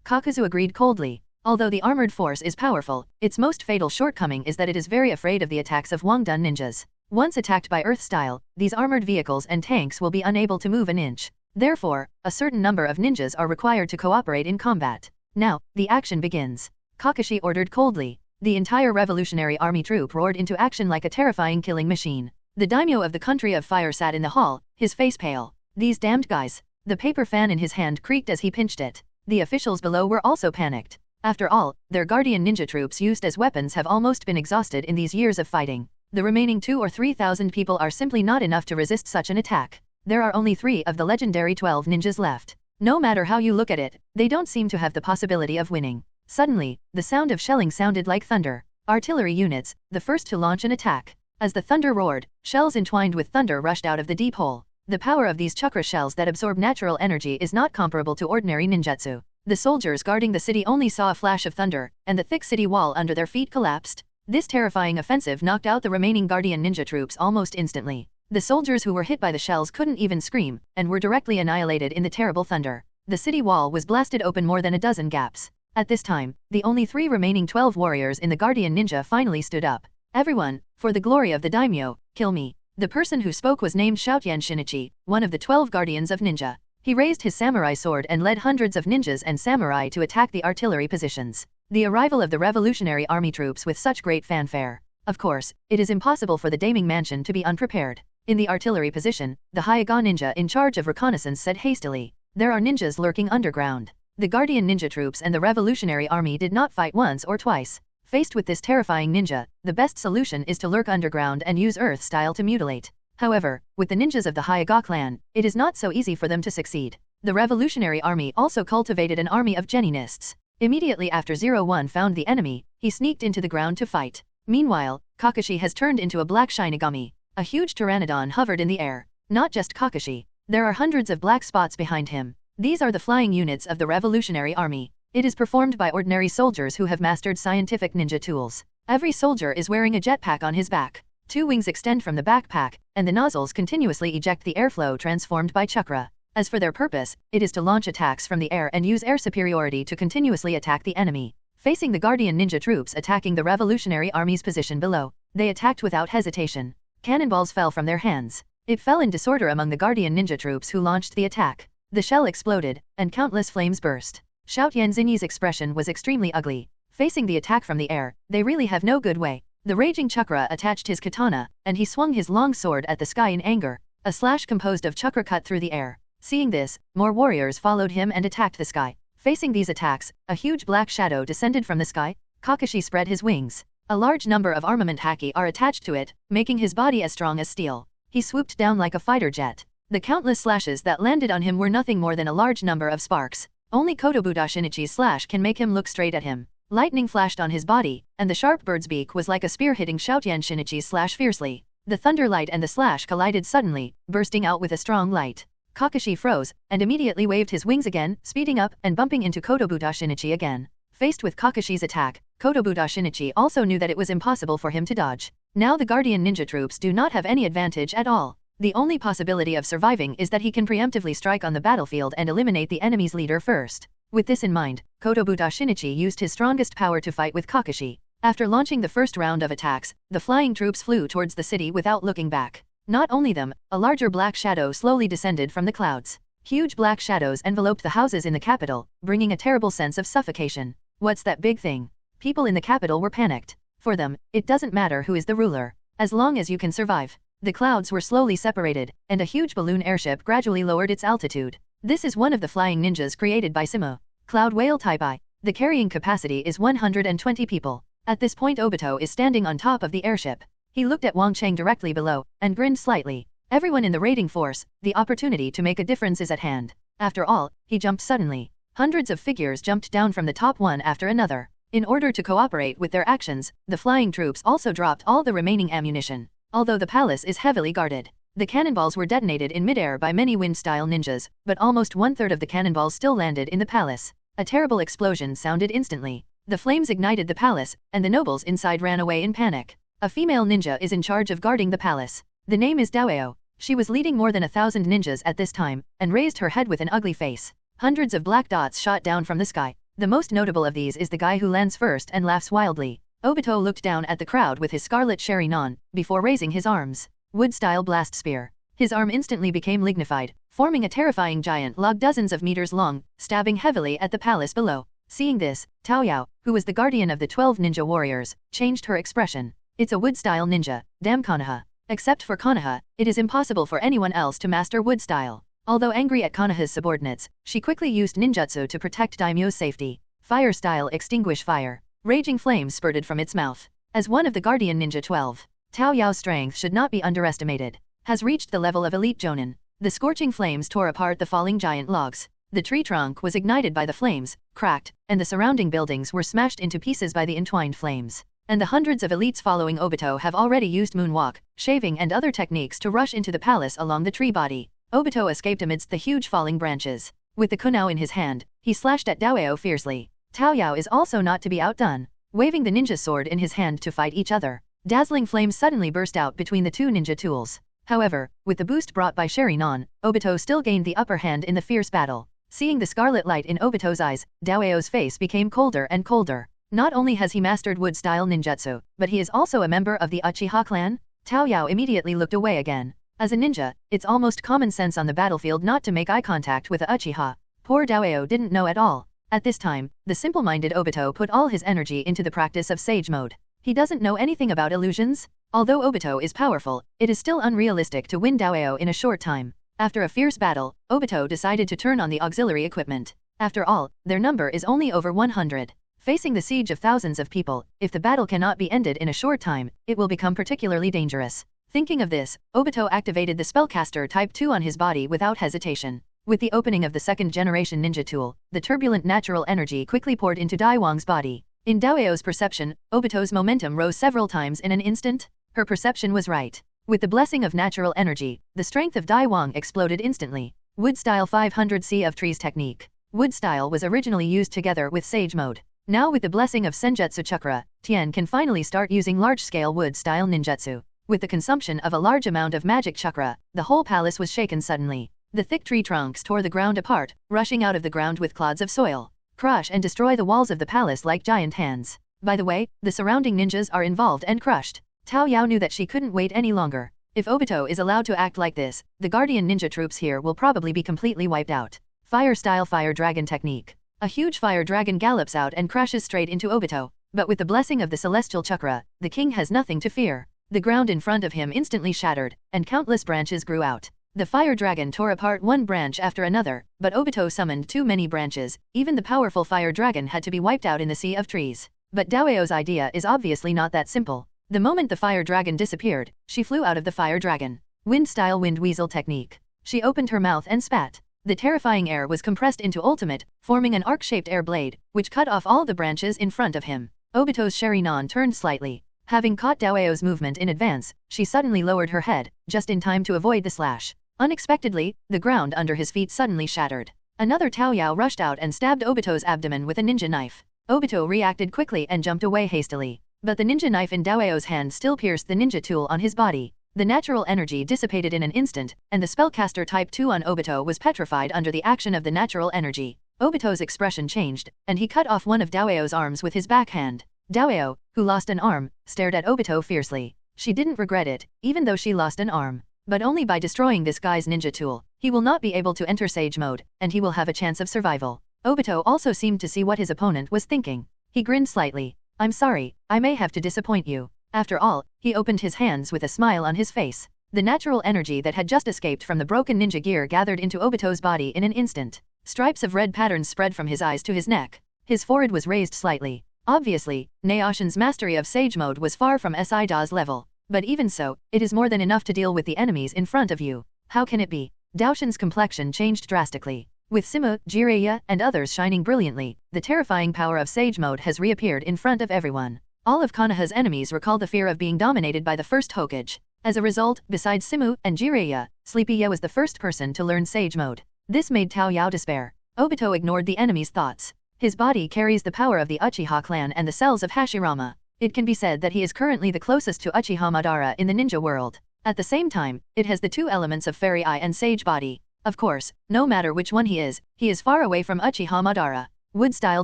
Kakuzu agreed coldly. Although the armored force is powerful, its most fatal shortcoming is that it is very afraid of the attacks of Wangdun ninjas. Once attacked by Earth style, these armored vehicles and tanks will be unable to move an inch. Therefore, a certain number of ninjas are required to cooperate in combat. Now, the action begins. Kakashi ordered coldly. The entire Revolutionary Army troop roared into action like a terrifying killing machine. The daimyo of the country of fire sat in the hall, his face pale. "These damned guys." The paper fan in his hand creaked as he pinched it. The officials below were also panicked. After all, their guardian ninja troops used as weapons have almost been exhausted in these years of fighting. The remaining 2,000 or 3,000 people are simply not enough to resist such an attack. There are only 3 of the legendary 12 ninjas left. No matter how you look at it, they don't seem to have the possibility of winning. Suddenly, the sound of shelling sounded like thunder. Artillery units, the first to launch an attack. As the thunder roared, shells entwined with thunder rushed out of the deep hole. The power of these chakra shells that absorb natural energy is not comparable to ordinary ninjutsu. The soldiers guarding the city only saw a flash of thunder, and the thick city wall under their feet collapsed. This terrifying offensive knocked out the remaining guardian ninja troops almost instantly. The soldiers who were hit by the shells couldn't even scream, and were directly annihilated in the terrible thunder. The city wall was blasted open more than a dozen gaps. At this time, the only 3 remaining 12 warriors in the guardian ninja finally stood up. Everyone, for the glory of the daimyo, kill me. The person who spoke was named Shoutyen Shinichi, one of the 12 guardians of ninja. He raised his samurai sword and led hundreds of ninjas and samurai to attack the artillery positions. The arrival of the Revolutionary Army troops with such great fanfare. Of course, it is impossible for the Daiming mansion to be unprepared. In the artillery position, the Hyaga ninja in charge of reconnaissance said hastily, "There are ninjas lurking underground." The Guardian ninja troops and the Revolutionary Army did not fight once or twice. Faced with this terrifying ninja, the best solution is to lurk underground and use Earth style to mutilate. However, with the ninjas of the Hyaga clan, it is not so easy for them to succeed. The Revolutionary Army also cultivated an army of geninists. Immediately after 01 found the enemy, he sneaked into the ground to fight. Meanwhile, Kakashi has turned into a black Shinigami. A huge pteranodon hovered in the air. Not just Kakashi. There are hundreds of black spots behind him. These are the flying units of the Revolutionary Army. It is performed by ordinary soldiers who have mastered scientific ninja tools. Every soldier is wearing a jetpack on his back. 2 wings extend from the backpack, and the nozzles continuously eject the airflow transformed by chakra. As for their purpose, it is to launch attacks from the air and use air superiority to continuously attack the enemy. Facing the Guardian ninja troops attacking the Revolutionary Army's position below, they attacked without hesitation. Cannonballs fell from their hands. It fell in disorder among the Guardian ninja troops who launched the attack. The shell exploded, and countless flames burst. Shoutyen Zinyi's expression was extremely ugly. Facing the attack from the air, they really have no good way. The raging chakra attached his katana, and he swung his long sword at the sky in anger. A slash composed of chakra cut through the air. Seeing this, more warriors followed him and attacked the sky. Facing these attacks, a huge black shadow descended from the sky. Kakashi spread his wings. A large number of armament haki are attached to it, making his body as strong as steel. He swooped down like a fighter jet. The countless slashes that landed on him were nothing more than a large number of sparks. Only Kotobuda Shinichi's slash can make him look straight at him. Lightning flashed on his body, and the sharp bird's beak was like a spear hitting Shoutyen Shinichi's slash fiercely. The thunder light and the slash collided suddenly, bursting out with a strong light. Kakashi froze, and immediately waved his wings again, speeding up and bumping into Kotobuda Shinichi again. Faced with Kakashi's attack, Kotobuda Shinichi also knew that it was impossible for him to dodge. Now the Guardian ninja troops do not have any advantage at all. The only possibility of surviving is that he can preemptively strike on the battlefield and eliminate the enemy's leader first. With this in mind, Kotobuda Shinichi used his strongest power to fight with Kakashi. After launching the first round of attacks, the flying troops flew towards the city without looking back. Not only them, a larger black shadow slowly descended from the clouds. Huge black shadows enveloped the houses in the capital, bringing a terrible sense of suffocation. What's that big thing? People in the capital were panicked. For them, it doesn't matter who is the ruler, as long as you can survive. The clouds were slowly separated, and a huge balloon airship gradually lowered its altitude. This is one of the flying ninjas created by Simu. Cloud Whale Type I. The carrying capacity is 120 people. At this point Obito is standing on top of the airship. He looked at Wang Cheng directly below, and grinned slightly. Everyone in the raiding force, the opportunity to make a difference is at hand. After all, he jumped suddenly. Hundreds of figures jumped down from the top one after another. In order to cooperate with their actions, the flying troops also dropped all the remaining ammunition. Although the palace is heavily guarded, the cannonballs were detonated in midair by many wind-style ninjas, but almost 1/3 of the cannonballs still landed in the palace. A terrible explosion sounded instantly. The flames ignited the palace, and the nobles inside ran away in panic. A female ninja is in charge of guarding the palace. The name is Daoeo. She was leading more than 1,000 ninjas at this time, and raised her head with an ugly face. Hundreds of black dots shot down from the sky. The most notable of these is the guy who lands first and laughs wildly. Obito looked down at the crowd with his scarlet Sharinon, before raising his arms. Wood-style blast spear. His arm instantly became lignified, forming a terrifying giant log dozens of meters long, stabbing heavily at the palace below. Seeing this, Taoyao, who was the guardian of the 12 ninja warriors, changed her expression. It's a wood-style ninja, damn Konoha. Except for Konoha, it is impossible for anyone else to master wood-style. Although angry at Konoha's subordinates, she quickly used ninjutsu to protect daimyo's safety. Fire-style extinguish fire. Raging flames spurted from its mouth. As one of the Guardian Ninja 12, Tao Yao's strength should not be underestimated. Has reached the level of elite jonin. The scorching flames tore apart the falling giant logs. The tree trunk was ignited by the flames, cracked, and the surrounding buildings were smashed into pieces by the entwined flames. And the hundreds of elites following Obito have already used moonwalk, shaving and other techniques to rush into the palace along the tree body. Obito escaped amidst the huge falling branches. With the kunai in his hand, he slashed at Daoeo fiercely. Taoyao is also not to be outdone, waving the ninja sword in his hand to fight each other. Dazzling flames suddenly burst out between the two ninja tools. However, with the boost brought by Sharinon, Obito still gained the upper hand in the fierce battle. Seeing the scarlet light in Obito's eyes, Daoeo's face became colder and colder. Not only has he mastered wood-style ninjutsu, but he is also a member of the Uchiha clan? Tao Yao immediately looked away again. As a ninja, it's almost common sense on the battlefield not to make eye contact with a Uchiha. Poor Daoyo didn't know at all. At this time, the simple-minded Obito put all his energy into the practice of sage mode. He doesn't know anything about illusions. Although Obito is powerful, it is still unrealistic to win Daoyo in a short time. After a fierce battle, Obito decided to turn on the auxiliary equipment. After all, their number is only over 100. Facing the siege of thousands of people, if the battle cannot be ended in a short time, it will become particularly dangerous. Thinking of this, Obito activated the spellcaster type 2 on his body without hesitation. With the opening of the second-generation ninja tool, the turbulent natural energy quickly poured into Daiwang's body. In Daoyo's perception, Obito's momentum rose several times in an instant. Her perception was right. With the blessing of natural energy, the strength of Daiwang exploded instantly. Wood-style 500 Sea of Trees technique. Wood-style was originally used together with Sage mode. Now with the blessing of Senjutsu Chakra, Tien can finally start using large-scale wood-style ninjutsu. With the consumption of a large amount of magic chakra, the whole palace was shaken suddenly. The thick tree trunks tore the ground apart, rushing out of the ground with clods of soil. Crush and destroy the walls of the palace like giant hands. By the way, the surrounding ninjas are involved and crushed. Tao Yao knew that she couldn't wait any longer. If Obito is allowed to act like this, the guardian ninja troops here will probably be completely wiped out. Fire-style fire dragon technique. A huge fire dragon gallops out and crashes straight into Obito. But with the blessing of the celestial chakra, the king has nothing to fear. The ground in front of him instantly shattered, and countless branches grew out. The fire dragon tore apart one branch after another, but Obito summoned too many branches. Even the powerful fire dragon had to be wiped out in the sea of trees. But Daoyo's idea is obviously not that simple. The moment the fire dragon disappeared, she flew out of the fire dragon. Wind-style wind weasel technique. She opened her mouth and spat. The terrifying air was compressed into ultimate, forming an arc-shaped air blade, which cut off all the branches in front of him. Obito's Sharinon turned slightly. Having caught Daoyo's movement in advance, she suddenly lowered her head, just in time to avoid the slash. Unexpectedly, the ground under his feet suddenly shattered. Another Tao Yao rushed out and stabbed Obito's abdomen with a ninja knife. Obito reacted quickly and jumped away hastily. But the ninja knife in Daoyo's hand still pierced the ninja tool on his body. The natural energy dissipated in an instant, and the spellcaster type 2 on Obito was petrified under the action of the natural energy. Obito's expression changed, and he cut off one of Daoyo's arms with his backhand. Daoyo, who lost an arm, stared at Obito fiercely. She didn't regret it, even though she lost an arm. But only by destroying this guy's ninja tool. He will not be able to enter Sage mode, and he will have a chance of survival. Obito also seemed to see what his opponent was thinking. He grinned slightly. I'm sorry, I may have to disappoint you. After all, he opened his hands with a smile on his face. The natural energy that had just escaped from the broken ninja gear gathered into Obito's body in an instant. Stripes of red patterns spread from his eyes to his neck. His forehead was raised slightly. Obviously, Naoshin's mastery of Sage mode was far from Saida's level. But even so, it is more than enough to deal with the enemies in front of you. How can it be? Daoshin's complexion changed drastically. With Simu, Jiraiya, and others shining brilliantly, the terrifying power of Sage mode has reappeared in front of everyone. All of Konoha's enemies recall the fear of being dominated by the first Hokage. As a result, besides Simu and Jiraiya, Sleepy was the first person to learn Sage mode. This made Tao Yao despair. Obito ignored the enemy's thoughts. His body carries the power of the Uchiha clan and the cells of Hashirama. It can be said that he is currently the closest to Uchiha Madara in the ninja world. At the same time, it has the two elements of Fairy Eye and Sage Body. Of course, no matter which one he is far away from Uchiha Madara. Wood-style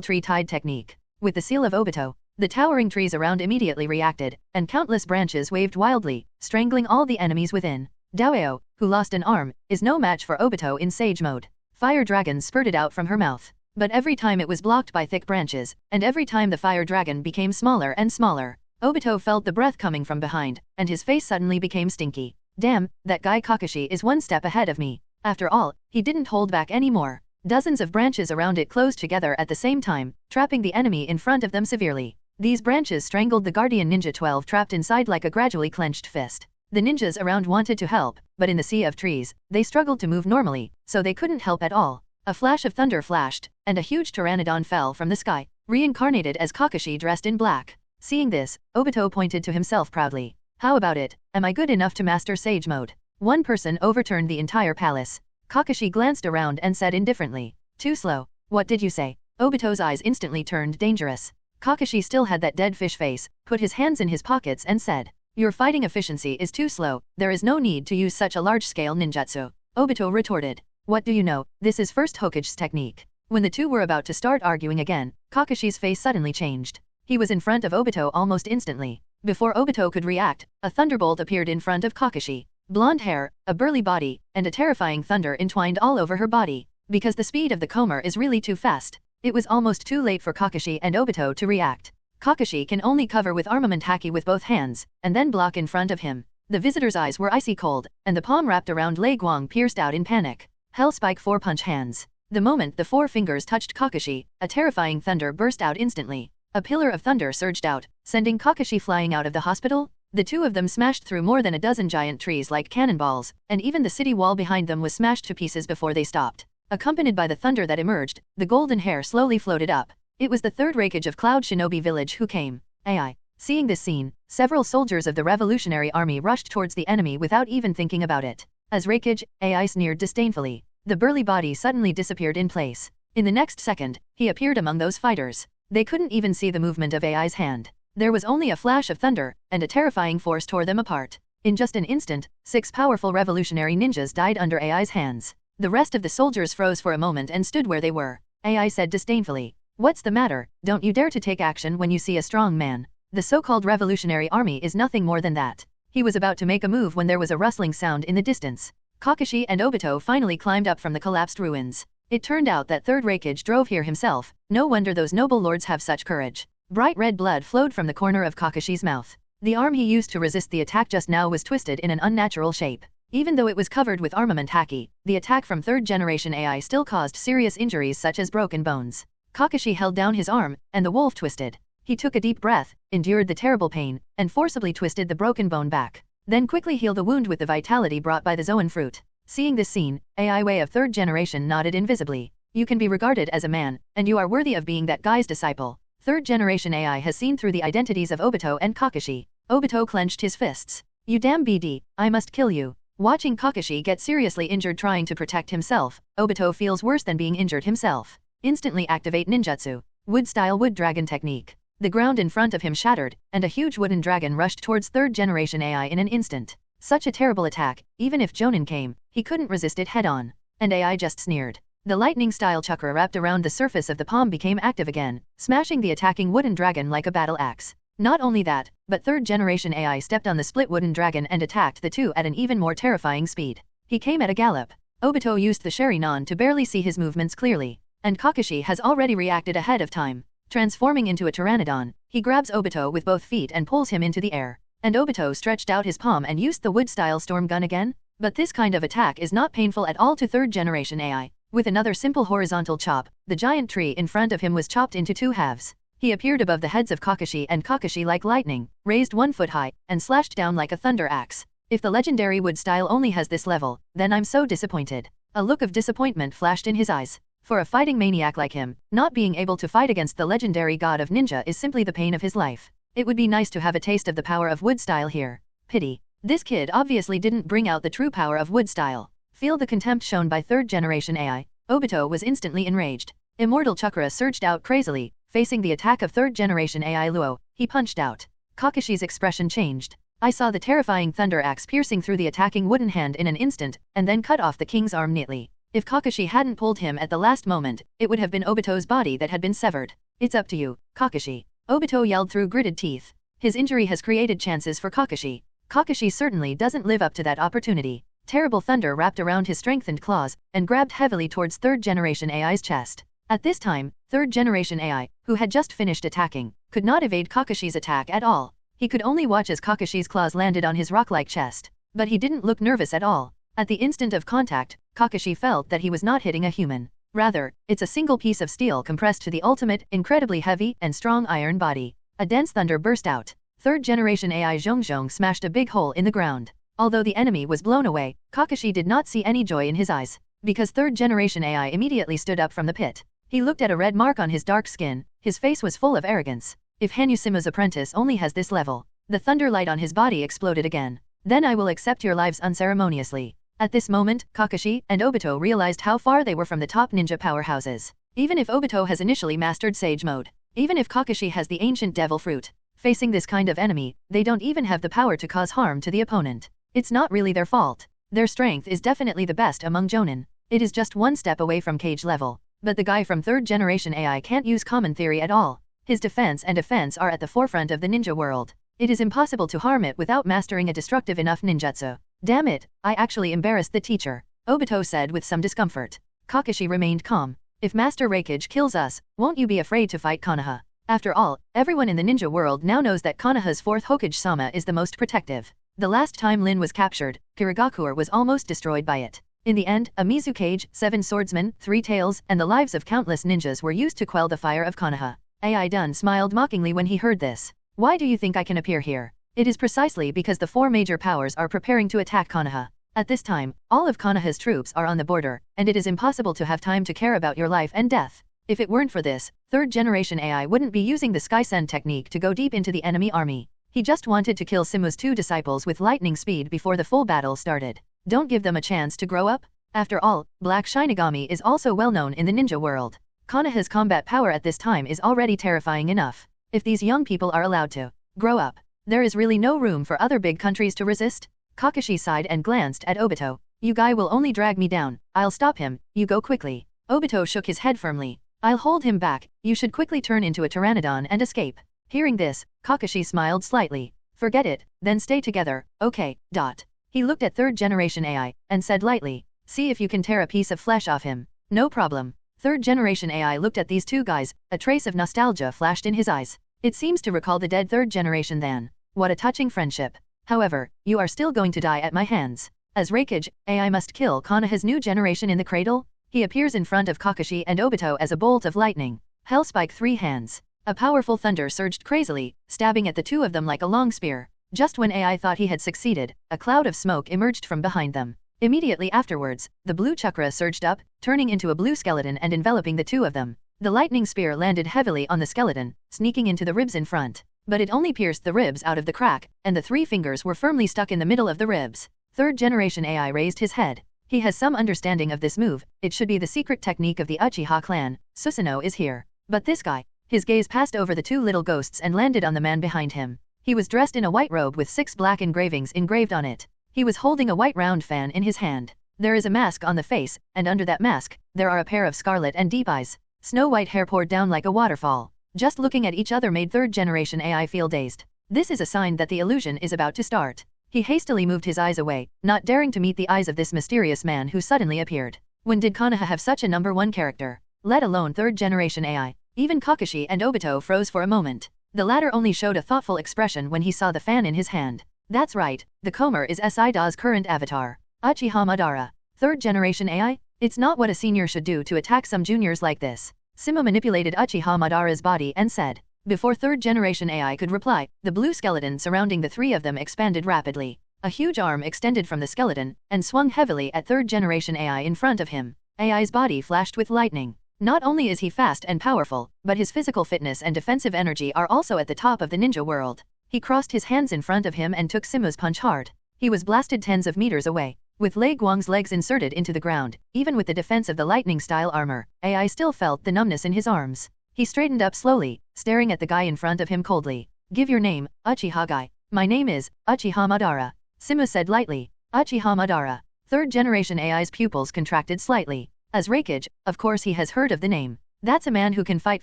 tree-tied technique. With the seal of Obito, the towering trees around immediately reacted, and countless branches waved wildly, strangling all the enemies within. Daoyo, who lost an arm, is no match for Obito in Sage mode. Fire dragons spurted out from her mouth. But every time it was blocked by thick branches, and every time the fire dragon became smaller and smaller. Obito felt the breath coming from behind, and his face suddenly became stinky. Damn, that guy Kakashi is one step ahead of me. After all, he didn't hold back anymore. Dozens of branches around it closed together at the same time, trapping the enemy in front of them severely. These branches strangled the Guardian Ninja 12 trapped inside like a gradually clenched fist. The ninjas around wanted to help, but in the sea of trees, they struggled to move normally, so they couldn't help at all. A flash of thunder flashed, and a huge pteranodon fell from the sky, reincarnated as Kakashi dressed in black. Seeing this, Obito pointed to himself proudly. How about it? Am I good enough to master Sage mode? One person overturned the entire palace. Kakashi glanced around and said indifferently. Too slow. What did you say? Obito's eyes instantly turned dangerous. Kakashi still had that dead fish face, put his hands in his pockets and said. Your fighting efficiency is too slow, there is no need to use such a large-scale ninjutsu. Obito retorted. What do you know, this is first Hokage's technique. When the two were about to start arguing again, Kakashi's face suddenly changed. He was in front of Obito almost instantly. Before Obito could react, a thunderbolt appeared in front of Kakashi. Blonde hair, a burly body, and a terrifying thunder entwined all over her body. Because the speed of the comber is really too fast, it was almost too late for Kakashi and Obito to react. Kakashi can only cover with armament haki with both hands, and then block in front of him. The visitor's eyes were icy cold, and the palm wrapped around Lei Guang pierced out in panic. Hell Spike 4-punch hands. The moment the 4 fingers touched Kakashi, a terrifying thunder burst out instantly. A pillar of thunder surged out, sending Kakashi flying out of the hospital. The two of them smashed through more than a dozen giant trees like cannonballs, and even the city wall behind them was smashed to pieces before they stopped. Accompanied by the thunder that emerged, the golden hair slowly floated up. It was the Third Raikage of Cloud Shinobi Village who came. AI. Seeing this scene, several soldiers of the Revolutionary Army rushed towards the enemy without even thinking about it. As Raikage, AI sneered disdainfully. The burly body suddenly disappeared in place. In the next second, he appeared among those fighters. They couldn't even see the movement of AI's hand. There was only a flash of thunder, and a terrifying force tore them apart. In just an instant, 6 powerful revolutionary ninjas died under AI's hands. The rest of the soldiers froze for a moment and stood where they were. AI said disdainfully, "What's the matter? Don't you dare to take action when you see a strong man. The so-called Revolutionary Army is nothing more than that." He was about to make a move when there was a rustling sound in the distance. Kakashi and Obito finally climbed up from the collapsed ruins. It turned out that Third Raikage drove here himself. No wonder those noble lords have such courage. Bright red blood flowed from the corner of Kakashi's mouth. The arm he used to resist the attack just now was twisted in an unnatural shape. Even though it was covered with armament haki, the attack from third-generation AI still caused serious injuries such as broken bones. Kakashi held down his arm, and the wolf twisted. He took a deep breath, endured the terrible pain, and forcibly twisted the broken bone back. Then quickly healed the wound with the vitality brought by the Zoan fruit. Seeing this scene, AI Way of third generation nodded invisibly. "You can be regarded as a man, and you are worthy of being that guy's disciple." Third generation AI has seen through the identities of Obito and Kakashi. Obito clenched his fists. "You damn BD, I must kill you." Watching Kakashi get seriously injured trying to protect himself, Obito feels worse than being injured himself. Instantly activate ninjutsu. Wood-style wood dragon technique. The ground in front of him shattered, and a huge wooden dragon rushed towards third-generation AI in an instant. Such a terrible attack, even if Jonin came, he couldn't resist it head-on. And AI just sneered. The lightning-style chakra wrapped around the surface of the palm became active again, smashing the attacking wooden dragon like a battle axe. Not only that, but third-generation AI stepped on the split wooden dragon and attacked the two at an even more terrifying speed. He came at a gallop. Obito used the Sharingan to barely see his movements clearly. And Kakashi has already reacted ahead of time. Transforming into a pteranodon, he grabs Obito with both feet and pulls him into the air. And Obito stretched out his palm and used the wood-style storm gun again. But this kind of attack is not painful at all to third-generation AI. With another simple horizontal chop, the giant tree in front of him was chopped into 2 halves. He appeared above the heads of Kakashi and Kakashi like lightning, raised 1 foot high, and slashed down like a thunder axe. If the legendary wood style only has this level, then I'm so disappointed. A look of disappointment flashed in his eyes. For a fighting maniac like him, not being able to fight against the legendary god of ninja is simply the pain of his life. It would be nice to have a taste of the power of wood style here. Pity. This kid obviously didn't bring out the true power of wood style. Feel the contempt shown by third generation AI. Obito was instantly enraged. Immortal chakra surged out crazily. Facing the attack of third-generation AI Luo, he punched out. Kakashi's expression changed. I saw the terrifying thunder axe piercing through the attacking wooden hand in an instant, and then cut off the king's arm neatly. If Kakashi hadn't pulled him at the last moment, it would have been Obito's body that had been severed. "It's up to you, Kakashi." Obito yelled through gritted teeth. His injury has created chances for Kakashi. Kakashi certainly doesn't live up to that opportunity. Terrible thunder wrapped around his strengthened claws, and grabbed heavily towards third-generation AI's chest. At this time, third-generation AI, who had just finished attacking, could not evade Kakashi's attack at all. He could only watch as Kakashi's claws landed on his rock-like chest. But he didn't look nervous at all. At the instant of contact, Kakashi felt that he was not hitting a human. Rather, it's a single piece of steel compressed to the ultimate, incredibly heavy and strong iron body. A dense thunder burst out. Third-generation AI Zhongzhong smashed a big hole in the ground. Although the enemy was blown away, Kakashi did not see any joy in his eyes. Because third-generation AI immediately stood up from the pit. He looked at a red mark on his dark skin. His face was full of arrogance. If Simu's apprentice only has this level. The thunder light on his body exploded again. Then I will accept your lives unceremoniously. At this moment, Kakashi and Obito realized how far they were from the top ninja powerhouses. Even if Obito has initially mastered Sage Mode. Even if Kakashi has the ancient devil fruit. Facing this kind of enemy, they don't even have the power to cause harm to the opponent. It's not really their fault. Their strength is definitely the best among Jonin. It is just one step away from Kage level. But the guy from third generation AI can't use common theory at all. His defense and offense are at the forefront of the ninja world. It is impossible to harm it without mastering a destructive enough ninjutsu. Damn it, I actually embarrassed the teacher, Obito said with some discomfort. Kakashi remained calm. If Master Raikage kills us, won't you be afraid to fight Konoha? After all, everyone in the ninja world now knows that Konoha's fourth Hokage-sama is the most protective. The last time Lin was captured, Kirigakure was almost destroyed by it. In the end, a Mizukage, 7 swordsmen, 3 tails, and the lives of countless ninjas were used to quell the fire of Konoha. Ai Dun smiled mockingly when he heard this. Why do you think I can appear here? It is precisely because the 4 major powers are preparing to attack Konoha. At this time, all of Konoha's troops are on the border, and it is impossible to have time to care about your life and death. If it weren't for this, third-generation AI wouldn't be using the Skysen technique to go deep into the enemy army. He just wanted to kill Simu's 2 disciples with lightning speed before the full battle started. Don't give them a chance to grow up? After all, Black Shinigami is also well known in the ninja world. Konoha's combat power at this time is already terrifying enough. If these young people are allowed to grow up, there is really no room for other big countries to resist. Kakashi sighed and glanced at Obito. You guy will only drag me down. I'll stop him. You go quickly. Obito shook his head firmly. I'll hold him back. You should quickly turn into a pteranodon and escape. Hearing this, Kakashi smiled slightly. Forget it, then stay together, okay, dot. He looked at third-generation AI, and said lightly, see if you can tear a piece of flesh off him. No problem. Third-generation AI looked at these 2 guys, a trace of nostalgia flashed in his eyes. It seems to recall the dead third generation then. What a touching friendship. However, you are still going to die at my hands. As Raikage, AI must kill Konoha's new generation in the cradle? He appears in front of Kakashi and Obito as a bolt of lightning. Hellspike 3 hands. A powerful thunder surged crazily, stabbing at the 2 of them like a long spear. Just when AI thought he had succeeded, a cloud of smoke emerged from behind them. Immediately afterwards, the blue chakra surged up, turning into a blue skeleton and enveloping the 2 of them. The lightning spear landed heavily on the skeleton, sneaking into the ribs in front. But it only pierced the ribs out of the crack, and the 3 fingers were firmly stuck in the middle of the ribs. Third-generation AI raised his head. He has some understanding of this move. It should be the secret technique of the Uchiha clan. Susanoo is here. But this guy. His gaze passed over the 2 little ghosts and landed on the man behind him. He was dressed in a white robe with 6 black engravings engraved on it. He was holding a white round fan in his hand. There is a mask on the face, and under that mask, there are a pair of scarlet and deep eyes. Snow-white hair poured down like a waterfall. Just looking at each other made third-generation AI feel dazed. This is a sign that the illusion is about to start. He hastily moved his eyes away, not daring to meet the eyes of this mysterious man who suddenly appeared. When did Konoha have such a number 1 character? Let alone third-generation AI. Even Kakashi and Obito froze for a moment. The latter only showed a thoughtful expression when he saw the fan in his hand. That's right, the Komer is Saida's current avatar. Uchiha Madara. Third-generation AI? It's not what a senior should do to attack some juniors like this. Simu manipulated Uchiha Madara's body and said. Before third-generation AI could reply, the blue skeleton surrounding the 3 of them expanded rapidly. A huge arm extended from the skeleton, and swung heavily at third-generation AI in front of him. AI's body flashed with lightning. Not only is he fast and powerful, but his physical fitness and defensive energy are also at the top of the ninja world. He crossed his hands in front of him and took Simu's punch hard. He was blasted tens of meters away. With Lei Guang's legs inserted into the ground, even with the defense of the lightning-style armor, AI still felt the numbness in his arms. He straightened up slowly, staring at the guy in front of him coldly. Give your name, Uchiha guy. My name is Uchiha Madara. Simu said lightly. Uchiha Madara. Third-generation AI's pupils contracted slightly. As Raikage, of course he has heard of the name. That's a man who can fight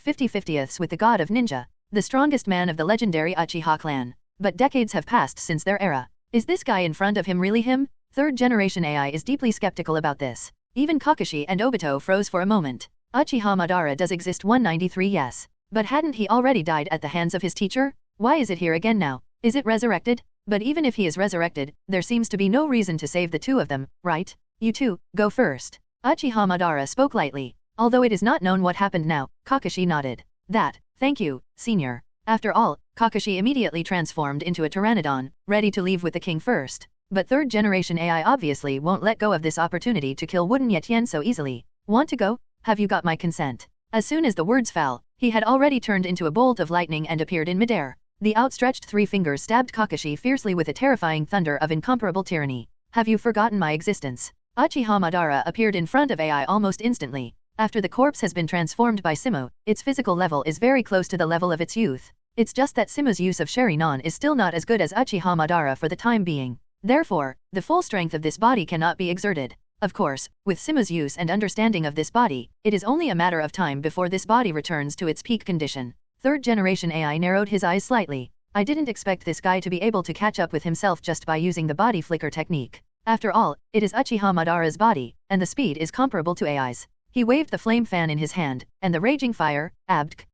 50-50ths with the god of ninja, the strongest man of the legendary Uchiha clan. But decades have passed since their era. Is this guy in front of him really him? Third-generation AI is deeply skeptical about this. Even Kakashi and Obito froze for a moment. Uchiha Madara does exist 193 yes. But hadn't he already died at the hands of his teacher? Why is it here again now? Is it resurrected? But even if he is resurrected, there seems to be no reason to save the 2 of them, right? You 2, go first. Uchiha Madara spoke lightly. Although it is not known what happened now, Kakashi nodded. Thank you, senior. After all, Kakashi immediately transformed into a pteranodon, ready to leave with the king first. But third-generation AI obviously won't let go of this opportunity to kill Wooden Yetian so easily. Want to go? Have you got my consent? As soon as the words fell, he had already turned into a bolt of lightning and appeared in midair. The outstretched 3 fingers stabbed Kakashi fiercely with a terrifying thunder of incomparable tyranny. Have you forgotten my existence? Uchiha Madara appeared in front of AI almost instantly. After the corpse has been transformed by Simu, its physical level is very close to the level of its youth. It's just that Simu's use of Sharingan is still not as good as Uchiha Madara for the time being. Therefore, the full strength of this body cannot be exerted. Of course, with Simu's use and understanding of this body, it is only a matter of time before this body returns to its peak condition. Third generation AI narrowed his eyes slightly. I didn't expect this guy to be able to catch up with himself just by using the body flicker technique. After all, it is Uchiha Madara's body, and the speed is comparable to AI's. He waved the flame fan in his hand, and the raging fire,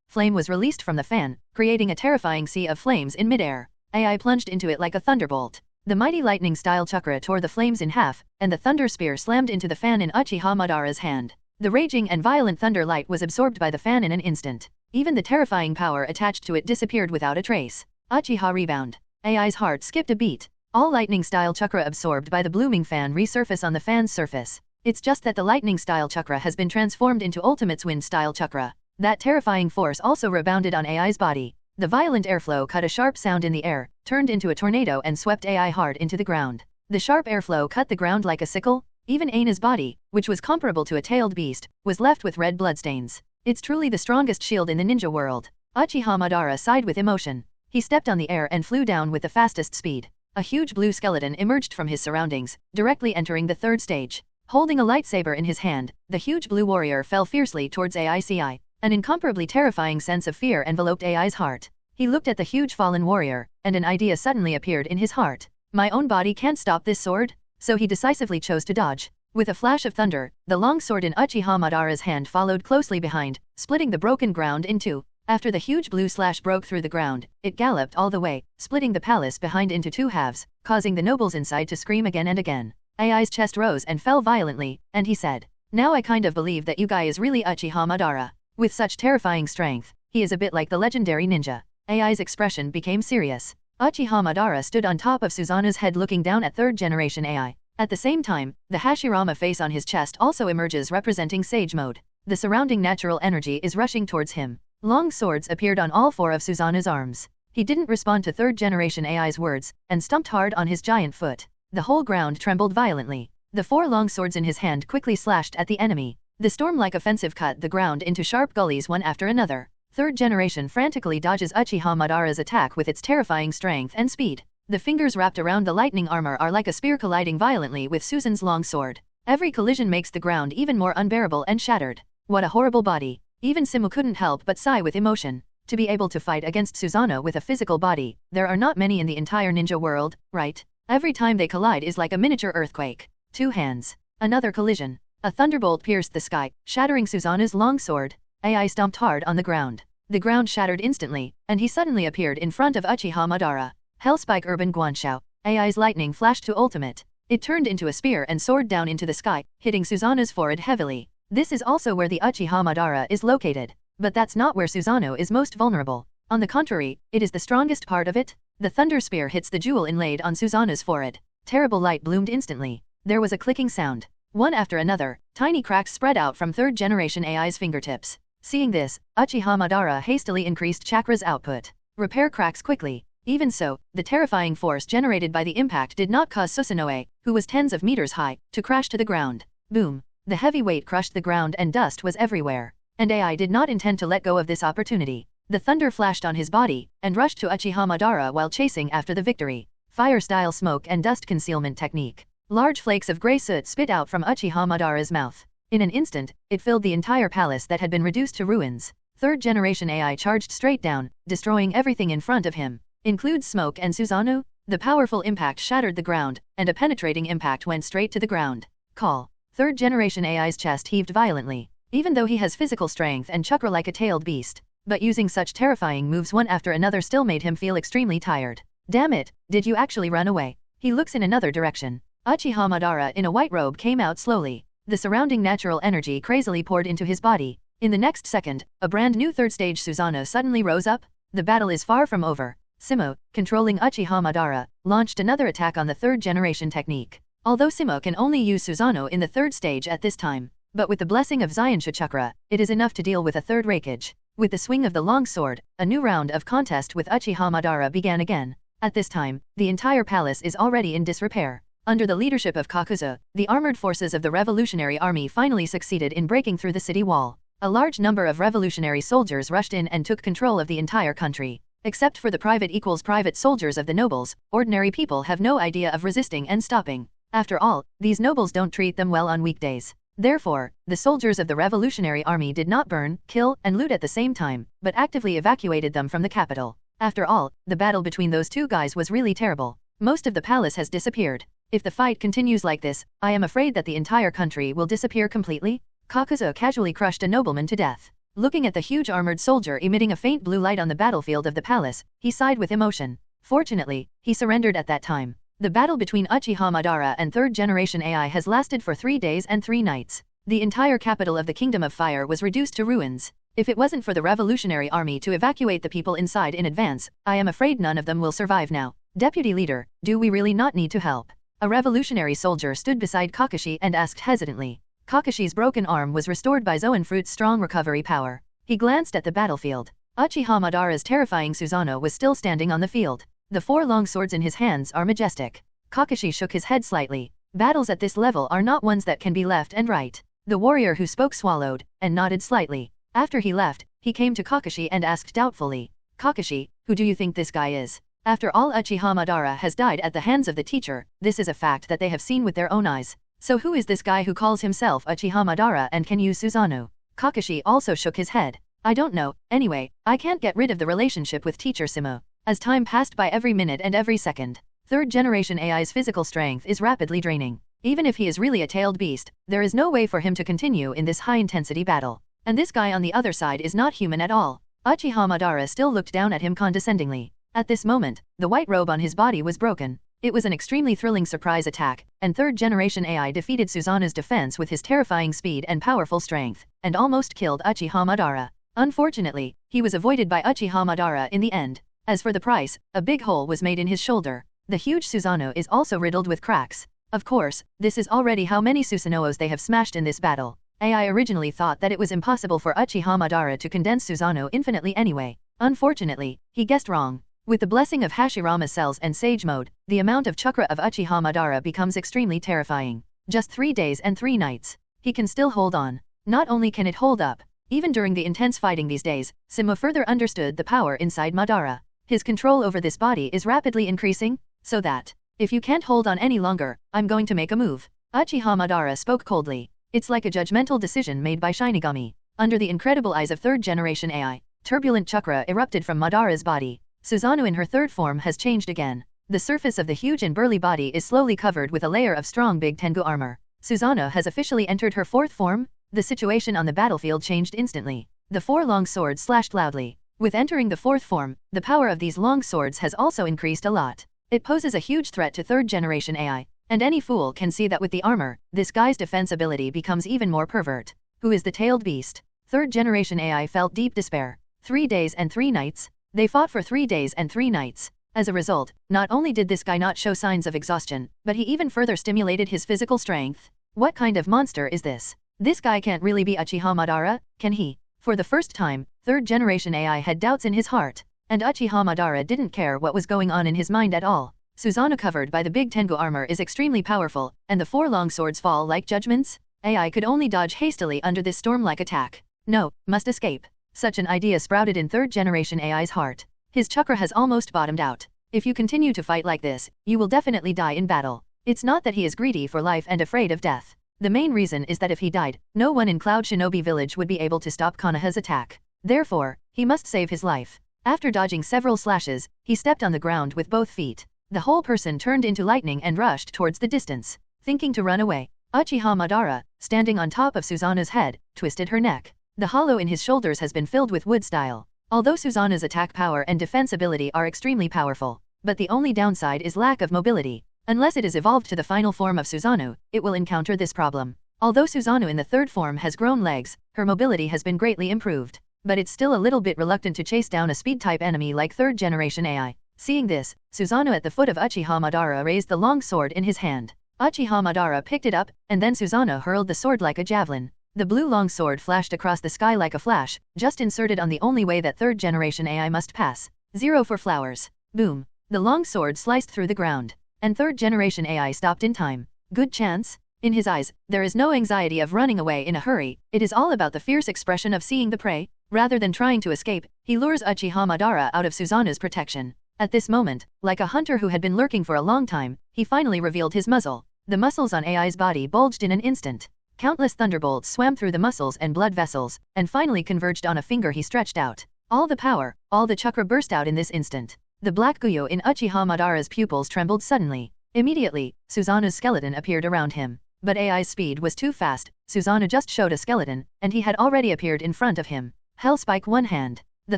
flame was released from the fan, creating a terrifying sea of flames in midair. AI plunged into it like a thunderbolt. The mighty lightning-style chakra tore the flames in half, and the thunder spear slammed into the fan in Uchiha Madara's hand. The raging and violent thunder light was absorbed by the fan in an instant. Even the terrifying power attached to it disappeared without a trace. Uchiha rebound. AI's heart skipped a beat. All lightning-style chakra absorbed by the blooming fan resurface on the fan's surface. It's just that the lightning-style chakra has been transformed into Ultimate's wind-style chakra. That terrifying force also rebounded on AI's body. The violent airflow cut a sharp sound in the air, turned into a tornado and swept AI hard into the ground. The sharp airflow cut the ground like a sickle. Even Aina's body, which was comparable to a tailed beast, was left with red bloodstains. It's truly the strongest shield in the ninja world. Uchiha Madara sighed with emotion. He stepped on the air and flew down with the fastest speed. A huge blue skeleton emerged from his surroundings, directly entering the third stage. Holding a lightsaber in his hand, the huge blue warrior fell fiercely towards AICI. An incomparably terrifying sense of fear enveloped AI's heart. He looked at the huge fallen warrior, and an idea suddenly appeared in his heart. My own body can't stop this sword? So he decisively chose to dodge. With a flash of thunder, the long sword in Uchiha Madara's hand followed closely behind, splitting the broken ground in two. After the huge blue slash broke through the ground, it galloped all the way, splitting the palace behind into two halves, causing the nobles inside to scream again and again. AI's chest rose and fell violently, and he said, "Now I kind of believe that you guy is really Uchiha Madara. With such terrifying strength, he is a bit like the legendary ninja." AI's expression became serious. Uchiha Madara stood on top of Susanoo's head looking down at third generation AI. At the same time, the Hashirama face on his chest also emerges representing Sage mode. The surrounding natural energy is rushing towards him. Long swords appeared on all four of Susanoo's arms. He didn't respond to third generation AI's words, and stumped hard on his giant foot. The whole ground trembled violently. The four long swords in his hand quickly slashed at the enemy. The storm-like offensive cut the ground into sharp gullies one after another. Third generation frantically dodges Uchiha Madara's attack with its terrifying strength and speed. The fingers wrapped around the lightning armor are like a spear colliding violently with Susan's long sword. Every collision makes the ground even more unbearable and shattered. What a horrible body. Even Simu couldn't help but sigh with emotion. To be able to fight against Susanoo with a physical body, there are not many in the entire ninja world, right? Every time they collide is like a miniature earthquake. Two hands. Another collision. A thunderbolt pierced the sky, shattering Susanoo's long sword. AI stomped hard on the ground. The ground shattered instantly, and he suddenly appeared in front of Uchiha Madara. Hellspike Urban Guanshao. AI's lightning flashed to ultimate. It turned into a spear and soared down into the sky, hitting Susanoo's forehead heavily. This is also where the Uchiha Madara is located. But that's not where Susanoo is most vulnerable. On the contrary, it is the strongest part of it. The thunder spear hits the jewel inlaid on Susanoo's forehead. Terrible light bloomed instantly. There was a clicking sound. One after another, tiny cracks spread out from third generation AI's fingertips. Seeing this, Uchiha Madara hastily increased chakra's output. Repair cracks quickly. Even so, the terrifying force generated by the impact did not cause Susanoo, who was tens of meters high, to crash to the ground. Boom. The heavy weight crushed the ground and dust was everywhere. And AI did not intend to let go of this opportunity. The thunder flashed on his body, and rushed to Uchiha Madara while chasing after the victory. Fire-style smoke and dust concealment technique. Large flakes of grey soot spit out from Uchiha Madara's mouth. In an instant, it filled the entire palace that had been reduced to ruins. Third generation AI charged straight down, destroying everything in front of him. Includes smoke and Susanoo? The powerful impact shattered the ground, and a penetrating impact went straight to the ground. Call. Third generation AI's chest heaved violently. Even though he has physical strength and chakra like a tailed beast, but using such terrifying moves one after another still made him feel extremely tired. Damn it, did you actually run away? He looks in another direction. Uchiha Madara in a white robe came out slowly. The surrounding natural energy crazily poured into his body. In the next second, a brand new third stage Susanoo suddenly rose up. The battle is far from over. Simu, controlling Uchiha Madara, launched another attack on the third generation technique. Although Simu can only use Susanoo in the third stage at this time, but with the blessing of Zyonsha Chakra, it is enough to deal with a third Raikage. With the swing of the long sword, a new round of contest with Uchiha Madara began again. At this time, the entire palace is already in disrepair. Under the leadership of Kakuzu, the armored forces of the Revolutionary Army finally succeeded in breaking through the city wall. A large number of revolutionary soldiers rushed in and took control of the entire country. Except for the private soldiers of the nobles, ordinary people have no idea of resisting and stopping. After all, these nobles don't treat them well on weekdays. Therefore, the soldiers of the Revolutionary Army did not burn, kill, and loot at the same time, but actively evacuated them from the capital. After all, the battle between those two guys was really terrible. Most of the palace has disappeared. If the fight continues like this, I am afraid that the entire country will disappear completely. Kakuzu casually crushed a nobleman to death. Looking at the huge armored soldier emitting a faint blue light on the battlefield of the palace, he sighed with emotion. Fortunately, he surrendered at that time. The battle between Uchiha Madara and third generation AI has lasted for 3 days and 3 nights. The entire capital of the Kingdom of Fire was reduced to ruins. If it wasn't for the Revolutionary Army to evacuate the people inside in advance, I am afraid none of them will survive now. Deputy Leader, do we really not need to help? A revolutionary soldier stood beside Kakashi and asked hesitantly. Kakashi's broken arm was restored by Zoan Fruit's strong recovery power. He glanced at the battlefield. Uchiha Madara's terrifying Susanoo was still standing on the field. The 4 long swords in his hands are majestic. Kakashi shook his head slightly. Battles at this level are not ones that can be left and right. The warrior who spoke swallowed, and nodded slightly. After he left, he came to Kakashi and asked doubtfully, Kakashi, who do you think this guy is? After all, Uchiha Madara has died at the hands of the teacher. This is a fact that they have seen with their own eyes. So who is this guy who calls himself Uchiha Madara and can use Susanoo? Kakashi also shook his head. I don't know. Anyway, I can't get rid of the relationship with teacher Simu. As time passed by every minute and every second, third generation AI's physical strength is rapidly draining. Even if he is really a tailed beast, there is no way for him to continue in this high-intensity battle. And this guy on the other side is not human at all. Uchiha Madara still looked down at him condescendingly. At this moment, the white robe on his body was broken. It was an extremely thrilling surprise attack, and third generation AI defeated Susanoo's defense with his terrifying speed and powerful strength, and almost killed Uchiha Madara. Unfortunately, he was avoided by Uchiha Madara in the end. As for the price, a big hole was made in his shoulder. The huge Susanoo is also riddled with cracks. Of course, this is already how many Susanoos they have smashed in this battle. AI originally thought that it was impossible for Uchiha Madara to condense Susanoo infinitely anyway. Unfortunately, he guessed wrong. With the blessing of Hashirama cells and Sage Mode, the amount of chakra of Uchiha Madara becomes extremely terrifying. Just 3 days and 3 nights. He can still hold on. Not only can it hold up, even during the intense fighting these days, Simu further understood the power inside Madara. His control over this body is rapidly increasing, so that, if you can't hold on any longer, I'm going to make a move. Uchiha Madara spoke coldly. It's like a judgmental decision made by Shinigami. Under the incredible eyes of third generation AI, turbulent chakra erupted from Madara's body. Susanoo in her third form has changed again. The surface of the huge and burly body is slowly covered with a layer of strong big Tengu armor. Susanoo has officially entered her 4th form. The situation on the battlefield changed instantly. The 4 long swords slashed loudly. With entering the 4th form, the power of these long swords has also increased a lot. It poses a huge threat to third generation AI, and any fool can see that with the armor, this guy's defense ability becomes even more pervert. Who is the tailed beast? Third generation AI felt deep despair. 3 days and 3 nights. They fought for 3 days and 3 nights. As a result, not only did this guy not show signs of exhaustion, but he even further stimulated his physical strength. What kind of monster is this? This guy can't really be Uchiha Madara, can he? For the first time, third generation AI had doubts in his heart, and Uchiha Madara didn't care what was going on in his mind at all. Susanoo covered by the big Tengu armor is extremely powerful, and the 4 long swords fall like judgments. AI could only dodge hastily under this storm-like attack. No, must escape. Such an idea sprouted in third generation AI's heart. His chakra has almost bottomed out. If you continue to fight like this, you will definitely die in battle. It's not that he is greedy for life and afraid of death. The main reason is that if he died, no one in Cloud Shinobi Village would be able to stop Konoha's attack. Therefore, he must save his life. After dodging several slashes, he stepped on the ground with both feet. The whole person turned into lightning and rushed towards the distance. Thinking to run away, Uchiha Madara, standing on top of Susanoo's head, twisted her neck. The hollow in his shoulders has been filled with wood style. Although Susanoo's attack power and defense ability are extremely powerful, but the only downside is lack of mobility. Unless it is evolved to the final form of Susanoo, it will encounter this problem. Although Susanoo in the 3rd form has grown legs, her mobility has been greatly improved. But it's still a little bit reluctant to chase down a speed-type enemy like third generation AI. Seeing this, Susanoo at the foot of Uchiha Madara raised the long sword in his hand. Uchiha Madara picked it up, and then Susanoo hurled the sword like a javelin. The blue long sword flashed across the sky like a flash, just inserted on the only way that third generation AI must pass. 0 for flowers. Boom. The long sword sliced through the ground, and third generation AI stopped in time. Good chance? In his eyes, there is no anxiety of running away in a hurry. It is all about the fierce expression of seeing the prey. Rather than trying to escape, he lures Uchiha Madara out of Susanoo's protection. At this moment, like a hunter who had been lurking for a long time, he finally revealed his muzzle. The muscles on AI's body bulged in an instant. Countless thunderbolts swam through the muscles and blood vessels, and finally converged on a finger he stretched out. All the power, all the chakra burst out in this instant. The black guyo in Uchiha Madara's pupils trembled suddenly. Immediately, Susanoo's skeleton appeared around him. But AI's speed was too fast. Susanoo just showed a skeleton, and he had already appeared in front of him. Hellspike one hand. The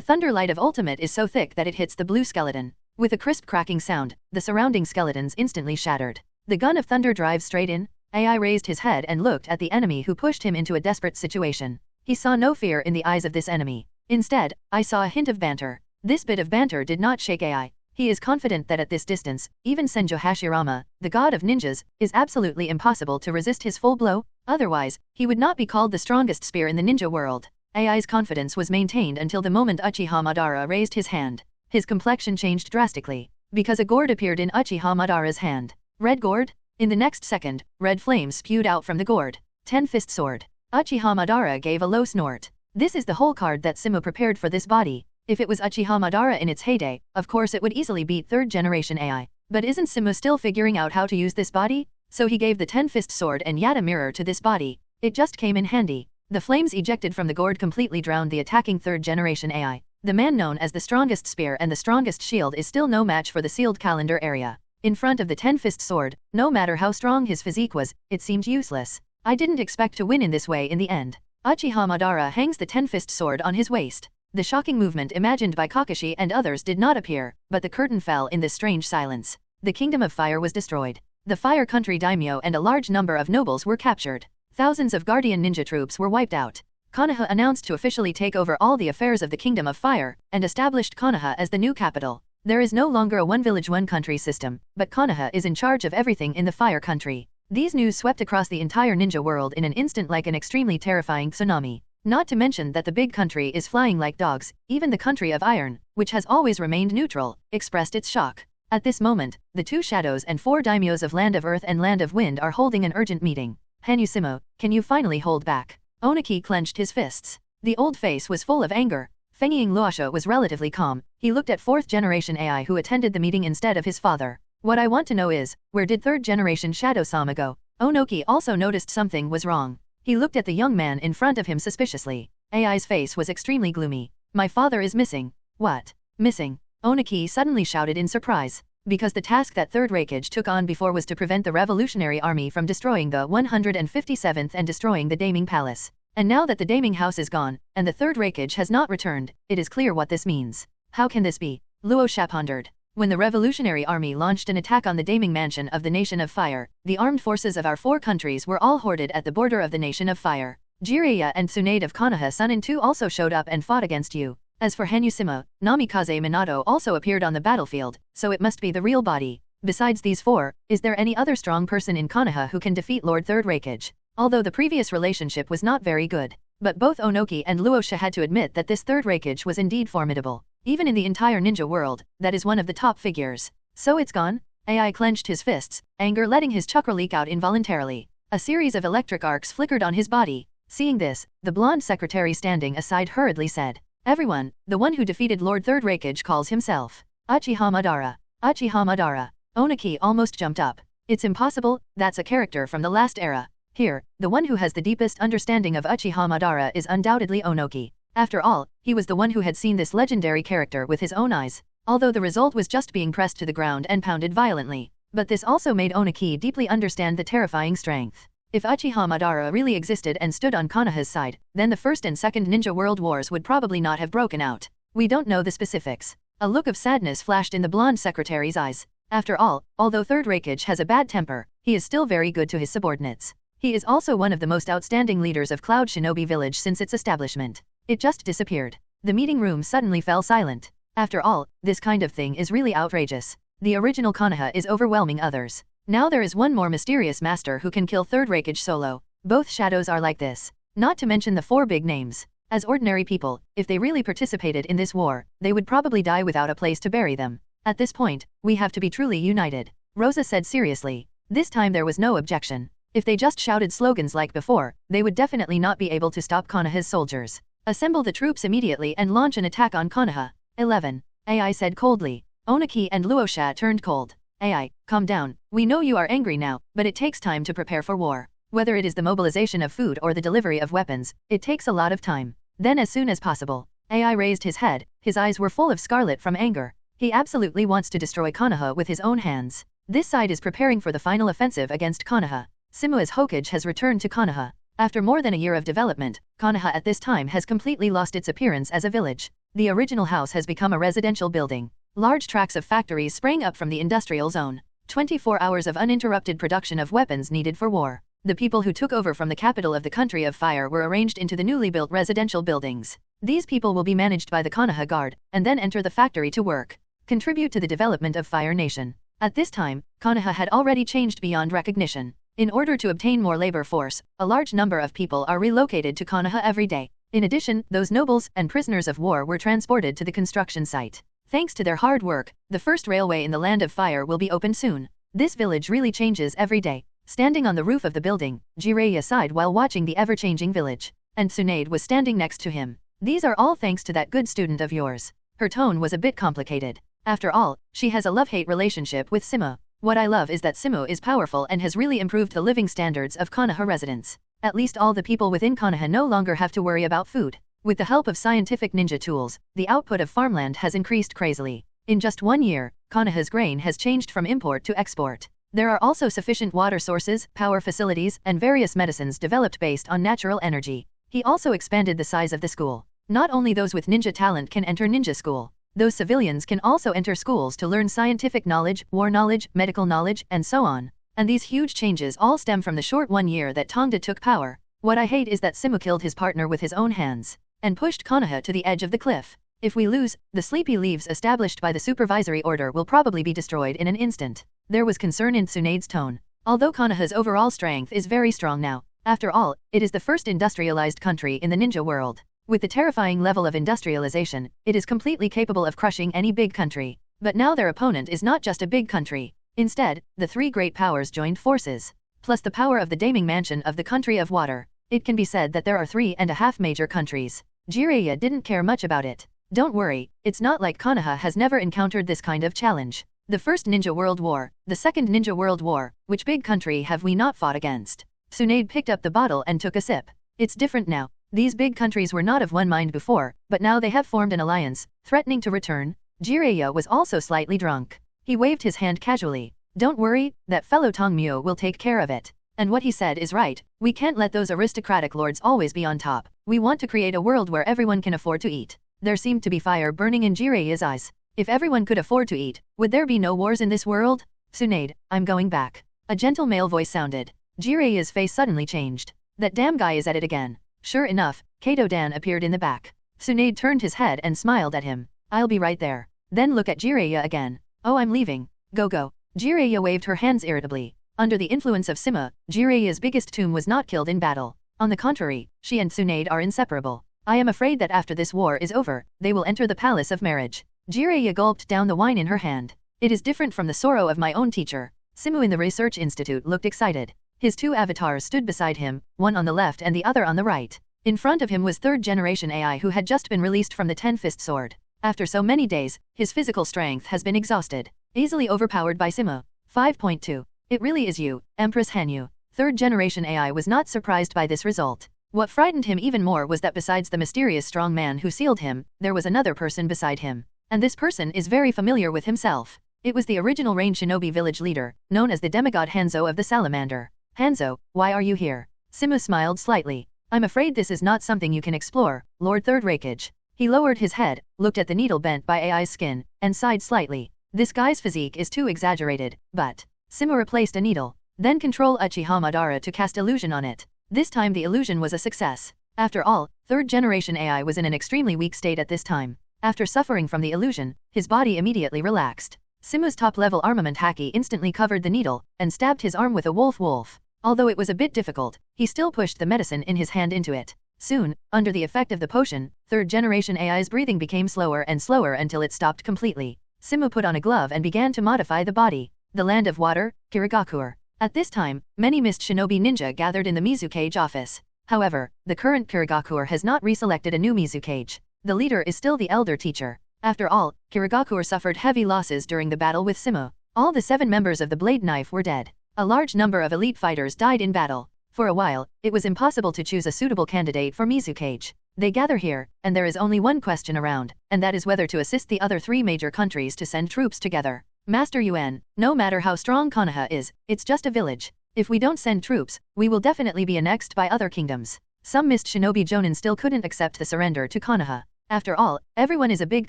thunder light of ultimate is so thick that it hits the blue skeleton. With a crisp cracking sound, the surrounding skeletons instantly shattered. The gun of thunder drives straight in. AI raised his head and looked at the enemy who pushed him into a desperate situation. He saw no fear in the eyes of this enemy. Instead, I saw a hint of banter. This bit of banter did not shake AI. He is confident that at this distance, even Senjo Hashirama, the god of ninjas, is absolutely impossible to resist his full blow, otherwise, he would not be called the strongest spear in the ninja world. AI's confidence was maintained until the moment Uchiha Madara raised his hand. His complexion changed drastically, because a gourd appeared in Uchiha Madara's hand. Red gourd? In the next second, red flames spewed out from the gourd. 10-fist sword. Uchiha Madara gave a low snort. This is the whole card that Simu prepared for this body. If it was Uchiha Madara in its heyday, of course it would easily beat third generation AI. But isn't Simu still figuring out how to use this body? So he gave the 10-fist sword and Yada mirror to this body. It just came in handy. The flames ejected from the gourd completely drowned the attacking third generation AI. The man known as the strongest spear and the strongest shield is still no match for the sealed calendar area. In front of the 10-fist sword, no matter how strong his physique was, it seemed useless. I didn't expect to win in this way in the end. Uchiha Madara hangs the 10-fist sword on his waist. The shocking movement imagined by Kakashi and others did not appear, but the curtain fell in this strange silence. The Kingdom of Fire was destroyed. The Fire Country daimyo and a large number of nobles were captured. Thousands of guardian ninja troops were wiped out. Konoha announced to officially take over all the affairs of the Kingdom of Fire, and established Konoha as the new capital. There is no longer a one village one country system, but Konoha is in charge of everything in the Fire Country. These news swept across the entire ninja world in an instant like an extremely terrifying tsunami. Not to mention that the big country is flying like dogs. Even the country of Iron, which has always remained neutral, expressed its shock. At this moment, the two shadows and four daimyos of Land of Earth and Land of Wind are holding an urgent meeting. Hanyu-Simu, can you finally hold back? Oniki clenched his fists. The old face was full of anger. Fengying Luosha was relatively calm. He looked at 4th generation AI who attended the meeting instead of his father. What I want to know is, where did 3rd generation Shadow-sama go? Onoki also noticed something was wrong. He looked at the young man in front of him suspiciously. AI's face was extremely gloomy. My father is missing. What? Missing? Onoki suddenly shouted in surprise. Because the task that Third Raikage took on before was to prevent the revolutionary army from destroying the 157th and destroying the Daming Palace. And now that the Daming House is gone, and the Third Raikage has not returned, it is clear what this means. How can this be? Luosha pondered. When the revolutionary army launched an attack on the Daming Mansion of the Nation of Fire, the armed forces of our 4 countries were all hoarded at the border of the Nation of Fire. Jiraiya and Tsunade of Konoha Sun and 2 also showed up and fought against you. As for Hanyu-Simu, Namikaze Minato also appeared on the battlefield, so it must be the real body. Besides these 4, is there any other strong person in Konoha who can defeat Lord Third Raikage? Although the previous relationship was not very good, but both Onoki and Luosha had to admit that this Third Raikage was indeed formidable. Even in the entire ninja world, that is one of the top figures. So it's gone? AI clenched his fists, anger letting his chakra leak out involuntarily. A series of electric arcs flickered on his body. Seeing this, the blonde secretary standing aside hurriedly said, Everyone, the one who defeated Lord Third Raikage calls himself Uchiha Madara. Uchiha Madara. Onoki almost jumped up. It's impossible, that's a character from the last era. Here, the one who has the deepest understanding of Uchiha Madara is undoubtedly Onoki. After all, he was the one who had seen this legendary character with his own eyes, although the result was just being pressed to the ground and pounded violently. But this also made Onoki deeply understand the terrifying strength. If Uchiha Madara really existed and stood on Konoha's side, then the First and Second Ninja World Wars would probably not have broken out. We don't know the specifics. A look of sadness flashed in the blonde secretary's eyes. After all, although Third Raikage has a bad temper, he is still very good to his subordinates. He is also one of the most outstanding leaders of Cloud Shinobi Village since its establishment. It just disappeared. The meeting room suddenly fell silent. After all, this kind of thing is really outrageous. The original Konoha is overwhelming others. Now there is one more mysterious master who can kill Third Raikage solo. Both shadows are like this. Not to mention the 4 big names. As ordinary people, if they really participated in this war, they would probably die without a place to bury them. At this point, we have to be truly united. Rosa said seriously. This time there was no objection. If they just shouted slogans like before, they would definitely not be able to stop Konoha's soldiers. Assemble the troops immediately and launch an attack on Konoha. 11. AI said coldly. Onoki and Luosha turned cold. AI, calm down. We know you are angry now, but it takes time to prepare for war. Whether it is the mobilization of food or the delivery of weapons, it takes a lot of time. Then as soon as possible, AI raised his head, his eyes were full of scarlet from anger. He absolutely wants to destroy Konoha with his own hands. This side is preparing for the final offensive against Konoha. Simu as Hokage has returned to Konoha. After more than a year of development, Konoha at this time has completely lost its appearance as a village. The original house has become a residential building. Large tracts of factories sprang up from the industrial zone. 24 hours of uninterrupted production of weapons needed for war. The people who took over from the capital of the country of fire were arranged into the newly built residential buildings. These people will be managed by the Konoha Guard, and then enter the factory to work. Contribute to the development of Fire Nation. At this time, Konoha had already changed beyond recognition. In order to obtain more labor force, a large number of people are relocated to Konoha every day. In addition, those nobles and prisoners of war were transported to the construction site. Thanks to their hard work, the first railway in the Land of Fire will be opened soon. This village really changes every day. Standing on the roof of the building, Jiraiya sighed while watching the ever-changing village. And Tsunade was standing next to him. These are all thanks to that good student of yours. Her tone was a bit complicated. After all, she has a love-hate relationship with Simu. What I love is that Simu is powerful and has really improved the living standards of Konoha residents. At least all the people within Konoha no longer have to worry about food. With the help of scientific ninja tools, the output of farmland has increased crazily. In just 1 year, Konoha's grain has changed from import to export. There are also sufficient water sources, power facilities, and various medicines developed based on natural energy. He also expanded the size of the school. Not only those with ninja talent can enter ninja school. Those civilians can also enter schools to learn scientific knowledge, war knowledge, medical knowledge, and so on. And these huge changes all stem from the short 1 year that Tongda took power. What I hate is that Simu killed his partner with his own hands, and pushed Konoha to the edge of the cliff. If we lose, the sleepy leaves established by the supervisory order will probably be destroyed in an instant. There was concern in Tsunade's tone. Although Konoha's overall strength is very strong now, after all, it is the first industrialized country in the ninja world. With the terrifying level of industrialization, it is completely capable of crushing any big country. But now their opponent is not just a big country. Instead, the 3 great powers joined forces. Plus the power of the Daming Mansion of the country of water. It can be said that there are 3.5 major countries. Jiraiya didn't care much about it. Don't worry, it's not like Konoha has never encountered this kind of challenge. The first Ninja World War, the second Ninja World War, which big country have we not fought against? Tsunade picked up the bottle and took a sip. It's different now. These big countries were not of one mind before, but now they have formed an alliance, threatening to return. Jiraiya was also slightly drunk. He waved his hand casually. Don't worry, that fellow Tongmyo will take care of it. And what he said is right, we can't let those aristocratic lords always be on top. We want to create a world where everyone can afford to eat. There seemed to be fire burning in Jiraiya's eyes. If everyone could afford to eat, would there be no wars in this world? Tsunade, I'm going back. A gentle male voice sounded. Jiraiya's face suddenly changed. That damn guy is at it again. Sure enough, Kato-dan appeared in the back. Tsunade turned his head and smiled at him. I'll be right there. Then look at Jiraiya again. Oh, I'm leaving. Go go. Jiraiya waved her hands irritably. Under the influence of Simu, Jiraiya's biggest tomb was not killed in battle. On the contrary, she and Tsunade are inseparable. I am afraid that after this war is over, they will enter the palace of marriage. Jiraiya gulped down the wine in her hand. It is different from the sorrow of my own teacher. Simu in the research institute looked excited. His 2 avatars stood beside him, one on the left and the other on the right. In front of him was 3rd generation AI who had just been released from the 10-fist sword. After so many days, his physical strength has been exhausted. Easily overpowered by Simu. 5.2. It really is you, Empress Hanyu. 3rd generation AI was not surprised by this result. What frightened him even more was that besides the mysterious strong man who sealed him, there was another person beside him. And this person is very familiar with himself. It was the original Rain Shinobi village leader, known as the demigod Hanzo of the Salamander. Hanzo, why are you here? Simu smiled slightly. I'm afraid this is not something you can explore, Lord Third Raikage. He lowered his head, looked at the needle bent by AI's skin, and sighed slightly. This guy's physique is too exaggerated, but... Simu replaced a needle. Then control Uchiha Madara to cast illusion on it. This time the illusion was a success. After all, 3rd generation AI was in an extremely weak state at this time. After suffering from the illusion, his body immediately relaxed. Simu's top-level armament haki instantly covered the needle, and stabbed his arm with a wolf. Although it was a bit difficult, he still pushed the medicine in his hand into it. Soon, under the effect of the potion, 3rd generation AI's breathing became slower and slower until it stopped completely. Simu put on a glove and began to modify the body. The land of water, Kirigakure. At this time, many mist shinobi ninja gathered in the Mizukage office. However, the current Kirigakure has not reselected a new Mizukage. The leader is still the elder teacher. After all, Kirigakure suffered heavy losses during the battle with Simu. All the 7 members of the Blade Knife were dead. A large number of elite fighters died in battle. For a while, it was impossible to choose a suitable candidate for Mizukage. They gather here, and there is only one question around, and that is whether to assist the other three major countries to send troops together. Master Yuan, no matter how strong Konoha is, it's just a village. If we don't send troops, we will definitely be annexed by other kingdoms. Some mist shinobi jonin still couldn't accept the surrender to Konoha. After all, everyone is a big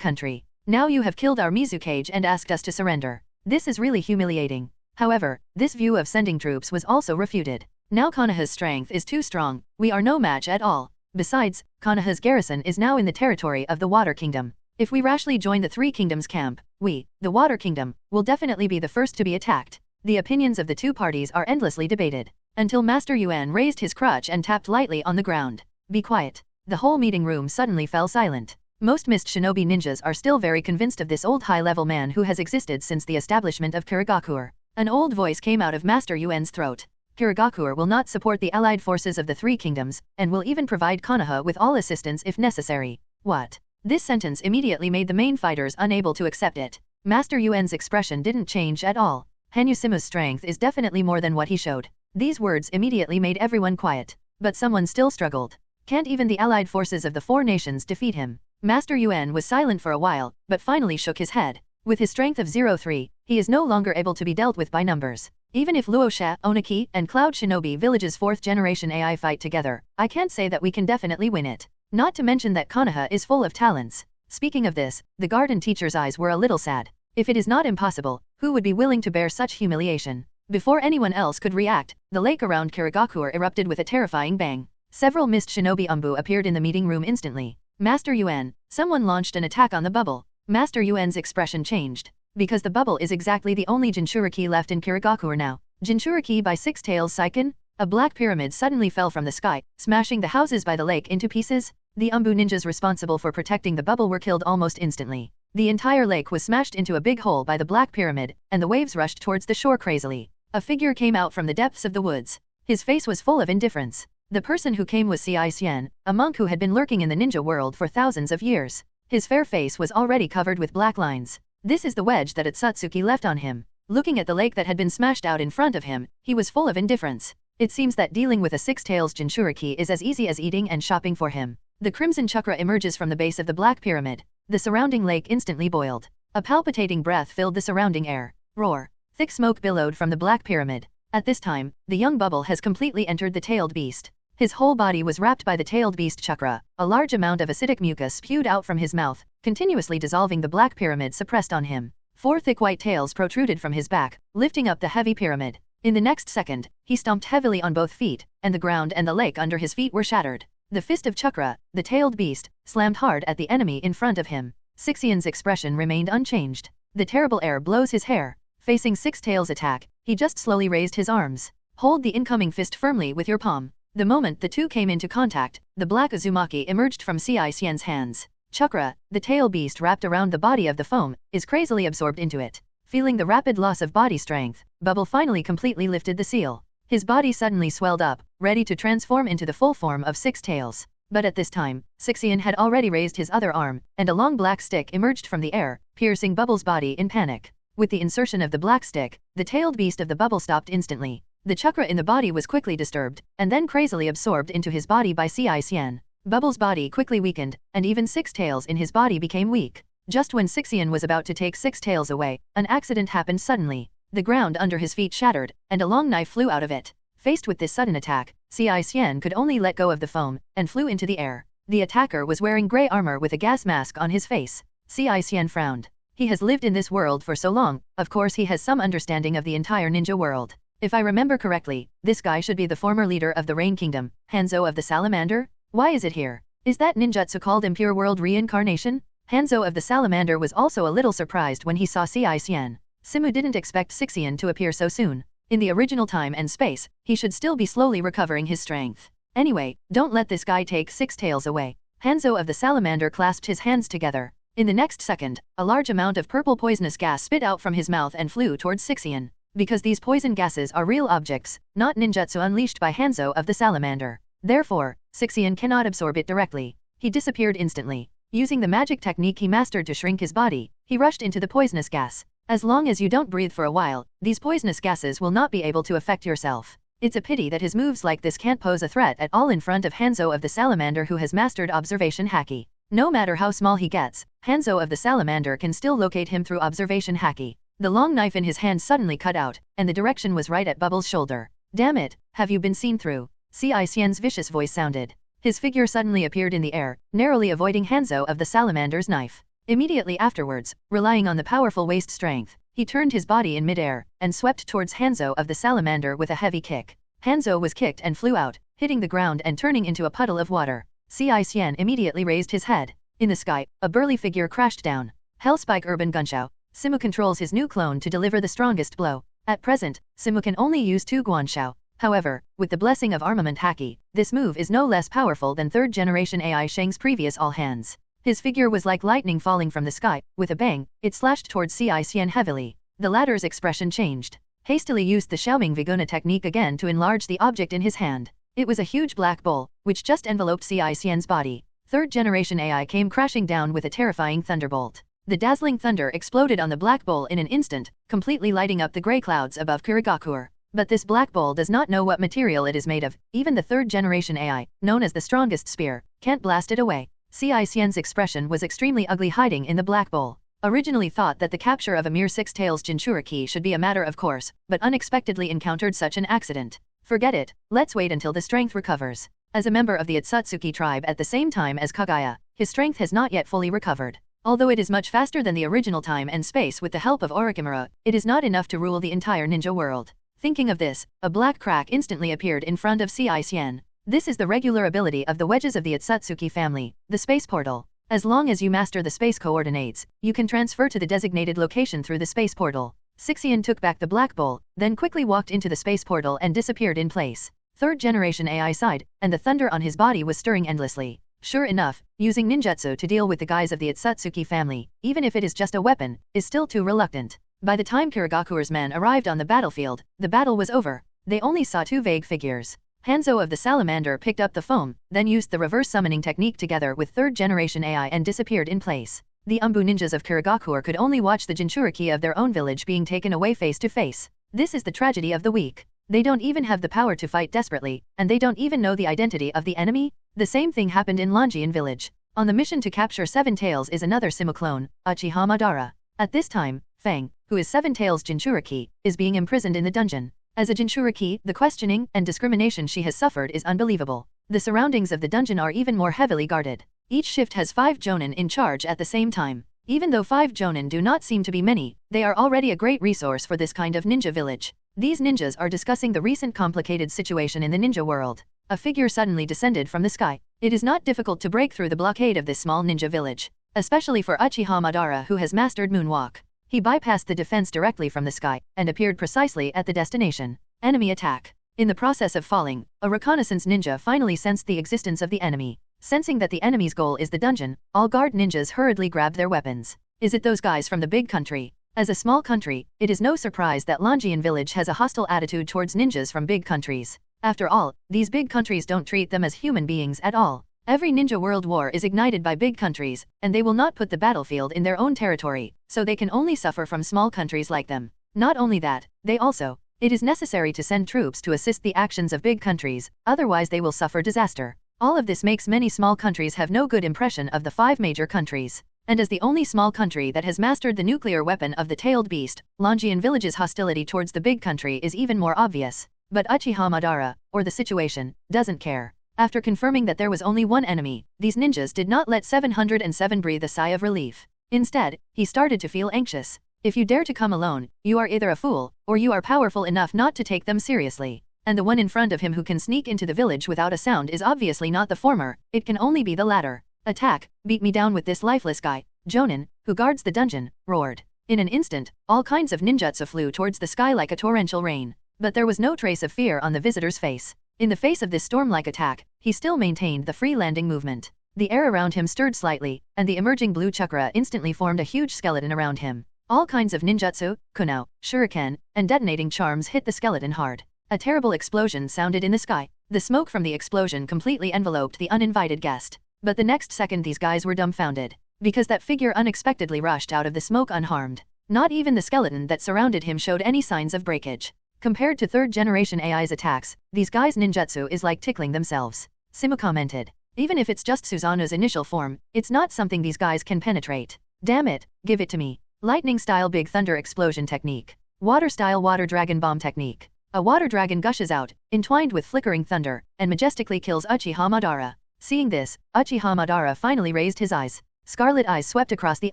country. Now you have killed our Mizukage and asked us to surrender. This is really humiliating. However, this view of sending troops was also refuted. Now Konoha's strength is too strong, we are no match at all. Besides, Konoha's garrison is now in the territory of the Water Kingdom. If we rashly join the Three Kingdoms camp, we, the Water Kingdom, will definitely be the first to be attacked. The opinions of the two parties are endlessly debated, until Master Yuan raised his crutch and tapped lightly on the ground. Be quiet. The whole meeting room suddenly fell silent. Most mist shinobi ninjas are still very convinced of this old high-level man who has existed since the establishment of Kirigakure. An old voice came out of Master Yuan's throat. Kirigakure will not support the allied forces of the Three Kingdoms, and will even provide Konoha with all assistance if necessary. What? This sentence immediately made the main fighters unable to accept it. Master Yuan's expression didn't change at all. Hanyu Simu's strength is definitely more than what he showed. These words immediately made everyone quiet. But someone still struggled. Can't even the allied forces of the four nations defeat him? Master Yuan was silent for a while, but finally shook his head. With his strength of 03, he is no longer able to be dealt with by numbers. Even if Luosha, Oniki, and Cloud Shinobi Village's 4th generation AI fight together, I can't say that we can definitely win it. Not to mention that Konoha is full of talents. Speaking of this, the garden teacher's eyes were a little sad. If it is not impossible, who would be willing to bear such humiliation? Before anyone else could react, the lake around Kirigakure erupted with a terrifying bang. Several mist shinobi umbu appeared in the meeting room instantly. Master Yuan, someone launched an attack on the bubble. Master Yuan's expression changed. Because the bubble is exactly the only Jinchuriki left in Kirigakure now. Jinchuriki by Six Tails Seiken? A black pyramid suddenly fell from the sky, smashing the houses by the lake into pieces. The umbu ninjas responsible for protecting the bubble were killed almost instantly. The entire lake was smashed into a big hole by the black pyramid, and the waves rushed towards the shore crazily. A figure came out from the depths of the woods. His face was full of indifference. The person who came was Sixien, a monk who had been lurking in the ninja world for thousands of years. His fair face was already covered with black lines. This is the wedge that Otsutsuki left on him. Looking at the lake that had been smashed out in front of him, he was full of indifference. It seems that dealing with a Six Tails Jinchuriki is as easy as eating and shopping for him. The crimson chakra emerges from the base of the black pyramid. The surrounding lake instantly boiled. A palpitating breath filled the surrounding air. Roar. Thick smoke billowed from the black pyramid. At this time, the young bubble has completely entered the tailed beast. His whole body was wrapped by the tailed beast chakra. A large amount of acidic mucus spewed out from his mouth, continuously dissolving the black pyramid suppressed on him. 4 thick white tails protruded from his back, lifting up the heavy pyramid. In the next second, he stomped heavily on both feet, and the ground and the lake under his feet were shattered. The fist of chakra, the tailed beast, slammed hard at the enemy in front of him. Sixien's expression remained unchanged. The terrible air blows his hair. Facing Six Tails' attack, he just slowly raised his arms. Hold the incoming fist firmly with your palm. The moment the two came into contact, the black Uzumaki emerged from Sicien's hands. Chakra, the tail beast wrapped around the body of the foam, is crazily absorbed into it. Feeling the rapid loss of body strength, Bubble finally completely lifted the seal. His body suddenly swelled up, ready to transform into the full form of Six Tails. But at this time, Sixien had already raised his other arm, and a long black stick emerged from the air, piercing Bubble's body in panic. With the insertion of the black stick, the tailed beast of the bubble stopped instantly. The chakra in the body was quickly disturbed, and then crazily absorbed into his body by Sicien. Bubble's body quickly weakened, and even Six Tails in his body became weak. Just when Sixien was about to take Six Tails away, an accident happened suddenly. The ground under his feet shattered, and a long knife flew out of it. Faced with this sudden attack, Sicien could only let go of the foam, and flew into the air. The attacker was wearing grey armor with a gas mask on his face. Sicien frowned. He has lived in this world for so long, of course he has some understanding of the entire ninja world. If I remember correctly, this guy should be the former leader of the Rain Kingdom, Hanzo of the Salamander? Why is it here? Is that ninjutsu called Impure World Reincarnation? Hanzo of the Salamander was also a little surprised when he saw Sicien. Simu didn't expect Sixien to appear so soon. In the original time and space, he should still be slowly recovering his strength. Anyway, don't let this guy take Six Tails away. Hanzo of the Salamander clasped his hands together. In the next second, a large amount of purple poisonous gas spit out from his mouth and flew towards Sixien. Because these poison gases are real objects, not ninjutsu unleashed by Hanzo of the Salamander. Therefore, Sixien cannot absorb it directly. He disappeared instantly. Using the magic technique he mastered to shrink his body, he rushed into the poisonous gas. As long as you don't breathe for a while, these poisonous gases will not be able to affect yourself. It's a pity that his moves like this can't pose a threat at all in front of Hanzo of the Salamander, who has mastered observation haki. No matter how small he gets, Hanzo of the Salamander can still locate him through observation haki. The long knife in his hand suddenly cut out, and the direction was right at Bubble's shoulder. Damn it, have you been seen through? Sixien's vicious voice sounded. His figure suddenly appeared in the air, narrowly avoiding Hanzo of the Salamander's knife. Immediately afterwards, relying on the powerful waist strength, he turned his body in midair, and swept towards Hanzo of the Salamander with a heavy kick. Hanzo was kicked and flew out, hitting the ground and turning into a puddle of water. Sixien immediately raised his head. In the sky, a burly figure crashed down. Hellspike Urban Gunshao. Simu controls his new clone to deliver the strongest blow. At present, Simu can only use 2 Guanshao. However, with the blessing of armament haki, this move is no less powerful than third generation AI Shang's previous all hands. His figure was like lightning falling from the sky. With a bang, it slashed towards Sixien heavily. The latter's expression changed. Hastily used the Xiaoming Viguna technique again to enlarge the object in his hand. It was a huge black bowl, which just enveloped Sicien's body. Third generation AI came crashing down with a terrifying thunderbolt. The dazzling thunder exploded on the black bowl in an instant, completely lighting up the grey clouds above Kurogakure. But this black bowl does not know what material it is made of. Even the third generation AI, known as the strongest spear, can't blast it away. Sicien's expression was extremely ugly, hiding in the black bowl. Originally thought that the capture of a mere 6 tails Jinchuriki should be a matter of course, but unexpectedly encountered such an accident. Forget it, let's wait until the strength recovers. As a member of the Otsutsuki tribe at the same time as Kagaya, his strength has not yet fully recovered. Although it is much faster than the original time and space with the help of Orochimaru, it is not enough to rule the entire ninja world. Thinking of this, a black crack instantly appeared in front of Sicien. This is the regular ability of the wedges of the Otsutsuki family, the space portal. As long as you master the space coordinates, you can transfer to the designated location through the space portal. Sixien took back the black bowl, then quickly walked into the space portal and disappeared in place. Third generation AI sighed, and the thunder on his body was stirring endlessly. Sure enough, using ninjutsu to deal with the guys of the Otsutsuki family, even if it is just a weapon, is still too reluctant. By the time Kurogakure's men arrived on the battlefield, the battle was over. They only saw 2 vague figures. Hanzo of the Salamander picked up the foam, then used the reverse summoning technique together with third generation AI and disappeared in place. The Umbu ninjas of Kurogakure could only watch the Jinchuriki of their own village being taken away face to face. This is the tragedy of the week. They don't even have the power to fight desperately, and they don't even know the identity of the enemy. The same thing happened in Longian village. On the mission to capture 7 tails is another Simu clone, Uchiha Madara. At this time, Fang, who is 7 tails Jinchuriki, is being imprisoned in the dungeon. As a Jinchuriki, the questioning and discrimination she has suffered is unbelievable. The surroundings of the dungeon are even more heavily guarded. Each shift has 5 jonin in charge at the same time. Even though 5 jonin do not seem to be many, they are already a great resource for this kind of ninja village. These ninjas are discussing the recent complicated situation in the ninja world. A figure suddenly descended from the sky. It is not difficult to break through the blockade of this small ninja village, especially for Uchiha Madara, who has mastered moonwalk. He bypassed the defense directly from the sky, and appeared precisely at the destination. Enemy attack. In the process of falling, a reconnaissance ninja finally sensed the existence of the enemy. Sensing that the enemy's goal is the dungeon, all guard ninjas hurriedly grabbed their weapons. Is it those guys from the big country? As a small country, it is no surprise that Longian village has a hostile attitude towards ninjas from big countries. After all, these big countries don't treat them as human beings at all. Every ninja world war is ignited by big countries, and they will not put the battlefield in their own territory, so they can only suffer from small countries like them. Not only that, it is necessary to send troops to assist the actions of big countries, otherwise they will suffer disaster. All of this makes many small countries have no good impression of the 5 major countries. And as the only small country that has mastered the nuclear weapon of the tailed beast, Longian village's hostility towards the big country is even more obvious. But Uchiha Madara, or the situation, doesn't care. After confirming that there was only one enemy, these ninjas did not let 707 breathe a sigh of relief. Instead, he started to feel anxious. If you dare to come alone, you are either a fool, or you are powerful enough not to take them seriously. And the one in front of him who can sneak into the village without a sound is obviously not the former, it can only be the latter. Attack, beat me down with this lifeless guy. Jonin, who guards the dungeon, roared. In an instant, all kinds of ninjutsu flew towards the sky like a torrential rain. But there was no trace of fear on the visitor's face. In the face of this storm-like attack, he still maintained the free landing movement. The air around him stirred slightly, and the emerging blue chakra instantly formed a huge skeleton around him. All kinds of ninjutsu, kunai, shuriken, and detonating charms hit the skeleton hard. A terrible explosion sounded in the sky. The smoke from the explosion completely enveloped the uninvited guest. But the next second these guys were dumbfounded, because that figure unexpectedly rushed out of the smoke unharmed. Not even the skeleton that surrounded him showed any signs of breakage. Compared to third-generation AI's attacks, these guys' ninjutsu is like tickling themselves. Simu commented. Even if it's just Susanoo's initial form, it's not something these guys can penetrate. Damn it, give it to me. Lightning-style big thunder explosion technique. Water-style water dragon bomb technique. A water dragon gushes out, entwined with flickering thunder, and majestically kills Uchiha Madara. Seeing this, Uchiha Madara finally raised his eyes. Scarlet eyes swept across the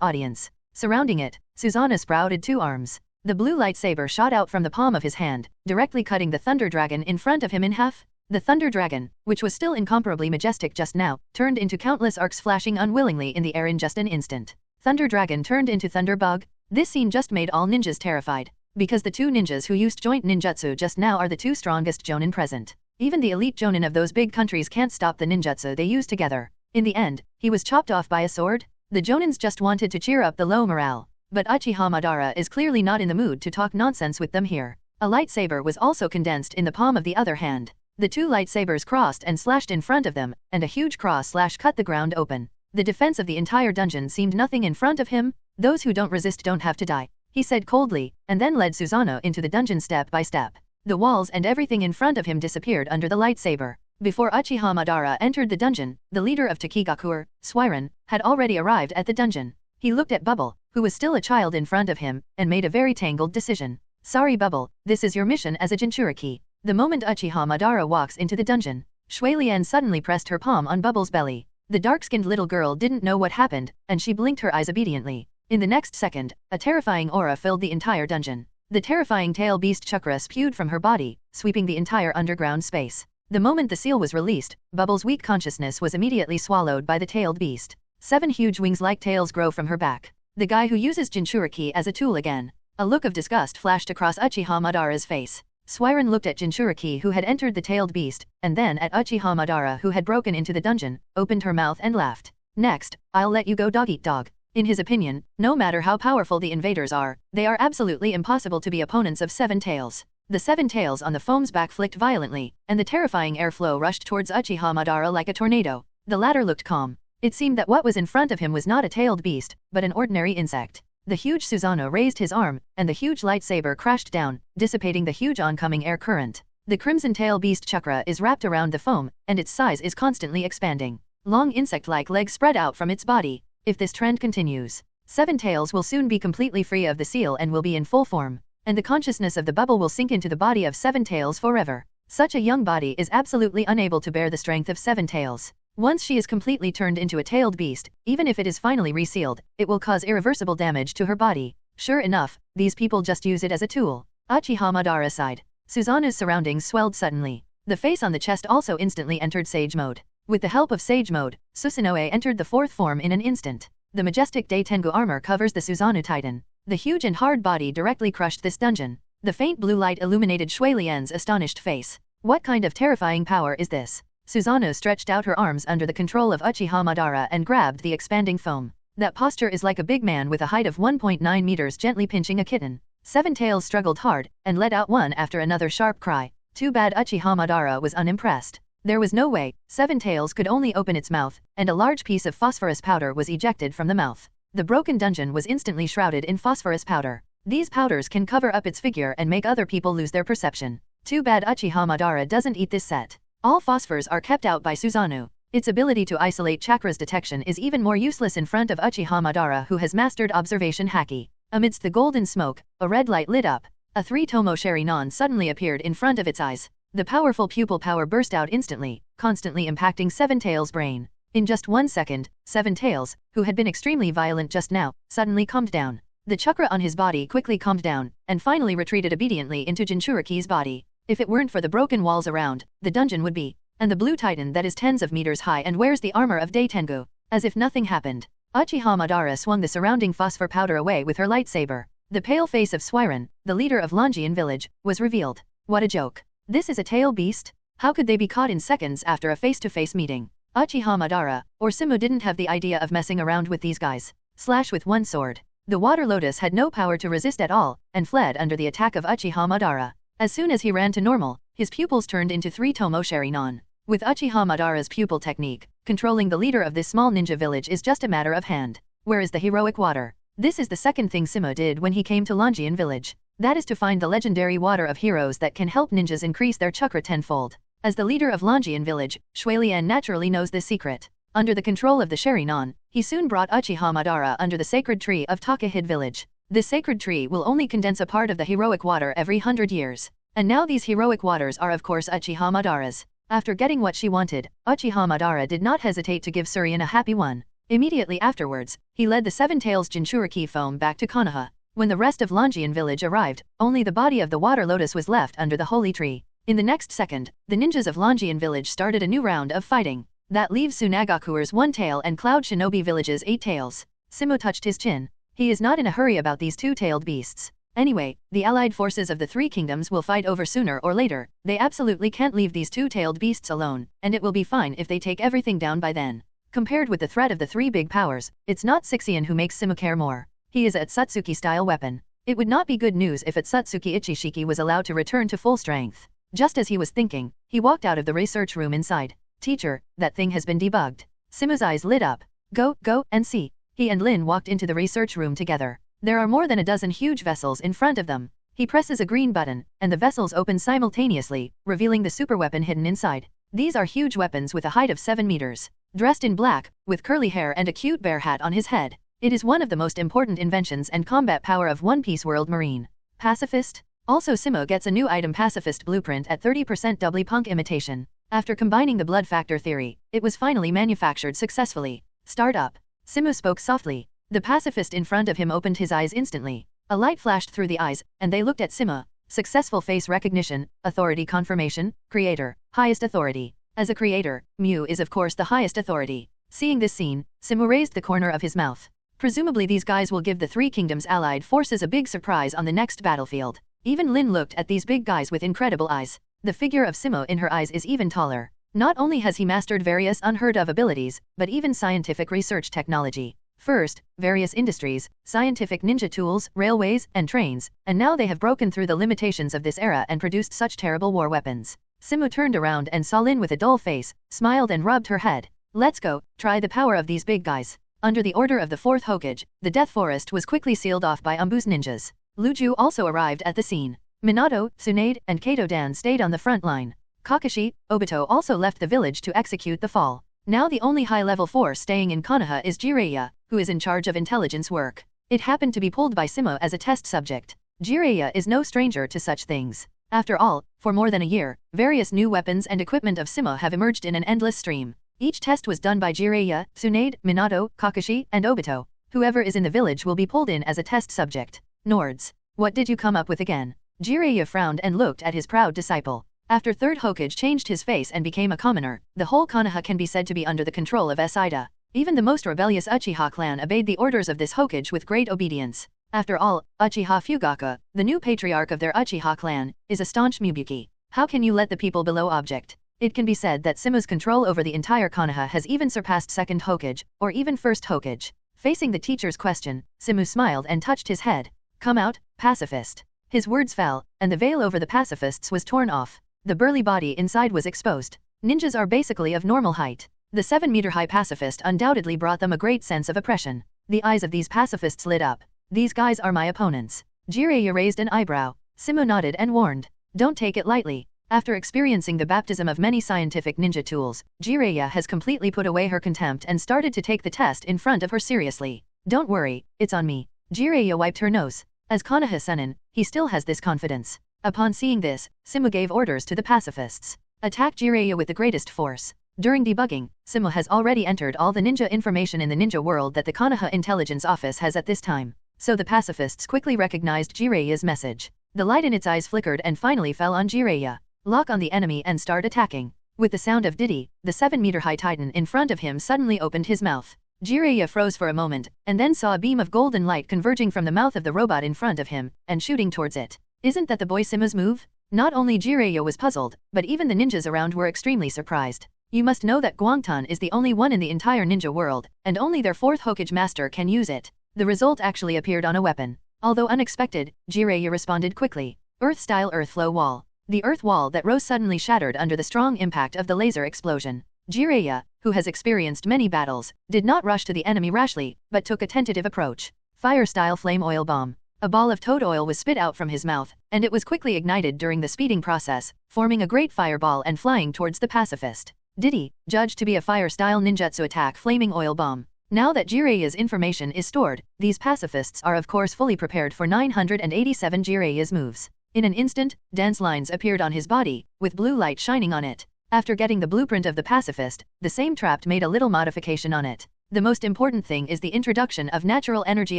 audience. Surrounding it, Susanoo sprouted 2 arms. The blue lightsaber shot out from the palm of his hand, directly cutting the thunder dragon in front of him in half. The thunder dragon, which was still incomparably majestic just now, turned into countless arcs flashing unwillingly in the air in just an instant. Thunder dragon turned into thunder bug. This scene just made all ninjas terrified, because the 2 ninjas who used joint ninjutsu just now are the 2 strongest jonin present. Even the elite jonin of those big countries can't stop the ninjutsu they use together. In the end, he was chopped off by a sword. The jonins just wanted to cheer up the low morale. But Uchiha Madara is clearly not in the mood to talk nonsense with them here. A lightsaber was also condensed in the palm of the other hand. The 2 lightsabers crossed and slashed in front of them, and a huge cross slash cut the ground open. The defense of the entire dungeon seemed nothing in front of him. Those who don't resist don't have to die, he said coldly, and then led Susanoo into the dungeon step by step. The walls and everything in front of him disappeared under the lightsaber. Before Uchiha Madara entered the dungeon, the leader of Takigakure, Sixien, had already arrived at the dungeon. He looked at Bubble, who was still a child in front of him, and made a very tangled decision. Sorry Bubble, this is your mission as a Jinchuriki. The moment Uchiha Madara walks into the dungeon, Shui Lian suddenly pressed her palm on Bubble's belly. The dark-skinned little girl didn't know what happened, and she blinked her eyes obediently. In the next second, a terrifying aura filled the entire dungeon. The terrifying tail beast chakra spewed from her body, sweeping the entire underground space. The moment the seal was released, Bubble's weak consciousness was immediately swallowed by the tailed beast. 7 huge wings like tails grow from her back. The guy who uses Jinchuriki as a tool again. A look of disgust flashed across Uchiha Madara's face. Sixien looked at Jinchuriki who had entered the tailed beast, and then at Uchiha Madara who had broken into the dungeon, opened her mouth and laughed. Next, I'll let you go dog eat dog. In his opinion, no matter how powerful the invaders are, they are absolutely impossible to be opponents of 7 tails. The 7 tails on the foam's back flicked violently, and the terrifying airflow rushed towards Uchiha Madara like a tornado. The latter looked calm. It seemed that what was in front of him was not a tailed beast, but an ordinary insect. The huge Susanoo raised his arm, and the huge lightsaber crashed down, dissipating the huge oncoming air current. The crimson tail beast chakra is wrapped around the foam, and its size is constantly expanding. Long insect-like legs spread out from its body. If this trend continues, 7 tails will soon be completely free of the seal and will be in full form, and the consciousness of the bubble will sink into the body of 7 tails forever. Such a young body is absolutely unable to bear the strength of 7 tails. Once she is completely turned into a tailed beast, even if it is finally resealed, it will cause irreversible damage to her body. Sure enough, these people just use it as a tool. Uchiha Madara sighed. Susanoo's surroundings swelled suddenly. The face on the chest also instantly entered Sage Mode. With the help of Sage Mode, Susanoo entered the 4th form in an instant. The majestic Daitengu armor covers the Susanoo Titan. The huge and hard body directly crushed this dungeon. The faint blue light illuminated Shui Lian's astonished face. What kind of terrifying power is this? Susanoo stretched out her arms under the control of Uchiha Madara and grabbed the expanding foam. That posture is like a big man with a height of 1.9 meters gently pinching a kitten. 7 tails struggled hard, and let out one after another sharp cry. Too bad Uchiha Madara was unimpressed. There was no way, 7 tails could only open its mouth, and a large piece of phosphorus powder was ejected from the mouth. The broken dungeon was instantly shrouded in phosphorus powder. These powders can cover up its figure and make other people lose their perception. Too bad Uchiha Madara doesn't eat this set. All phosphors are kept out by Susanoo. Its ability to isolate chakras detection is even more useless in front of Uchiha Madara who has mastered observation haki. Amidst the golden smoke, a red light lit up. A 3-tomo Sharingan suddenly appeared in front of its eyes. The powerful pupil power burst out instantly, constantly impacting 7 Tails' brain. In just 1 second, 7 Tails, who had been extremely violent just now, suddenly calmed down. The chakra on his body quickly calmed down, and finally retreated obediently into Jinchuriki's body. If it weren't for the broken walls around, the dungeon would be. And the blue titan that is tens of meters high and wears the armor of Daitengu. As if nothing happened. Uchiha Madara swung the surrounding phosphor powder away with her lightsaber. The pale face of Sixien, the leader of Longian village, was revealed. What a joke. This is a tail beast? How could they be caught in seconds after a face-to-face meeting? Uchiha Madara, or Simu didn't have the idea of messing around with these guys. Slash with one sword. The water lotus had no power to resist at all, and fled under the attack of Uchiha Madara. As soon as he ran to normal, his pupils turned into 3-tomo Sharingan. With Uchiha Madara's pupil technique, controlling the leader of this small ninja village is just a matter of hand. Where is the heroic water? This is the second thing Simu did when he came to Longian village. That is to find the legendary water of heroes that can help ninjas increase their chakra tenfold. As the leader of Longian village, Shuilian naturally knows this secret. Under the control of the Sherinon, he soon brought Uchiha Madara under the sacred tree of Takahide village. This sacred tree will only condense a part of the heroic water every 100 years. And now these heroic waters are of course Uchiha Madara's. After getting what she wanted, Uchiha Madara did not hesitate to give Surian a happy one. Immediately afterwards, he led the Seven Tails Jinchuriki foam back to Konoha. When the rest of Longian village arrived, only the body of the water lotus was left under the holy tree. In the next second, the ninjas of Longian village started a new round of fighting. That leaves Sunagakure's 1 tail and Cloud Shinobi village's 8 tails. Simu touched his chin. He is not in a hurry about these 2-tailed beasts. Anyway, the allied forces of the 3 kingdoms will fight over sooner or later. They absolutely can't leave these 2-tailed beasts alone, and it will be fine if they take everything down by then. Compared with the threat of the 3 big powers, it's not Sixien who makes Simu care more. He is a Otsutsuki-style weapon. It would not be good news if Otsutsuki Ichishiki was allowed to return to full strength. Just as he was thinking, he walked out of the research room inside. Teacher, that thing has been debugged. Simu's eyes lit up. Go and see. He and Lin walked into the research room together. There are more than a dozen huge vessels in front of them. He presses a green button, and the vessels open simultaneously, revealing the superweapon hidden inside. These are huge weapons with a height of 7 meters. Dressed in black, with curly hair and a cute bear hat on his head. It is one of the most important inventions and combat power of One Piece World Marine. Pacifist? Also Simu gets a new item Pacifist Blueprint at 30% doubly punk imitation. After combining the blood factor theory, it was finally manufactured successfully. Start up. Simu spoke softly. The pacifist in front of him opened his eyes instantly. A light flashed through the eyes, and they looked at Simu. Successful face recognition, authority confirmation, creator, highest authority. As a creator, Mu is of course the highest authority. Seeing this scene, Simu raised the corner of his mouth. Presumably these guys will give the 3 kingdoms allied forces a big surprise on the next battlefield. Even Lin looked at these big guys with incredible eyes. The figure of Simu in her eyes is even taller. Not only has he mastered various unheard of abilities, but even scientific research technology. First, various industries, scientific ninja tools, railways, and trains, and now they have broken through the limitations of this era and produced such terrible war weapons. Simu turned around and saw Lin with a dull face, smiled and rubbed her head. Let's go, try the power of these big guys. Under the order of the 4th Hokage, the Death Forest was quickly sealed off by Umbu's ninjas. Luju also arrived at the scene. Minato, Tsunade, and Kato Dan stayed on the front line. Kakashi, Obito also left the village to execute the fall. Now the only high-level force staying in Konoha is Jiraiya, who is in charge of intelligence work. It happened to be pulled by Simu as a test subject. Jiraiya is no stranger to such things. After all, for more than a year, various new weapons and equipment of Simu have emerged in an endless stream. Each test was done by Jiraiya, Tsunade, Minato, Kakashi, and Obito. Whoever is in the village will be pulled in as a test subject. Nords. What did you come up with again? Jiraiya frowned and looked at his proud disciple. After Third Hokage changed his face and became a commoner, the whole Konoha can be said to be under the control of Ida. Even the most rebellious Uchiha clan obeyed the orders of this Hokage with great obedience. After all, Uchiha Fugaku, the new patriarch of their Uchiha clan, is a staunch Mubuki. How can you let the people below object? It can be said that Simu's control over the entire Konoha has even surpassed Second Hokage, or even First Hokage. Facing the teacher's question, Simu smiled and touched his head. Come out, pacifist. His words fell, and the veil over the pacifists was torn off. The burly body inside was exposed. Ninjas are basically of normal height. The 7-meter-high pacifist undoubtedly brought them a great sense of oppression. The eyes of these pacifists lit up. These guys are my opponents. Jiraiya raised an eyebrow. Simu nodded and warned. Don't take it lightly. After experiencing the baptism of many scientific ninja tools, Jiraiya has completely put away her contempt and started to take the test in front of her seriously. Don't worry, it's on me. Jiraiya wiped her nose. As Konoha Sennin, he still has this confidence. Upon seeing this, Simu gave orders to the pacifists. Attack Jiraiya with the greatest force. During debugging, Simu has already entered all the ninja information in the ninja world that the Konoha intelligence office has at this time. So the pacifists quickly recognized Jiraiya's message. The light in its eyes flickered and finally fell on Jiraiya. Lock on the enemy and start attacking. With the sound of Diddy, the 7-meter-high titan in front of him suddenly opened his mouth. Jiraiya froze for a moment, and then saw a beam of golden light converging from the mouth of the robot in front of him, and shooting towards it. Isn't that the boy Simu's move? Not only Jiraiya was puzzled, but even the ninjas around were extremely surprised. You must know that Guangtan is the only one in the entire ninja world, and only their 4th Hokage master can use it. The result actually appeared on a weapon. Although unexpected, Jiraiya responded quickly. Earth-style earth-flow wall. The earth wall that rose suddenly shattered under the strong impact of the laser explosion. Jiraiya, who has experienced many battles, did not rush to the enemy rashly, but took a tentative approach. Fire-style flame oil bomb. A ball of toad oil was spit out from his mouth, and it was quickly ignited during the speeding process, forming a great fireball and flying towards the pacifist. Did he, judged to be a fire-style ninjutsu attack flaming oil bomb. Now that Jiraiya's information is stored, these pacifists are of course fully prepared for 987 Jiraiya's moves. In an instant, dance lines appeared on his body, with blue light shining on it. After getting the blueprint of the pacifist, the same trapped made a little modification on it. The most important thing is the introduction of natural energy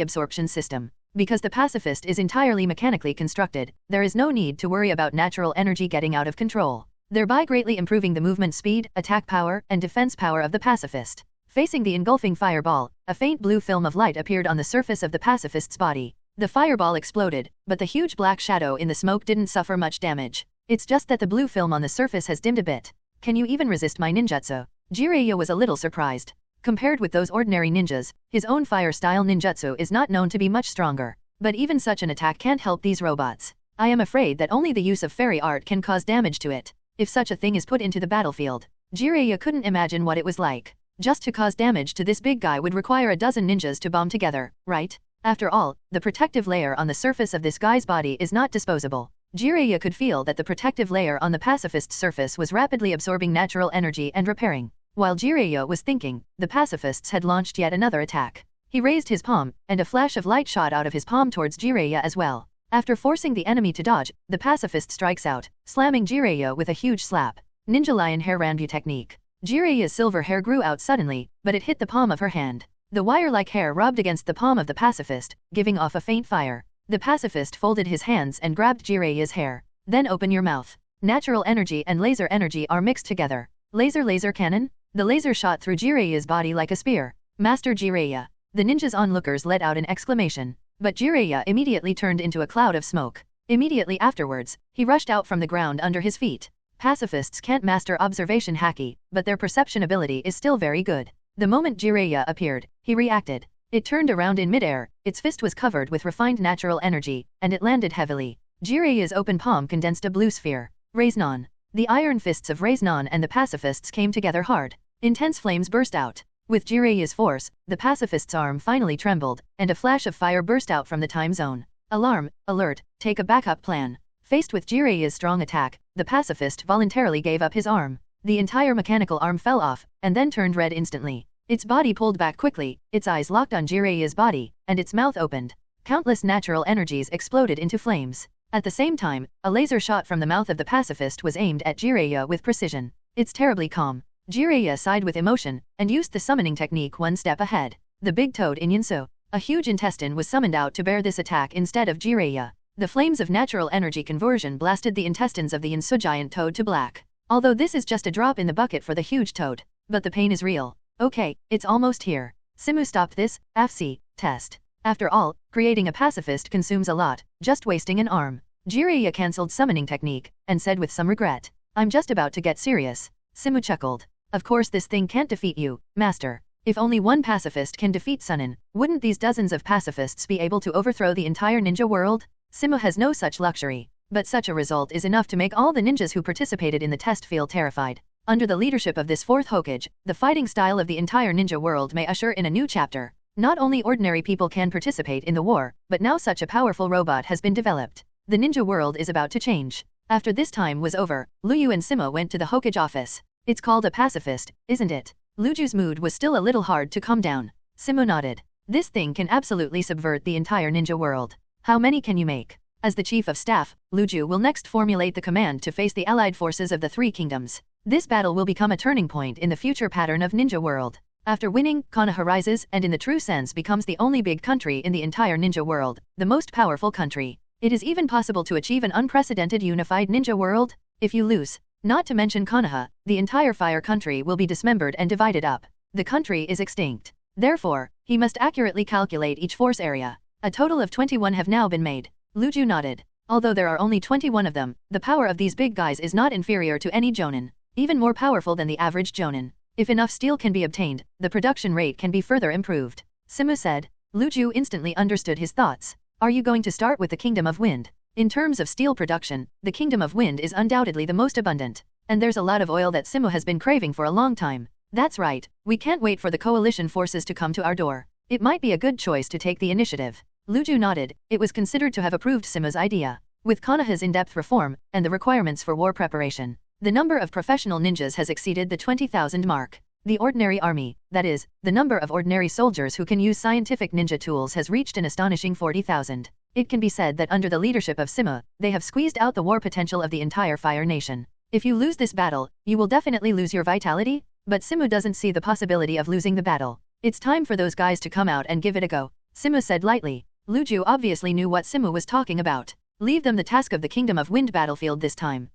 absorption system. Because the pacifist is entirely mechanically constructed, there is no need to worry about natural energy getting out of control, thereby greatly improving the movement speed, attack power, and defense power of the pacifist. Facing the engulfing fireball, a faint blue film of light appeared on the surface of the pacifist's body. The fireball exploded, but the huge black shadow in the smoke didn't suffer much damage. It's just that the blue film on the surface has dimmed a bit. Can you even resist my ninjutsu? Jiraiya was a little surprised. Compared with those ordinary ninjas, his own fire-style ninjutsu is not known to be much stronger. But even such an attack can't help these robots. I am afraid that only the use of fairy art can cause damage to it. If such a thing is put into the battlefield, Jiraiya couldn't imagine what it was like. Just to cause damage to this big guy would require a dozen ninjas to bomb together, right? After all, the protective layer on the surface of this guy's body is not disposable. Jiraiya could feel that the protective layer on the pacifist's surface was rapidly absorbing natural energy and repairing. While Jiraiya was thinking, the pacifists had launched yet another attack. He raised his palm, and a flash of light shot out of his palm towards Jiraiya as well. After forcing the enemy to dodge, the pacifist strikes out, slamming Jiraiya with a huge slap. Ninja lion hair Ranbu technique. Jiraiya's silver hair grew out suddenly, but it hit the palm of her hand. The wire-like hair rubbed against the palm of the pacifist, giving off a faint fire. The pacifist folded his hands and grabbed Jiraiya's hair. Then open your mouth. Natural energy and laser energy are mixed together. Laser cannon? The laser shot through Jiraiya's body like a spear. Master Jiraiya. The ninja's onlookers let out an exclamation. But Jiraiya immediately turned into a cloud of smoke. Immediately afterwards, he rushed out from the ground under his feet. Pacifists can't master observation haki, but their perception ability is still very good. The moment Jiraiya appeared, he reacted. It turned around in midair, its fist was covered with refined natural energy, and it landed heavily. Jiraiya's open palm condensed a blue sphere. Raisnon. The iron fists of Raisnon and the pacifists came together hard. Intense flames burst out. With Jiraiya's force, the pacifist's arm finally trembled, and a flash of fire burst out from the time zone. Alarm, alert, take a backup plan. Faced with Jiraiya's strong attack, the pacifist voluntarily gave up his arm. The entire mechanical arm fell off, and then turned red instantly. Its body pulled back quickly, its eyes locked on Jiraiya's body, and its mouth opened. Countless natural energies exploded into flames. At the same time, a laser shot from the mouth of the pacifist was aimed at Jiraiya with precision. It's terribly calm. Jiraiya sighed with emotion, and used the summoning technique one step ahead. The big toad in Yinsu. A huge intestine was summoned out to bear this attack instead of Jiraiya. The flames of natural energy conversion blasted the intestines of the Yinsu giant toad to black. Although this is just a drop in the bucket for the huge toad. But the pain is real. Okay, it's almost here. Simu stopped this, AFC, test. After all, creating a pacifist consumes a lot, just wasting an arm. Jiraiya cancelled summoning technique, and said with some regret, I'm just about to get serious. Simu chuckled. Of course this thing can't defeat you, master. If only one pacifist can defeat Sunin, wouldn't these dozens of pacifists be able to overthrow the entire ninja world? Simu has no such luxury. But such a result is enough to make all the ninjas who participated in the test feel terrified. Under the leadership of this fourth Hokage, the fighting style of the entire ninja world may usher in a new chapter. Not only ordinary people can participate in the war, but now such a powerful robot has been developed. The ninja world is about to change. After this time was over, Luyu and Simu went to the Hokage office. It's called a pacifist, isn't it? Luju's mood was still a little hard to calm down. Simu nodded. This thing can absolutely subvert the entire ninja world. How many can you make? As the chief of staff, Luju will next formulate the command to face the allied forces of the three kingdoms. This battle will become a turning point in the future pattern of ninja world. After winning, Konoha rises and in the true sense becomes the only big country in the entire ninja world, the most powerful country. It is even possible to achieve an unprecedented unified ninja world. If you lose, not to mention Konoha, the entire fire country will be dismembered and divided up. The country is extinct. Therefore, he must accurately calculate each force area. A total of 21 have now been made. Luju nodded. Although there are only 21 of them, the power of these big guys is not inferior to any jonin. Even more powerful than the average jonin. If enough steel can be obtained, the production rate can be further improved. Simu said. Luju instantly understood his thoughts. Are you going to start with the Kingdom of Wind? In terms of steel production, the Kingdom of Wind is undoubtedly the most abundant. And there's a lot of oil that Simu has been craving for a long time. That's right, we can't wait for the coalition forces to come to our door. It might be a good choice to take the initiative. Luju nodded. It was considered to have approved Simu's idea. With Konoha's in-depth reform, and the requirements for war preparation, the number of professional ninjas has exceeded the 20,000 mark. The ordinary army, that is, the number of ordinary soldiers who can use scientific ninja tools has reached an astonishing 40,000. It can be said that under the leadership of Simu, they have squeezed out the war potential of the entire Fire Nation. If you lose this battle, you will definitely lose your vitality, but Simu doesn't see the possibility of losing the battle. It's time for those guys to come out and give it a go, Simu said lightly. Luju obviously knew what Simu was talking about. Leave them the task of the Kingdom of Wind battlefield this time.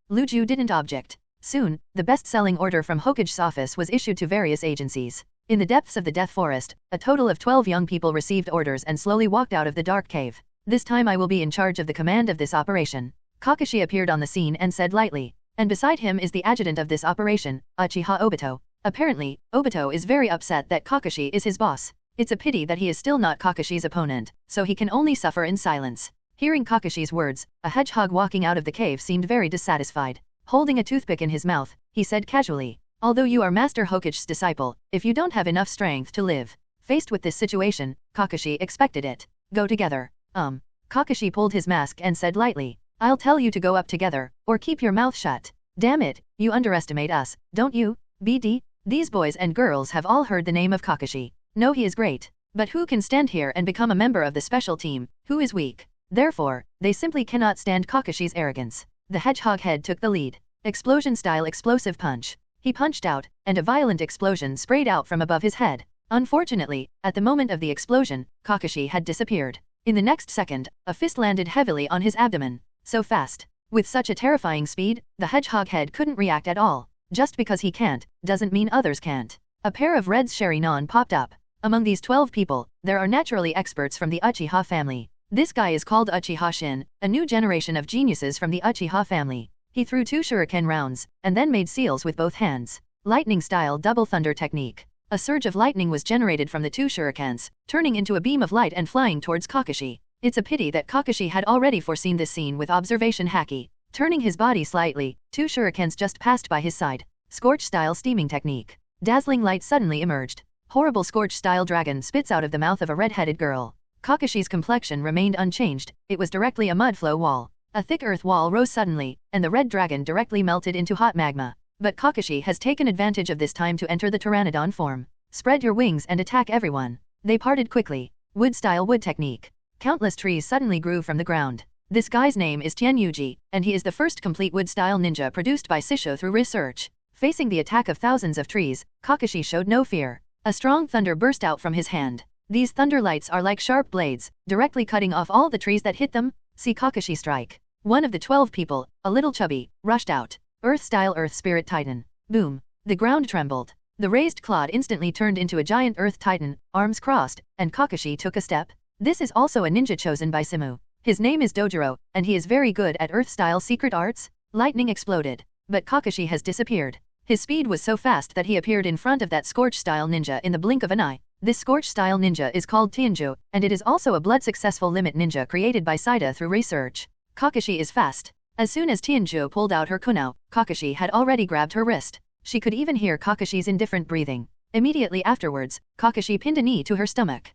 Luju didn't object. Soon, the best-selling order from Hokage's office was issued to various agencies. In the depths of the Death Forest, a total of 12 young people received orders and slowly walked out of the dark cave. This time I will be in charge of the command of this operation. Kakashi appeared on the scene and said lightly. And beside him is the adjutant of this operation, Uchiha Obito. Apparently, Obito is very upset that Kakashi is his boss. It's a pity that he is still not Kakashi's opponent, so he can only suffer in silence. Hearing Kakashi's words, a hedgehog walking out of the cave seemed very dissatisfied. Holding a toothpick in his mouth, he said casually, although you are Master Hokage's disciple, if you don't have enough strength to live. Faced with this situation, Kakashi expected it. Go together. Kakashi pulled his mask and said lightly, I'll tell you to go up together, or keep your mouth shut. Damn it, you underestimate us, don't you, BD? These boys and girls have all heard the name of Kakashi. No, he is great. But who can stand here and become a member of the special team, who is weak? Therefore, they simply cannot stand Kakashi's arrogance. The hedgehog head took the lead. Explosion-style explosive punch. He punched out, and a violent explosion sprayed out from above his head. Unfortunately, at the moment of the explosion, Kakashi had disappeared. In the next second, a fist landed heavily on his abdomen. So fast. With such a terrifying speed, the hedgehog head couldn't react at all. Just because he can't, doesn't mean others can't. A pair of red Sharingan popped up. Among these 12 people, there are naturally experts from the Uchiha family. This guy is called Uchiha Shin, a new generation of geniuses from the Uchiha family. He threw 2 shuriken rounds, and then made seals with both hands. Lightning-style double thunder technique. A surge of lightning was generated from the 2 shurikens, turning into a beam of light and flying towards Kakashi. It's a pity that Kakashi had already foreseen this scene with observation haki. Turning his body slightly, 2 shurikens just passed by his side. Scorch-style steaming technique. Dazzling light suddenly emerged. Horrible scorch-style dragon spits out of the mouth of a red-headed girl. Kakashi's complexion remained unchanged, it was directly a mud flow wall. A thick earth wall rose suddenly, and the red dragon directly melted into hot magma. But Kakashi has taken advantage of this time to enter the Pteranodon form. Spread your wings and attack everyone. They parted quickly. Wood-style wood technique. Countless trees suddenly grew from the ground. This guy's name is Tianyuji, and he is the first complete wood-style ninja produced by Sisho through research. Facing the attack of thousands of trees, Kakashi showed no fear. A strong thunder burst out from his hand. These thunder lights are like sharp blades, directly cutting off all the trees that hit them. See Kakashi strike. One of the 12 people, a little chubby, rushed out. Earth-style Earth Spirit Titan. Boom. The ground trembled. The raised clod instantly turned into a giant Earth Titan, arms crossed, and Kakashi took a step. This is also a ninja chosen by Simu. His name is Dojiro, and he is very good at Earth-style secret arts. Lightning exploded. But Kakashi has disappeared. His speed was so fast that he appeared in front of that Scorch-style ninja in the blink of an eye. This Scorch-style ninja is called Tianju, and it is also a blood-successful limit ninja created by Saida through research. Kakashi is fast. As soon as Tianju pulled out her kunai, Kakashi had already grabbed her wrist. She could even hear Kakashi's indifferent breathing. Immediately afterwards, Kakashi pinned a knee to her stomach.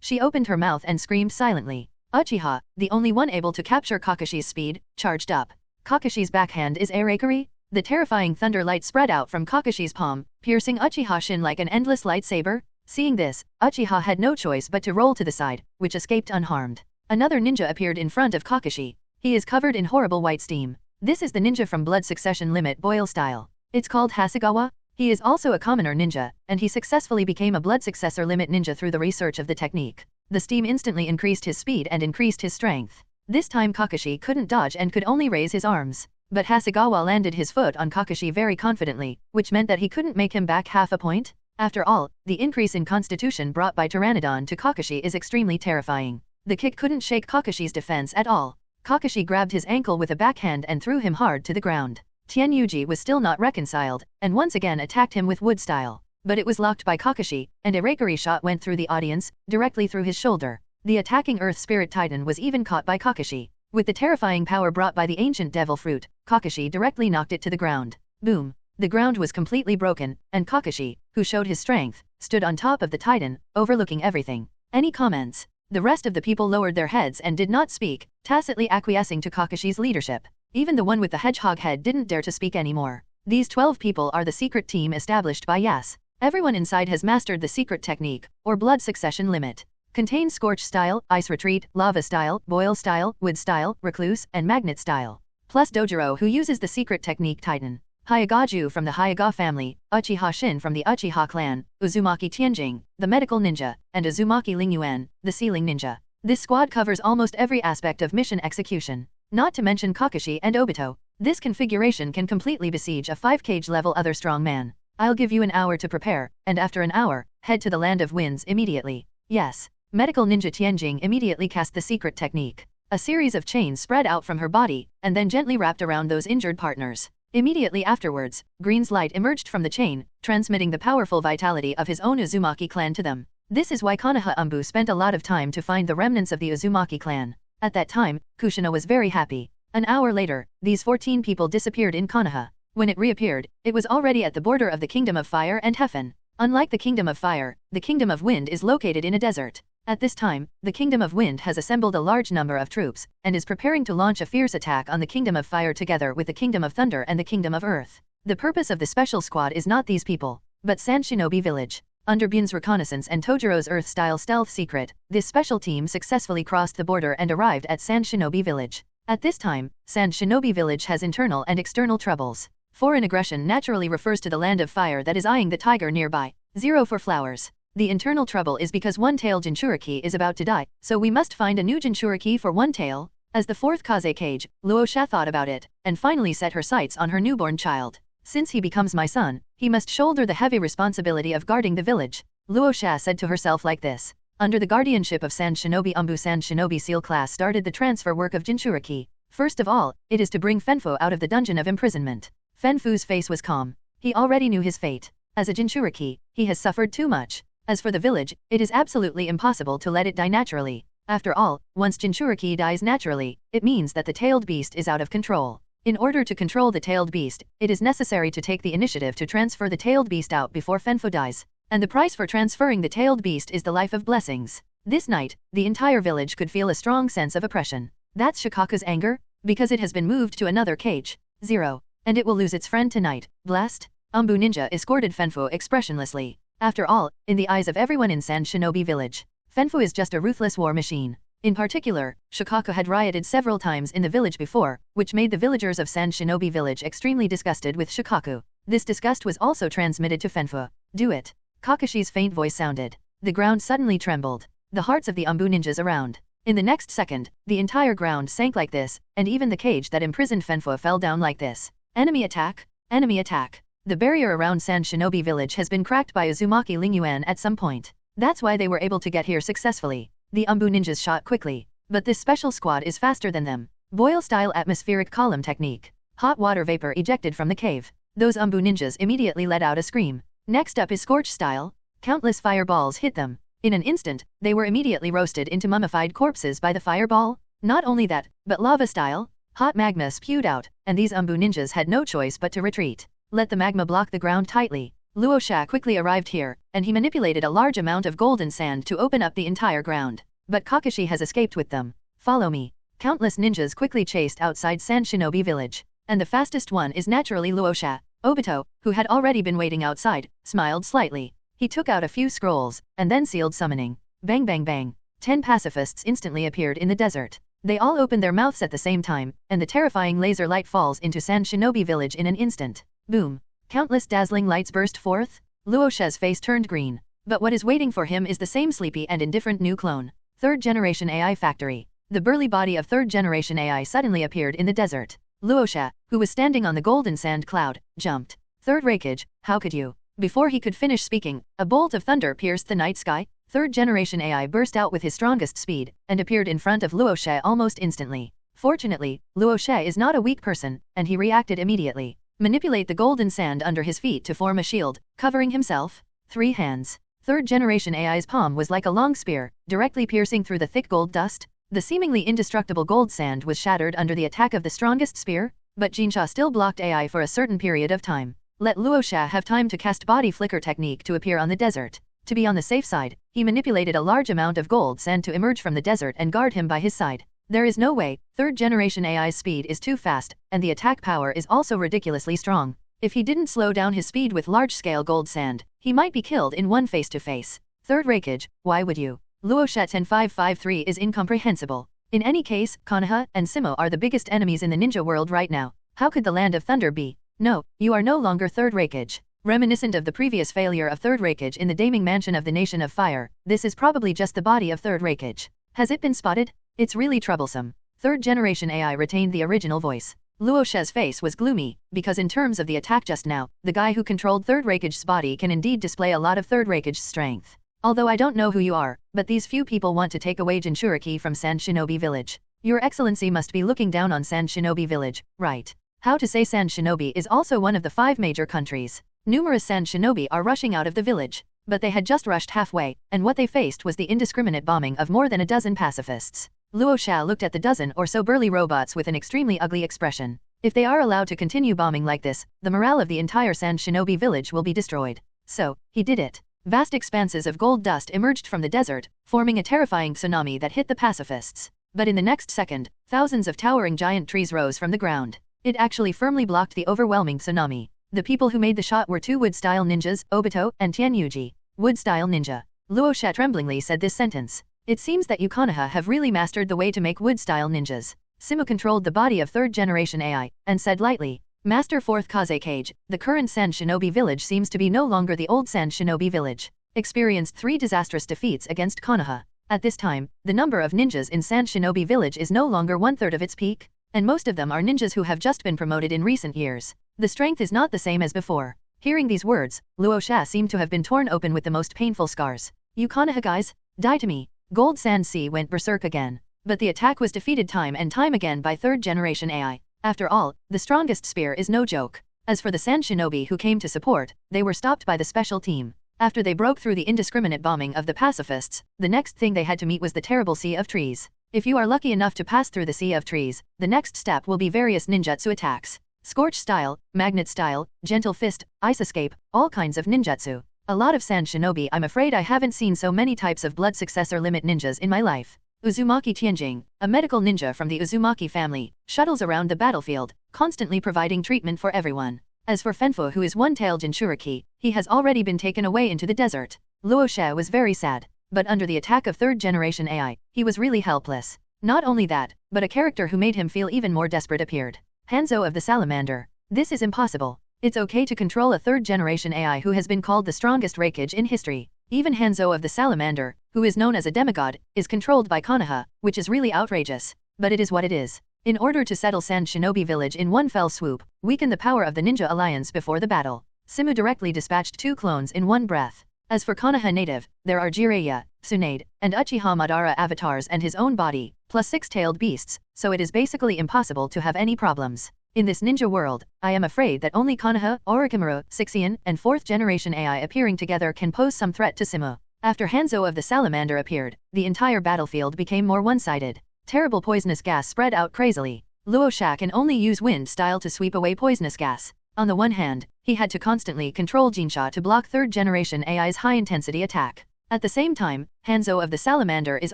She opened her mouth and screamed silently. Uchiha, the only one able to capture Kakashi's speed, charged up. Kakashi's backhand is Arakiri. The terrifying thunder light spread out from Kakashi's palm, piercing Uchiha Shin like an endless lightsaber. Seeing this, Uchiha had no choice but to roll to the side, which escaped unharmed. Another ninja appeared in front of Kakashi. He is covered in horrible white steam. This is the ninja from Blood Succession Limit Boil style. It's called Hasegawa. He is also a commoner ninja, and he successfully became a Blood Successor Limit ninja through the research of the technique. The steam instantly increased his speed and increased his strength. This time Kakashi couldn't dodge and could only raise his arms. But Hasegawa landed his foot on Kakashi very confidently, which meant that he couldn't make him back half a point. After all, the increase in constitution brought by Pteranodon to Kakashi is extremely terrifying. The kick couldn't shake Kakashi's defense at all. Kakashi grabbed his ankle with a backhand and threw him hard to the ground. Tianyuji was still not reconciled, and once again attacked him with wood style. But it was locked by Kakashi, and a Raikiri shot went through the audience, directly through his shoulder. The attacking Earth Spirit Titan was even caught by Kakashi. With the terrifying power brought by the ancient devil fruit, Kakashi directly knocked it to the ground. Boom. The ground was completely broken, and Kakashi, who showed his strength, stood on top of the Titan, overlooking everything. Any comments? The rest of the people lowered their heads and did not speak, tacitly acquiescing to Kakashi's leadership. Even the one with the hedgehog head didn't dare to speak anymore. These 12 people are the secret team established by Yas. Everyone inside has mastered the secret technique, or blood succession limit. Contains scorch style, ice retreat, lava style, boil style, wood style, recluse, and magnet style. Plus Dojiro, who uses the secret technique Titan. Hyagaju from the Hyaga family, Uchiha Shin from the Uchiha clan, Uzumaki Tianjing, the medical ninja, and Uzumaki Lingyuan, the sealing ninja. This squad covers almost every aspect of mission execution. Not to mention Kakashi and Obito. This configuration can completely besiege a 5 Kage level other strong man. I'll give you an hour to prepare, and after an hour, head to the Land of Winds immediately. Yes. Medical ninja Tianjing immediately cast the secret technique. A series of chains spread out from her body, and then gently wrapped around those injured partners. Immediately afterwards, Green's light emerged from the chain, transmitting the powerful vitality of his own Uzumaki clan to them. This is why Konoha Umbu spent a lot of time to find the remnants of the Uzumaki clan. At that time, Kushina was very happy. An hour later, these 14 people disappeared in Konoha. When it reappeared, it was already at the border of the Kingdom of Fire and Heaven. Unlike the Kingdom of Fire, the Kingdom of Wind is located in a desert. At this time, the Kingdom of Wind has assembled a large number of troops, and is preparing to launch a fierce attack on the Kingdom of Fire together with the Kingdom of Thunder and the Kingdom of Earth. The purpose of the special squad is not these people, but Sand Shinobi Village. Under Bun's reconnaissance and Tojiro's Earth-style stealth secret, this special team successfully crossed the border and arrived at Sand Shinobi Village. At this time, Sand Shinobi Village has internal and external troubles. Foreign aggression naturally refers to the Land of Fire that is eyeing the tiger nearby. 0 for flowers. The internal trouble is because one-tailed Jinchuriki is about to die, so we must find a new Jinchuriki for one tail. As the 4th Kage, Luosha thought about it, and finally set her sights on her newborn child. Since he becomes my son, he must shoulder the heavy responsibility of guarding the village. Luosha said to herself like this. Under the guardianship of Sand Shinobi Umbu, Sand Shinobi Seal class started the transfer work of Jinchuriki. First of all, it is to bring Fenfu out of the dungeon of imprisonment. Fenfu's face was calm. He already knew his fate. As a Jinchuriki, he has suffered too much. As for the village, it is absolutely impossible to let it die naturally. After all, once Jinchuriki dies naturally, it means that the tailed beast is out of control. In order to control the tailed beast, it is necessary to take the initiative to transfer the tailed beast out before Fenfu dies. And the price for transferring the tailed beast is the life of blessings. This night, the entire village could feel a strong sense of oppression. That's Shikaku's anger? Because it has been moved to another cage. 0. And it will lose its friend tonight. Blessed? Umbu Ninja escorted Fenfu expressionlessly. After all, in the eyes of everyone in Sand Shinobi Village, Fenfu is just a ruthless war machine. In particular, Shikaku had rioted several times in the village before, which made the villagers of Sand Shinobi Village extremely disgusted with Shikaku. This disgust was also transmitted to Fenfu. Do it. Kakashi's faint voice sounded. The ground suddenly trembled. The hearts of the Umbu ninjas around. In the next second, the entire ground sank like this, and even the cage that imprisoned Fenfu fell down like this. Enemy attack! Enemy attack! The barrier around Sand Shinobi Village has been cracked by Uzumaki Lingyuan at some point. That's why they were able to get here successfully. The Umbu ninjas shot quickly. But this special squad is faster than them. Boil-style atmospheric column technique. Hot water vapor ejected from the cave. Those Umbu ninjas immediately let out a scream. Next up is scorch style. Countless fireballs hit them. In an instant, they were immediately roasted into mummified corpses by the fireball. Not only that, but lava style. Hot magma spewed out, and these Umbu ninjas had no choice but to retreat. Let the magma block the ground tightly. Luosha quickly arrived here, and he manipulated a large amount of golden sand to open up the entire ground. But Kakashi has escaped with them. Follow me. Countless ninjas quickly chased outside Sand Shinobi Village. And the fastest one is naturally Luosha. Obito, who had already been waiting outside, smiled slightly. He took out a few scrolls, and then sealed summoning. Bang bang bang. 10 pacifists instantly appeared in the desert. They all opened their mouths at the same time, and the terrifying laser light falls into Sand Shinobi Village in an instant. Boom. Countless dazzling lights burst forth. Luosha's face turned green. But what is waiting for him is the same sleepy and indifferent new clone. Third generation AI factory. The burly body of third generation AI suddenly appeared in the desert. Luosha, who was standing on the golden sand cloud, jumped. Third Raikage, how could you? Before he could finish speaking, a bolt of thunder pierced the night sky. Third generation AI burst out with his strongest speed, and appeared in front of Luosha almost instantly. Fortunately, Luosha is not a weak person, and he reacted immediately. Manipulate the golden sand under his feet to form a shield, covering himself. 3 hands. Third generation AI's palm was like a long spear, directly piercing through the thick gold dust. The seemingly indestructible gold sand was shattered under the attack of the strongest spear, but Jinsha still blocked AI for a certain period of time. Let Luosha have time to cast body flicker technique to appear on the desert. To be on the safe side, he manipulated a large amount of gold sand to emerge from the desert and guard him by his side. There is no way, third generation AI's speed is too fast, and the attack power is also ridiculously strong. If he didn't slow down his speed with large-scale gold sand, he might be killed in one face-to-face. Third Raikage, why would you? Luosha 10553 is incomprehensible. In any case, Konoha and Simu are the biggest enemies in the ninja world right now. How could the Land of Thunder be? No, you are no longer Third Raikage. Reminiscent of the previous failure of Third Raikage in the Daming Mansion of the Nation of Fire, this is probably just the body of Third Raikage. Has it been spotted? It's really troublesome. Third generation AI retained the original voice. Luosha's face was gloomy, because in terms of the attack just now, the guy who controlled Third Raikage's body can indeed display a lot of Third Raikage's strength. Although I don't know who you are, but these few people want to take away Jinchuriki from Sand Shinobi Village. Your Excellency must be looking down on Sand Shinobi Village, right? How to say Sand Shinobi is also one of the 5 major countries. Numerous Sand Shinobi are rushing out of the village, but they had just rushed halfway, and what they faced was the indiscriminate bombing of more than a dozen pacifists. Luosha looked at the dozen or so burly robots with an extremely ugly expression. If they are allowed to continue bombing like this, the morale of the entire Sand Shinobi village will be destroyed. So, he did it. Vast expanses of gold dust emerged from the desert, forming a terrifying tsunami that hit the pacifists. But in the next second, thousands of towering giant trees rose from the ground. It actually firmly blocked the overwhelming tsunami. The people who made the shot were 2 wood-style ninjas, Obito and Tianyuji. Wood-style ninja. Luosha tremblingly said this sentence. It seems that you Konoha have really mastered the way to make wood-style ninjas. Simu controlled the body of third-generation AI, and said lightly, Master Fourth Kage, the current Sand Shinobi village seems to be no longer the old Sand Shinobi village. Experienced 3 disastrous defeats against Konoha. At this time, the number of ninjas in Sand Shinobi village is no longer 1/3 of its peak, and most of them are ninjas who have just been promoted in recent years. The strength is not the same as before. Hearing these words, Luosha seemed to have been torn open with the most painful scars. You Konoha guys, die to me. Gold Sand Sea went berserk again. But the attack was defeated time and time again by third generation AI. After all, the strongest spear is no joke. As for the Sand Shinobi who came to support, they were stopped by the special team. After they broke through the indiscriminate bombing of the pacifists, the next thing they had to meet was the terrible sea of trees. If you are lucky enough to pass through the sea of trees, the next step will be various ninjutsu attacks. Scorch style, magnet style, gentle fist, ice escape, all kinds of ninjutsu. A lot of Sand Shinobi. I'm afraid I haven't seen so many types of blood successor limit ninjas in my life. Uzumaki Tianjing, a medical ninja from the Uzumaki family, shuttles around the battlefield, constantly providing treatment for everyone. As for Fenfu, who is one-tailed Jinchuriki, he has already been taken away into the desert. Luosha was very sad, but under the attack of third-generation AI, he was really helpless. Not only that, but a character who made him feel even more desperate appeared. Hanzo of the Salamander. This is impossible. It's okay to control a third-generation AI who has been called the strongest Raikage in history. Even Hanzo of the Salamander, who is known as a demigod, is controlled by Konoha, which is really outrageous. But it is what it is. In order to settle Sand Shinobi village in one fell swoop, weaken the power of the Ninja Alliance before the battle, Simu directly dispatched 2 clones in one breath. As for Konoha native, there are Jiraiya, Tsunade, and Uchiha Madara avatars and his own body, plus 6-tailed beasts, so it is basically impossible to have any problems. In this ninja world, I am afraid that only Konoha, Orochimaru, Sixien, and 4th-generation AI appearing together can pose some threat to Simu. After Hanzo of the Salamander appeared, the entire battlefield became more one-sided. Terrible poisonous gas spread out crazily. Luosha can only use wind style to sweep away poisonous gas. On the one hand, he had to constantly control Jinsha to block third-generation AI's high-intensity attack. At the same time, Hanzo of the Salamander is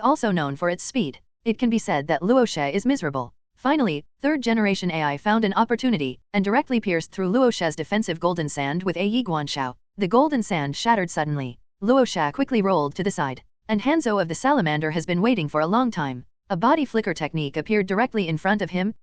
also known for its speed. It can be said that Luosha is miserable. Finally, third-generation AI found an opportunity, and directly pierced through Luosha's defensive golden sand with a Yiguanshao. The golden sand shattered suddenly. Luosha quickly rolled to the side. And Hanzo of the Salamander has been waiting for a long time. A body flicker technique appeared directly in front of him,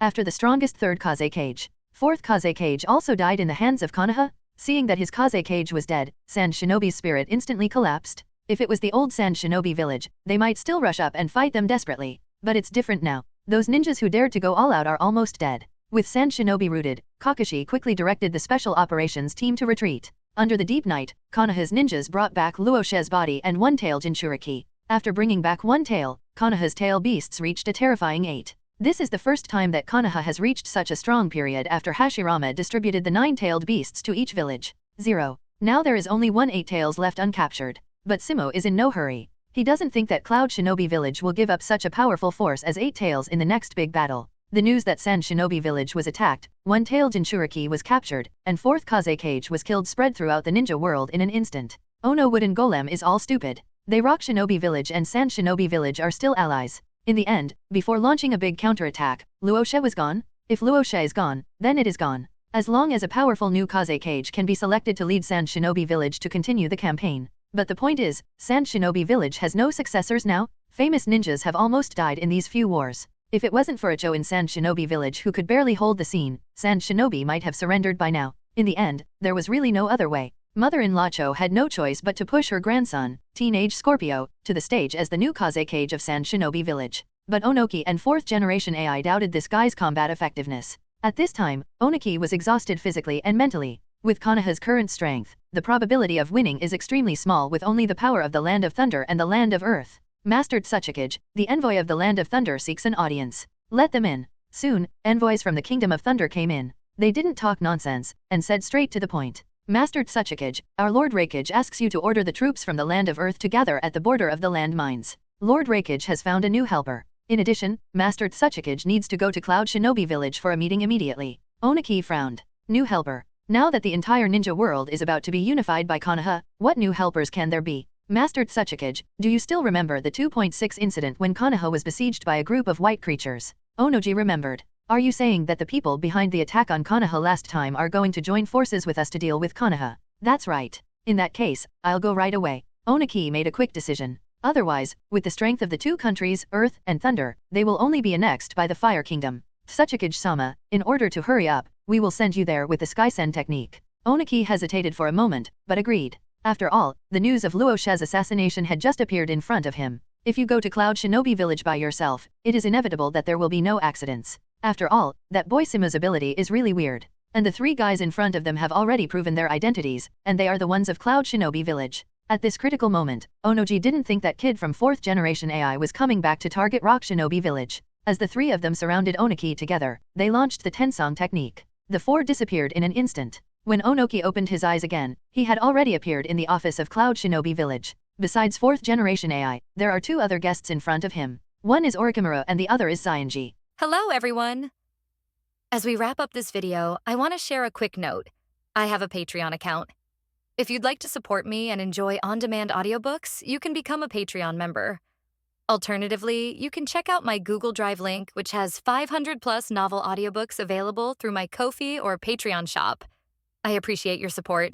after the strongest third Kage. 4th Kage also died in the hands of Konoha. Seeing that his Kage was dead, Sand Shinobi's spirit instantly collapsed. If it was the old Sand Shinobi village, they might still rush up and fight them desperately. But it's different now. Those ninjas who dared to go all out are almost dead. With Sand Shinobi rooted, Kakashi quickly directed the special operations team to retreat. Under the deep night, Konoha's ninjas brought back Luosha's body and one-tailed Jinchuriki. After bringing back one tail, Konoha's tail beasts reached a terrifying 8. This is the first time that Konoha has reached such a strong period after Hashirama distributed the 9-tailed beasts to each village. 0. Now there is only 1 8-tails left uncaptured. But Simu is in no hurry. He doesn't think that Cloud Shinobi Village will give up such a powerful force as 8 tails in the next big battle. The news that Sand Shinobi Village was attacked, one-tailed Jinchuriki was captured, and 4th Kage was killed spread throughout the ninja world in an instant. Ono Wooden Golem is all stupid. They Rock Shinobi Village and Sand Shinobi Village are still allies. In the end, before launching a big counterattack, Luosha was gone? If Luosha is gone, then it is gone. As long as a powerful new Kage can be selected to lead Sand Shinobi Village to continue the campaign. But the point is, Sand Shinobi Village has no successors now. Famous ninjas have almost died in these few wars. If it wasn't for Icho in Sand Shinobi Village who could barely hold the scene, Sand Shinobi might have surrendered by now. In the end, there was really no other way. Mother-in-law Cho had no choice but to push her grandson, teenage Scorpio, to the stage as the new Kage of Sand Shinobi Village. But Onoki and 4th generation AI doubted this guy's combat effectiveness. At this time, Onoki was exhausted physically and mentally. With Konoha's current strength, the probability of winning is extremely small with only the power of the Land of Thunder and the Land of Earth. Mastered Uchiha, the envoy of the Land of Thunder seeks an audience. Let them in. Soon, envoys from the Kingdom of Thunder came in. They didn't talk nonsense, and said straight to the point. Mastered Uchiha, our Lord Raikage asks you to order the troops from the Land of Earth to gather at the border of the land mines. Lord Raikage has found a new helper. In addition, Mastered Uchiha needs to go to Cloud Shinobi Village for a meeting immediately. Onoki frowned. New helper. Now that the entire ninja world is about to be unified by Konoha, what new helpers can there be? Mastered Uchiha, do you still remember the 2.6 incident when Konoha was besieged by a group of white creatures? Onoji remembered. Are you saying that the people behind the attack on Konoha last time are going to join forces with us to deal with Konoha? That's right. In that case, I'll go right away. Onoki made a quick decision. Otherwise, with the strength of the two countries, Earth and Thunder, they will only be annexed by the Fire Kingdom. Uchiha-sama, in order to hurry up, we will send you there with the Skysen technique. Onoki hesitated for a moment, but agreed. After all, the news of Luosha's assassination had just appeared in front of him. If you go to Cloud Shinobi Village by yourself, it is inevitable that there will be no accidents. After all, that boy Simu's ability is really weird. And the three guys in front of them have already proven their identities, and they are the ones of Cloud Shinobi Village. At this critical moment, Onoji didn't think that kid from 4th generation AI was coming back to target Rock Shinobi Village. As the three of them surrounded Onoki together, they launched the Tensong technique. The four disappeared in an instant. When Onoki opened his eyes again, he had already appeared in the office of Cloud Shinobi Village. Besides 4th generation AI, there are two other guests in front of him. One is Orochimaru and the other is Saionji. Hello, everyone! As we wrap up this video, I want to share a quick note. I have a Patreon account. If you'd like to support me and enjoy on-demand audiobooks, you can become a Patreon member. Alternatively, you can check out my Google Drive link, which has 500+ novel audiobooks available through my Ko-fi or Patreon shop. I appreciate your support.